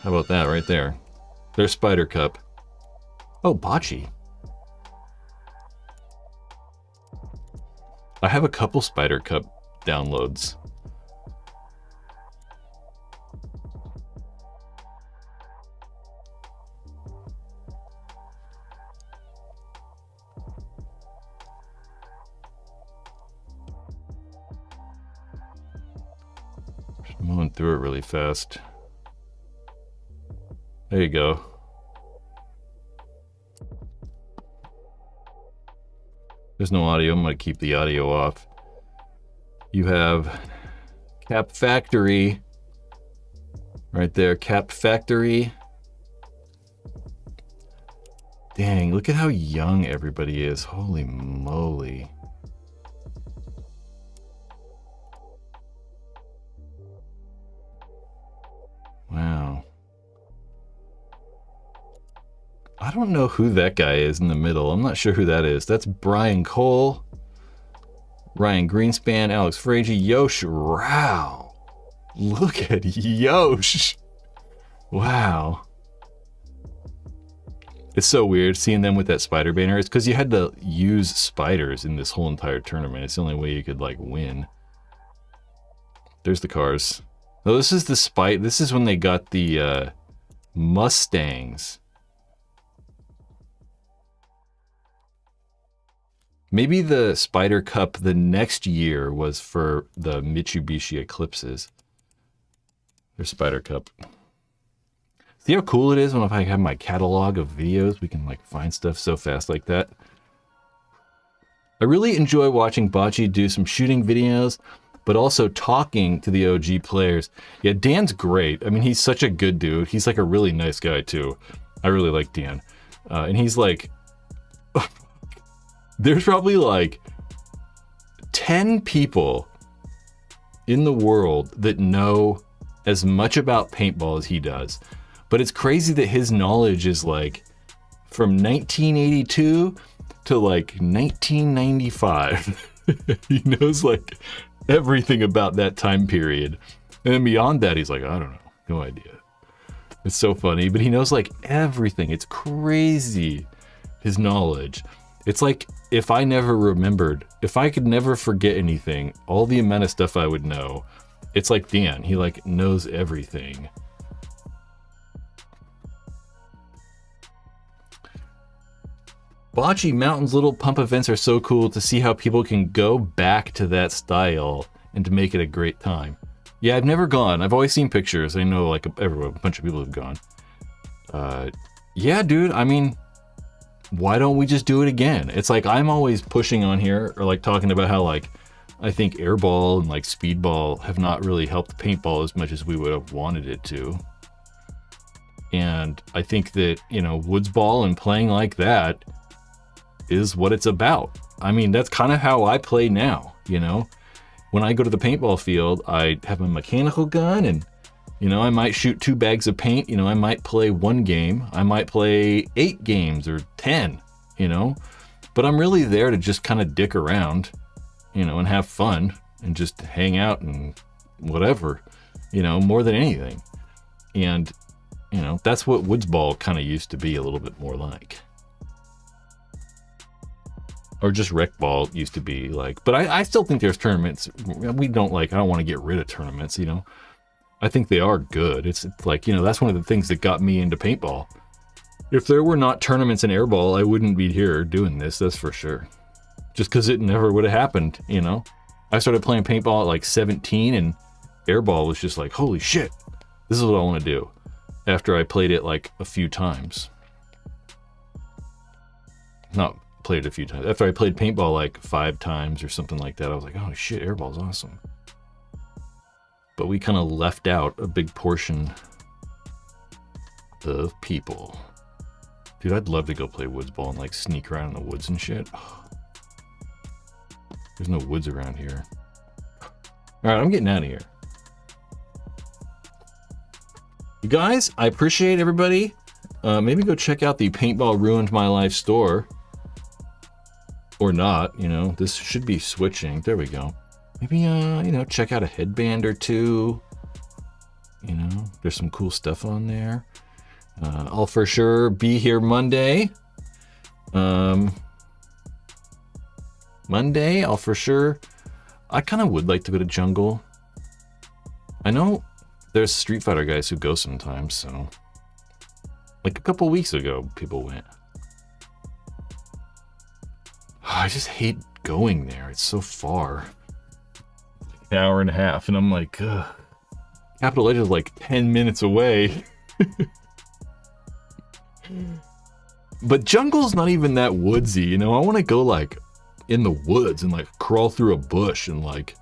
How about that right there? There's Spider Cup. Oh, bocce. I have a couple Spider Cup downloads. Just moving through it really fast. There you go. There's no audio. I'm going to keep the audio off. You have Cap Factory. Right there, Cap Factory. Dang, look at how young everybody is. Holy moly. Wow. I don't know who that guy is in the middle. I'm not sure who that is. That's Brian Cole, Ryan Greenspan, Alex Frazier, Yosh Rao. Look at Yosh. Wow. It's so weird seeing them with that spider banner. It's because you had to use spiders in this whole entire tournament. It's the only way you could like win. There's the cars. Oh, this is the this is when they got the Mustangs. Maybe the Spider Cup the next year was for the Mitsubishi Eclipses. There's Spider Cup. See how cool it is when if I have my catalog of videos, we can like find stuff so fast like that. I really enjoy watching Bocce do some shooting videos, but also talking to the OG players. Yeah, Dan's great. I mean, he's such a good dude. He's like a really nice guy too. I really like Dan. And he's like... There's probably like 10 people in the world that know as much about paintball as he does. But it's crazy that his knowledge is like from 1982 to like 1995. He knows like everything about that time period. And then beyond that, he's like, I don't know, no idea. It's so funny, but he knows like everything. It's crazy, his knowledge. It's like if I never remembered, if I could never forget anything, all the amount of stuff I would know. It's like Dan, he like knows everything. Bocce Mountain's little pump events are so cool to see how people can go back to that style and to make it a great time. Yeah, I've never gone. I've always seen pictures. I know like a bunch of people have gone. Yeah, dude, I mean, why don't we just do it again? It's like I'm always pushing on here or like talking about how like I think airball and like speedball have not really helped paintball as much as we would have wanted it to. And I think that, you know, woods ball and playing like that is what it's about. I mean, that's kind of how I play now, you know? When I go to the paintball field, I have a mechanical gun and, you know, I might shoot 2 bags of paint. You know, I might play 1 game. I might play 8 games or 10, you know? But I'm really there to just kind of dick around, you know, and have fun and just hang out and whatever, you know, more than anything. And, you know, that's what woods ball kind of used to be a little bit more like. Or just rec ball used to be like. But I still think there's tournaments. We don't like, I don't want to get rid of tournaments, you know? I think they are good. It's like, you know, that's one of the things that got me into paintball. If there were not tournaments in airball, I wouldn't be here doing this, that's for sure. Just because it never would have happened, you know? I started playing paintball at like 17 and airball was just like, holy shit, this is what I want to do. After I played it like a few times. Not played it a few times. After I played paintball like 5 times or something like that, I was like, oh shit, airball's awesome. But we kind of left out a big portion of people. Dude, I'd love to go play woods ball and like sneak around in the woods and shit. There's no woods around here. All right, I'm getting out of here. You guys, I appreciate everybody. Maybe go check out the Paintball Ruined My Life store. Or not, you know, this should be switching. There we go. Maybe, you know, check out a headband or two. You know, there's some cool stuff on there. I'll for sure be here Monday. Monday, I'll for sure. I kind of would like to go to Jungle. I know there's Street Fighter guys who go sometimes, so. Like a couple weeks ago, people went. I just hate going there. It's so far. An hour and a half, and I'm like, ugh. Capital Edge is like 10 minutes away. But Jungle's not even that woodsy, you know? I want to go like in the woods and like crawl through a bush and like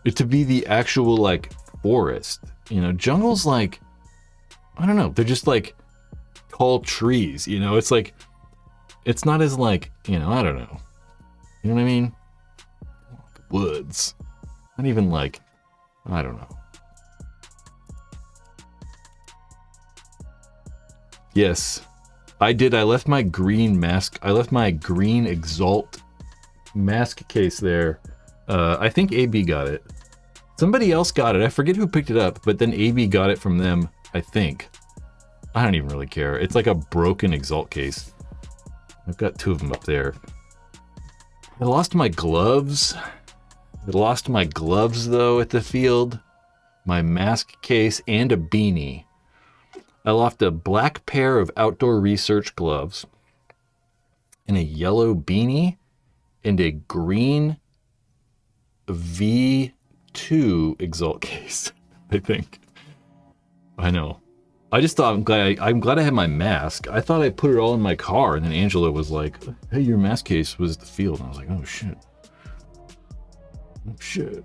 it to be the actual like forest. You know, Jungle's like, I don't know, they're just like tall trees, you know? It's like, it's not as like, you know, I don't know. You know what I mean? Woods. Not even like, I don't know. Yes, I did. I left my green mask. I left my green Exalt mask case there. I think AB got it. Somebody else got it. I forget who picked it up, but then AB got it from them, I think. I don't even really care. It's like a broken Exalt case. I've got two of them up there. I lost my gloves. I lost my gloves, though, at the field. My mask case and a beanie. I lost a black pair of outdoor research gloves and a yellow beanie and a green V2 Exalt case, I think. I know. I just thought I'm glad I had my mask. I thought I put it all in my car, and then Angela was like, "Hey, your mask case was at the field." And I was like, "Oh shit. Oh shit."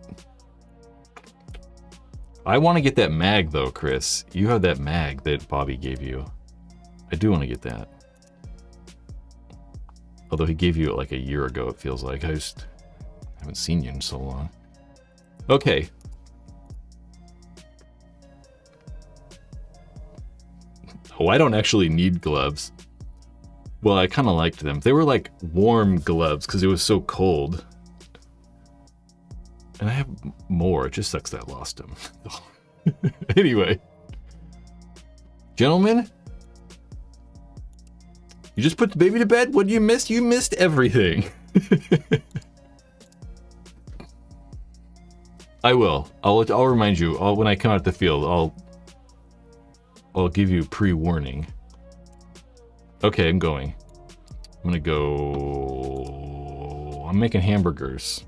I want to get that mag though, Chris. You have that mag that Bobby gave you. I do want to get that. Although he gave you it like a year ago, it feels like. I just haven't seen you in so long. Okay. Oh, I don't actually need gloves. Well, I kind of liked them. They were like warm gloves because it was so cold. And I have more. It just sucks that I lost them. Anyway. Gentlemen. You just put the baby to bed? What did you miss? You missed everything. I will. I'll remind you. When I come out the field, I'll give you pre-warning. Okay, I'm going. I'm gonna go. I'm making hamburgers.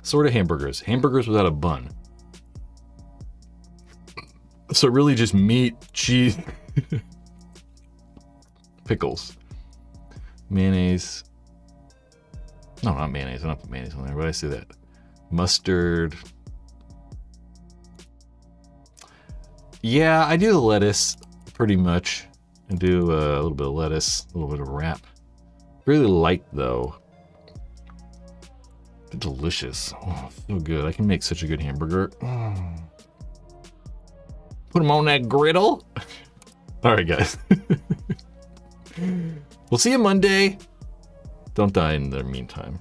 Sort of hamburgers. Hamburgers without a bun. So really just meat, cheese, pickles, mayonnaise. No, not mayonnaise. I don't put mayonnaise on there. Why did I say that? Mustard. Yeah, I do the lettuce pretty much. I do a little bit of lettuce, a little bit of wrap. Really light though. Delicious. Oh, so good. I can make such a good hamburger. Put them on that griddle. All right, guys. We'll see you Monday. Don't die in the meantime.